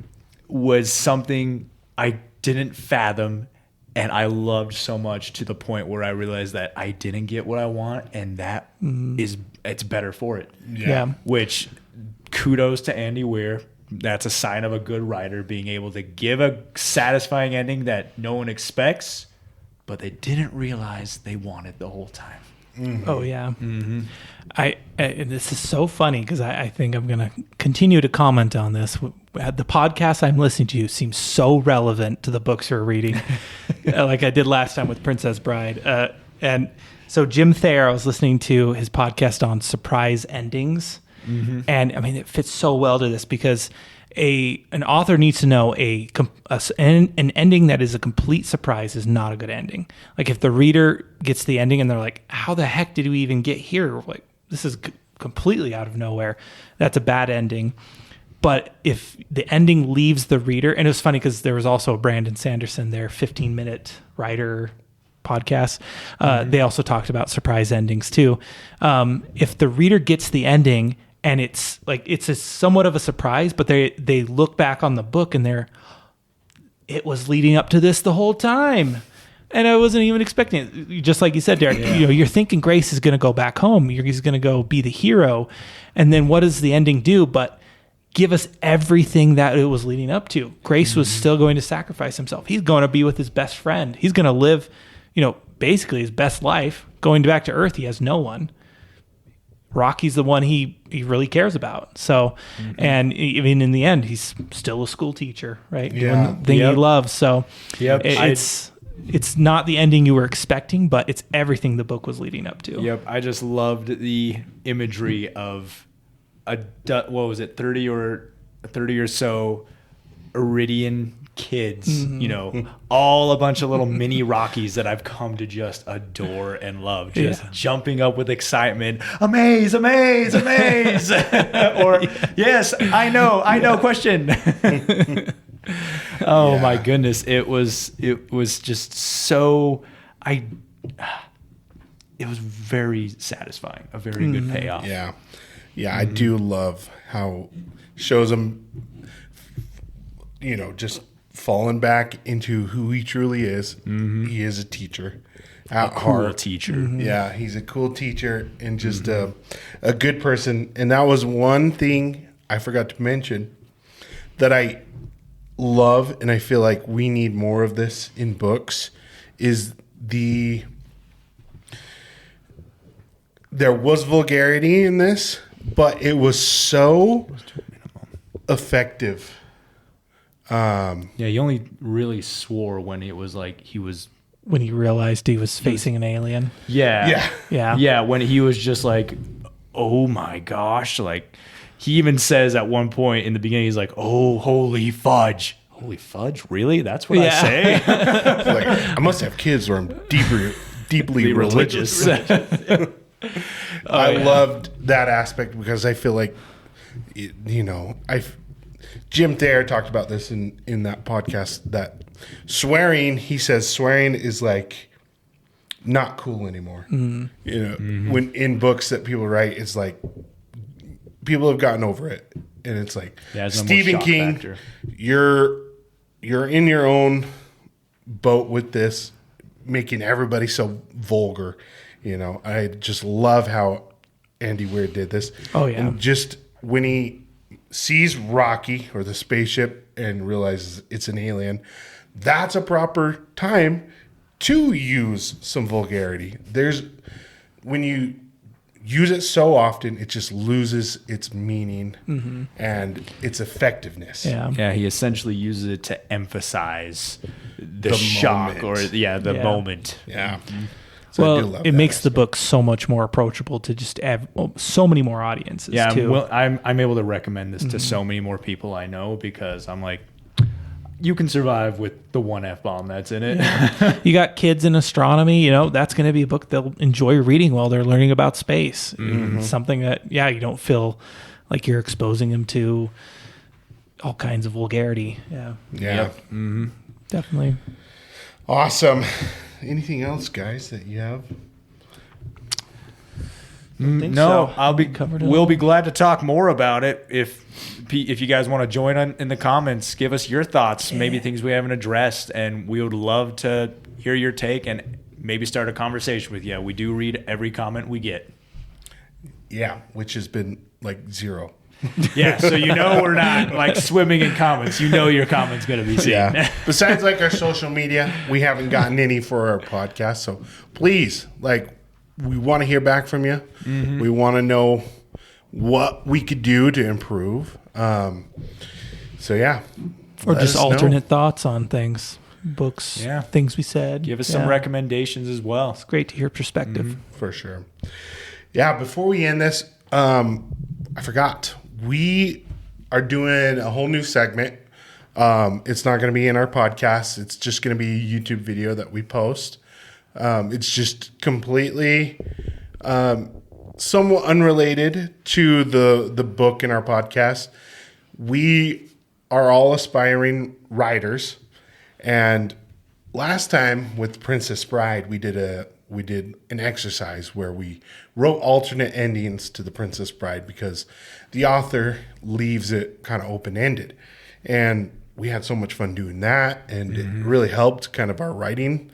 was something I didn't fathom, and I loved so much to the point where I realized that I didn't get what I want, and that it's better for it. Yeah. Which, kudos to Andy Weir. that's a sign of a good writer, being able to give a satisfying ending that no one expects, but they didn't realize they wanted the whole time. Mm-hmm. Oh yeah. Mm-hmm. And this is so funny because I think I'm going to continue to comment on this. The podcast I'm listening to seems so relevant to the books we're reading, like I did last time with Princess Bride. And so Jim Thayer, I was listening to his podcast on surprise endings. Mm-hmm. And I mean, it fits so well to this because an author needs to know an ending that is a complete surprise is not a good ending. Like if the reader gets the ending and they're like, how the heck did we even get here? Like this is completely out of nowhere. That's a bad ending. But if the ending leaves the reader, and it was funny because there was also Brandon Sanderson, their 15-minute writer podcast. They also talked about surprise endings too. If the reader gets the ending and it's somewhat of a surprise, but they look back on the book and it was leading up to this the whole time. And I wasn't even expecting it. Just like you said, Derek, you're thinking Grace is going to go back home. He's going to go be the hero. And then what does the ending do? But give us everything that it was leading up to. Grace was still going to sacrifice himself. He's going to be with his best friend. He's going to live, basically his best life. Going back to Earth, he has no one. Rocky's the one he really cares about. So, and even in the end, he's still a school teacher, right? Doing the thing he loves. So it's not the ending you were expecting, but it's everything the book was leading up to. Yep. I just loved the imagery of 30 or so Iridian kids, all a bunch of little mini Rockies that I've come to just adore and love, just jumping up with excitement. Amaze, amaze, amaze. Or yes, I know, question. Oh my goodness. It was just so, it was very satisfying, a very good payoff. Yeah. Yeah, I do love how shows him, just falling back into who he truly is. Mm-hmm. He is a teacher at heart. Cool teacher. Mm-hmm. Yeah, he's a cool teacher and just a good person. And that was one thing I forgot to mention that I love, and I feel like we need more of this in books, is there was vulgarity in this, but it was so effective. He only really swore when it was like when he realized he was facing an alien. Yeah. When he was just like, oh my gosh. Like he even says at one point in the beginning, he's like, oh, holy fudge. Holy fudge? Really? That's what I say? Like, I must have kids or I'm deeply religious. I loved that aspect because I feel like, Jim Thayer talked about this in that podcast, that swearing, he says swearing is like not cool anymore. Mm-hmm. When in books that people write, it's like people have gotten over it. And it's like, Stephen King, factor. You're in your own boat with this, making everybody so vulgar. I just love how Andy Weir did this. Oh, yeah. And just when he sees Rocky or the spaceship and realizes it's an alien, that's a proper time to use some vulgarity. When you use it so often, it just loses its meaning and its effectiveness. Yeah, he essentially uses it to emphasize the shock moment. The moment. Yeah. So well, it makes the book so much more approachable to just have so many more audiences. Yeah, too. I'm able to recommend this to so many more people I know because I'm like, you can survive with the one F-bomb that's in it. You got kids in astronomy, that's going to be a book they'll enjoy reading while they're learning about space. Mm-hmm. Something that, you don't feel like you're exposing them to all kinds of vulgarity. Yeah. Yep. Mm-hmm. Definitely. Awesome. Anything else, guys, that you have? No, so. We'll be glad to talk more about it if you guys want to join in the comments. Give us your thoughts, maybe things we haven't addressed, and we would love to hear your take and maybe start a conversation with you. We do read every comment we get. Yeah, which has been like 0. Yeah, so we're not like swimming in comments. Your comment's going to be seen. Yeah. Besides like our social media, we haven't gotten any for our podcast. So please, like, we want to hear back from you. Mm-hmm. We want to know what we could do to improve. So yeah. Or just alternate thoughts on things, books, things we said. Give us some recommendations as well. It's great to hear perspective. Mm-hmm. For sure. Yeah, before we end this, I forgot. We are doing a whole new segment. It's not going to be in our podcast. It's just going to be a YouTube video that we post. It's just completely somewhat unrelated to the book in our podcast. We are all aspiring writers, and last time with Princess Bride, we did an exercise where we wrote alternate endings to the Princess Bride because the author leaves it kind of open-ended, and we had so much fun doing that, and it really helped kind of our writing,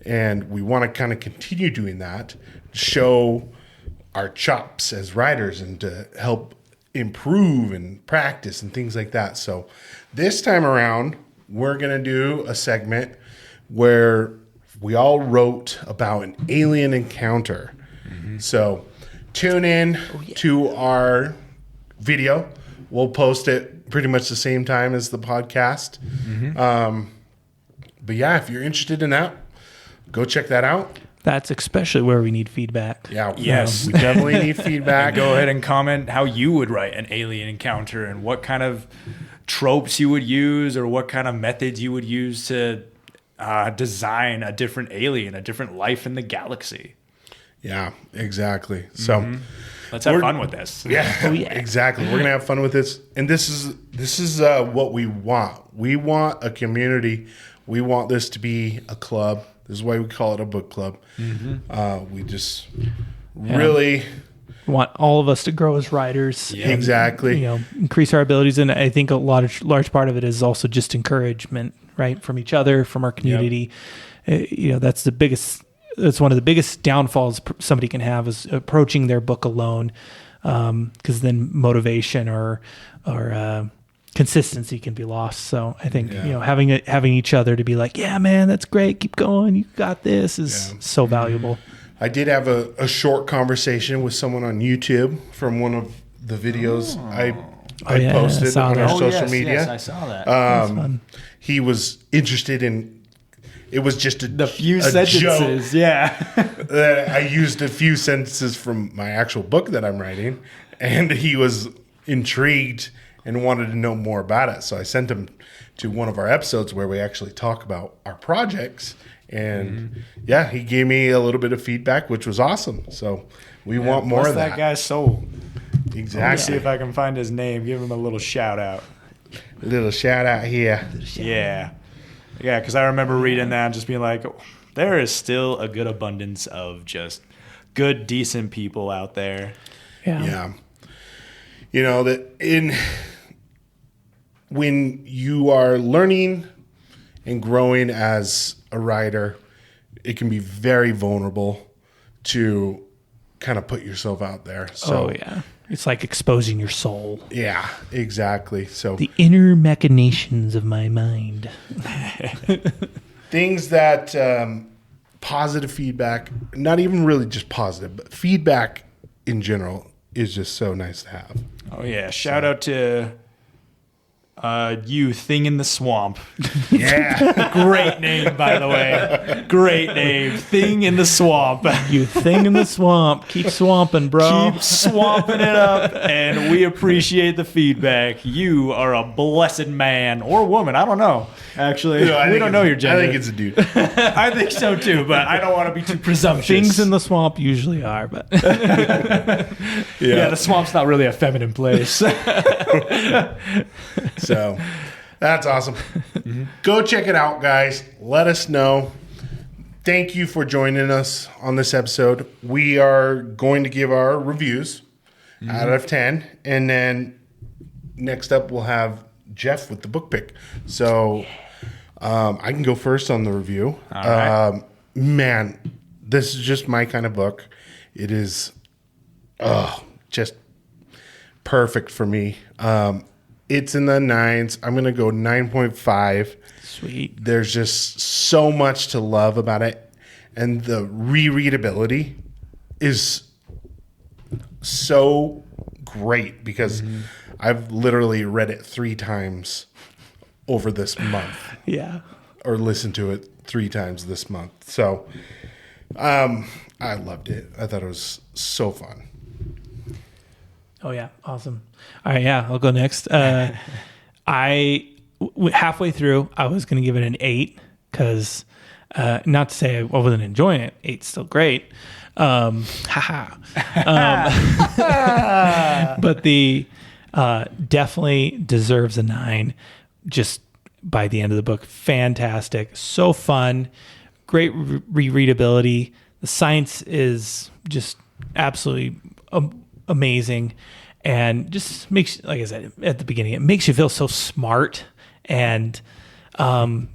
and we want to kind of continue doing that, show our chops as writers and to help improve and practice and things like that. So this time around, we're going to do a segment where we all wrote about an alien encounter. Mm-hmm. So tune in to our video. We'll post it pretty much the same time as the podcast. Mm-hmm. But yeah, if you're interested in that, go check that out. That's especially where we need feedback. Yeah. Yes. We definitely need feedback. Go ahead and comment how you would write an alien encounter and what kind of tropes you would use or what kind of methods you would use to design a different alien, a different life in the galaxy. Yeah, exactly. So let's have fun with this. Yeah, exactly. We're going to have fun with this. And this is what we want. We want a community. We want this to be a club. This is why we call it a book club. Mm-hmm. We just really want all of us to grow as writers. Yeah. Exactly. Increase our abilities. And I think a large part of it is also just encouragement, right? From each other, from our community. Yep. That's one of the biggest downfalls somebody can have is approaching their book alone. Because then motivation or consistency can be lost. So I think having each other to be like, yeah, man, that's great, keep going, you got this is so valuable. I did have a short conversation with someone on YouTube from one of the videos I posted on our social media. Yes, I saw that. That's fun. He was interested in. It was just the few sentences. Joke that I used a few sentences from my actual book that I'm writing, and he was intrigued and wanted to know more about it. So I sent him to one of our episodes where we actually talk about our projects. And he gave me a little bit of feedback, which was awesome. So we want more of that. That guy's soul. Exactly. Let me see if I can find his name. Give him a little shout out. A little shout out here. Yeah. Yeah, because I remember reading that and just being like, there is still a good abundance of just good, decent people out there. Yeah. When you are learning and growing as a writer, it can be very vulnerable to kind of put yourself out there. So, it's like exposing your soul. Yeah, exactly. So the inner machinations of my mind. Things that positive feedback, not even really just positive, but feedback in general is just so nice to have. Oh yeah! Shout out to you, Thing in the Swamp. Yeah, great name, by the way. Great name, Thing in the Swamp. You Thing in the Swamp. Keep swamping, bro. Keep swamping it up, and we appreciate the feedback. You are a blessed man or woman. I don't know. Actually, we don't know your gender. I think it's a dude. I think so too, but I don't want to be too presumptuous. Things in the swamp usually are, but yeah, the swamp's not really a feminine place. So that's awesome. Go check it out, guys. Let us know. Thank you for joining us on this episode. We are going to give our reviews out of 10. And then next up, we'll have Geoff with the book pick. So I can go first on the review. All right. Man, this is just my kind of book. It is just perfect for me. It's in the 9s. I'm going to go 9.5. Sweet. There's just so much to love about it. And the rereadability is so great because I've literally read it 3 times over this month. Yeah. Or listened to it 3 times this month. So I loved it. I thought it was so fun. Oh yeah, awesome. All right, yeah, I'll go next. Halfway through, I was going to give it an 8 because, not to say I wasn't enjoying it. 8's still great. But the definitely deserves a 9. Just by the end of the book, fantastic, so fun, great rereadability. The science is just absolutely amazing, and just makes, like I said at the beginning, it makes you feel so smart, and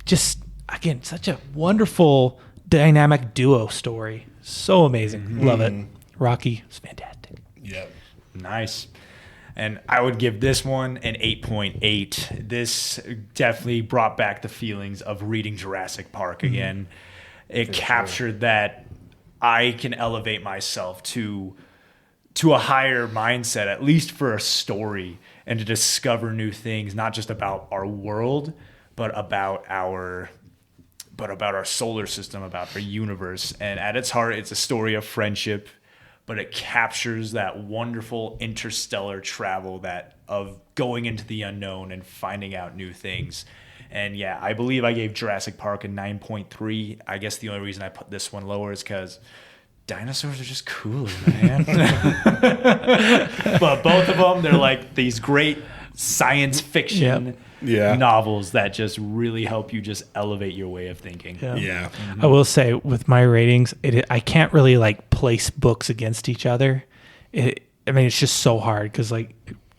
just again such a wonderful dynamic duo story. So amazing, love it. Rocky is fantastic. Yep. Nice. And I would give this one an 8.8. This definitely brought back the feelings of reading Jurassic Park again. It captured that I can elevate myself to a higher mindset, at least for a story, and to discover new things, not just about our world, but about our solar system, about our universe. And at its heart, it's a story of friendship, but it captures that wonderful interstellar travel of going into the unknown and finding out new things. And yeah, I believe I gave Jurassic Park a 9.3. I guess the only reason I put this one lower is because dinosaurs are just cooler, man. But both of them, they're like these great science fiction novels that just really help you just elevate your way of thinking. Yeah. I will say with my ratings, I can't really like place books against each other. It's just so hard because like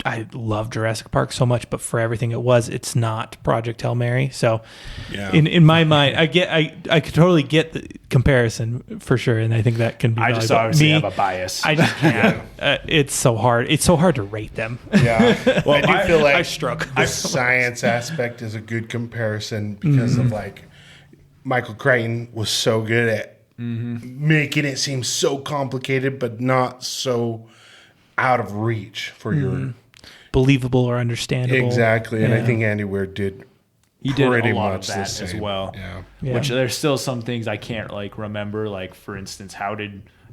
I love Jurassic Park so much, but for everything it's not Project Hail Mary. So in my mind, I could totally get the comparison for sure, and I think that can be I valuable. just obviously have a bias. I just can't. It's so hard. It's so hard to rate them. Yeah. Well, I do feel like I struck. the science aspect is a good comparison because of like Michael Crichton was so good at making it seem so complicated, but not so out of reach for your believable or understandable. Exactly. And I think Andy Weir did He did pretty a lot much of that the as same. well. Yeah. Which there's still some things I can't like remember. Like for instance, how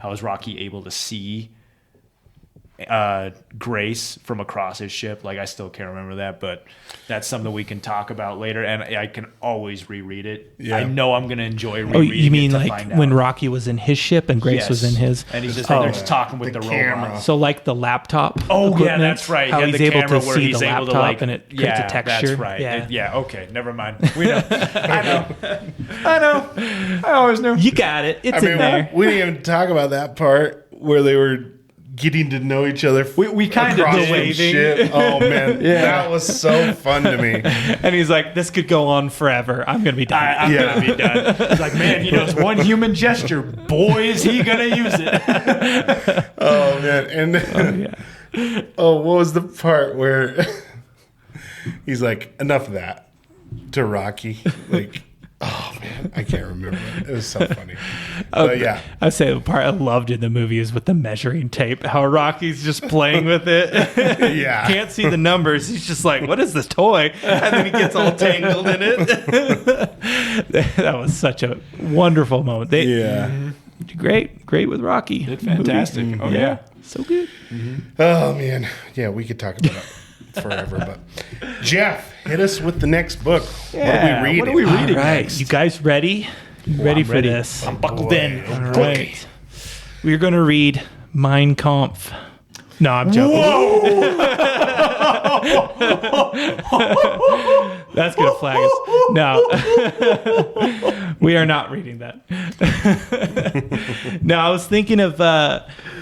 was Rocky able to see Grace from across his ship? Like I still can't remember that, but that's something we can talk about later. And I can always reread it. Yeah. I know I'm gonna enjoy rereading. Oh, you mean it to like find out. when Rocky was in his ship and Grace was in his? And he's just they're just talking with the camera. robot. So like the laptop. Oh yeah, equipment, that's right. How Yeah, he's the able camera to where see he's the able laptop to like, and it creates a texture. That's right. Yeah. Okay. Never mind. We know. I know. I always knew. You got it. It's in there. We didn't even talk about that part where they were getting to know each other. We kind of across did. the waving. ship. Oh man, that was so fun to me. And he's like, "This could go on forever. I'm gonna be done." I'm gonna be done. It's like, man, he knows one human gesture. Boy, is he gonna use it. Oh man, and what was the part where he's like, "Enough of that," to Rocky? Like, oh man, I can't remember. It was so funny. But yeah, I'd say the part I loved in the movie is with the measuring tape. How Rocky's just playing with it. Yeah. Can't see the numbers. He's just like, "What is this toy?" And then he gets all tangled in it. That was such a wonderful moment. Great with Rocky. Did fantastic. Oh yeah. So good. oh man, yeah. We could talk about it forever, but Geoff, hit us with the next book. What are we reading? What are we reading All right, next? you guys ready? Ready I'm for ready. this? I'm buckled in. All right. We're going to read Mein Kampf. No, I'm joking. That's going to flag us. No. We are not reading that. No, I was thinking of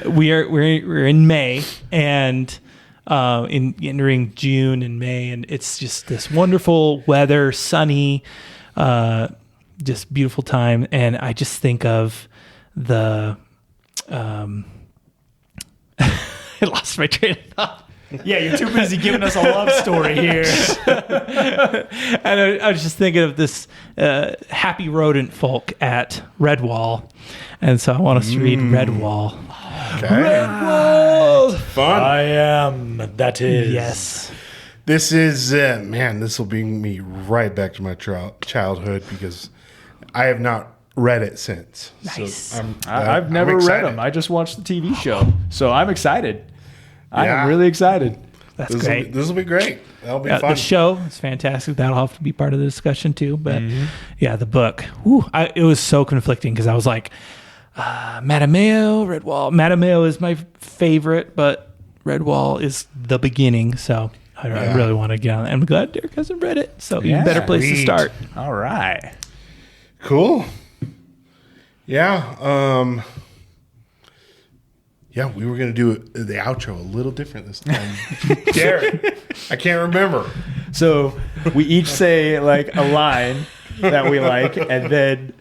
we're in May and entering June and May, and it's just this wonderful weather, sunny, just beautiful time. And I just think of the I lost my train of thought. Yeah, you're too busy giving us a love story here. And I was just thinking of this happy rodent folk at Redwall. And so I want us to read Redwall. Okay. Redwall! Fun. I am. That is. Yes. This is, man, this will bring me right back to my childhood because I have not read it since. Nice. So I've I'm never read excited. them. I just watched the TV show. So I'm excited. I Yeah. am really excited. That's This great. will be great. That'll be fun. The show is fantastic. That'll have to be part of the discussion too. But yeah, the book. Whew, it was so conflicting because I was like, Matameo, Redwall. Matameo is my favorite, but Redwall is the beginning. So I really want to get on it. I'm glad Derek hasn't read it. So even better place to Sweet. start. All right. Cool. Yeah. Yeah, we were going to do the outro a little different this time. Derek, I can't remember. So we each say like a line that we like, and then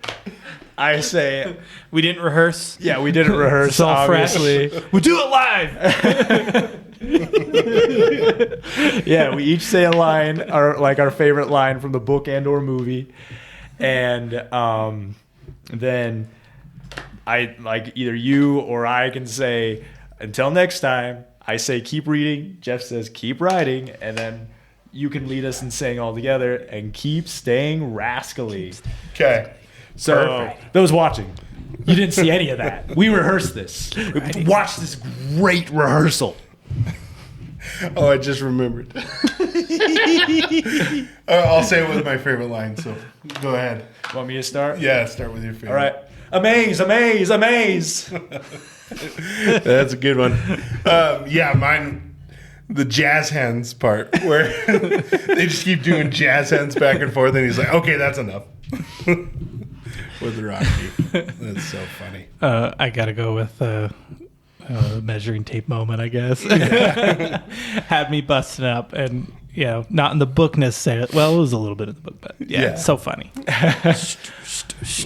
I say, We didn't rehearse. yeah, we didn't rehearse, It's all fresh. obviously. We'll do it live. Yeah, we each say a line, our favorite line from the book and or movie, and then I like either you or I can say until next time. I say keep reading. Geoff says keep writing, and then you can lead us in saying all together and keep staying rascally. Okay. So Perfect. those watching, you didn't see any of that. We rehearsed this. We watched this great rehearsal. Oh, I just remembered. I'll say it with my favorite line, so go ahead. Want me to start? Yeah, start with your favorite. All right. Amaze, amaze, amaze. That's a good one. Yeah, mine, the jazz hands part, where they just keep doing jazz hands back and forth, and he's like, okay, that's enough. With Rocky. That's so funny. I got to go with measuring tape moment, I guess. Had me busting up and, not in the book necessarily. Well, it was a little bit of the book, but Yeah. it's so funny.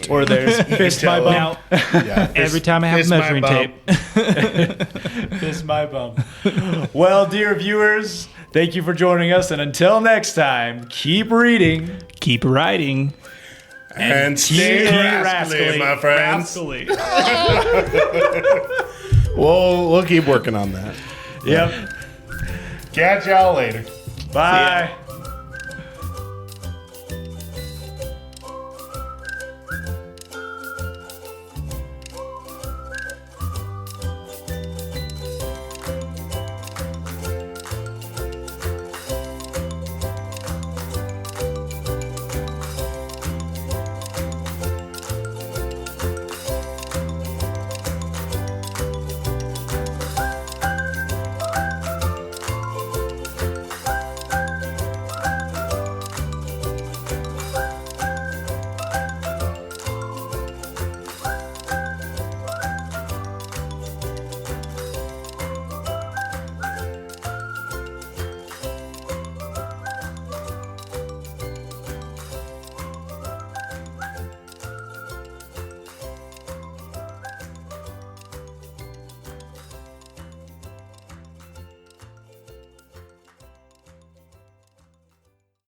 Or there's fist my bum. Now, Yeah, every time I have fist my measuring bum. tape. Fist my bum. Well, dear viewers, thank you for joining us. And until next time, keep reading. Keep writing. And stay rascally, my friends. Rascally. We'll keep working on that. Yep. Catch y'all later. Bye.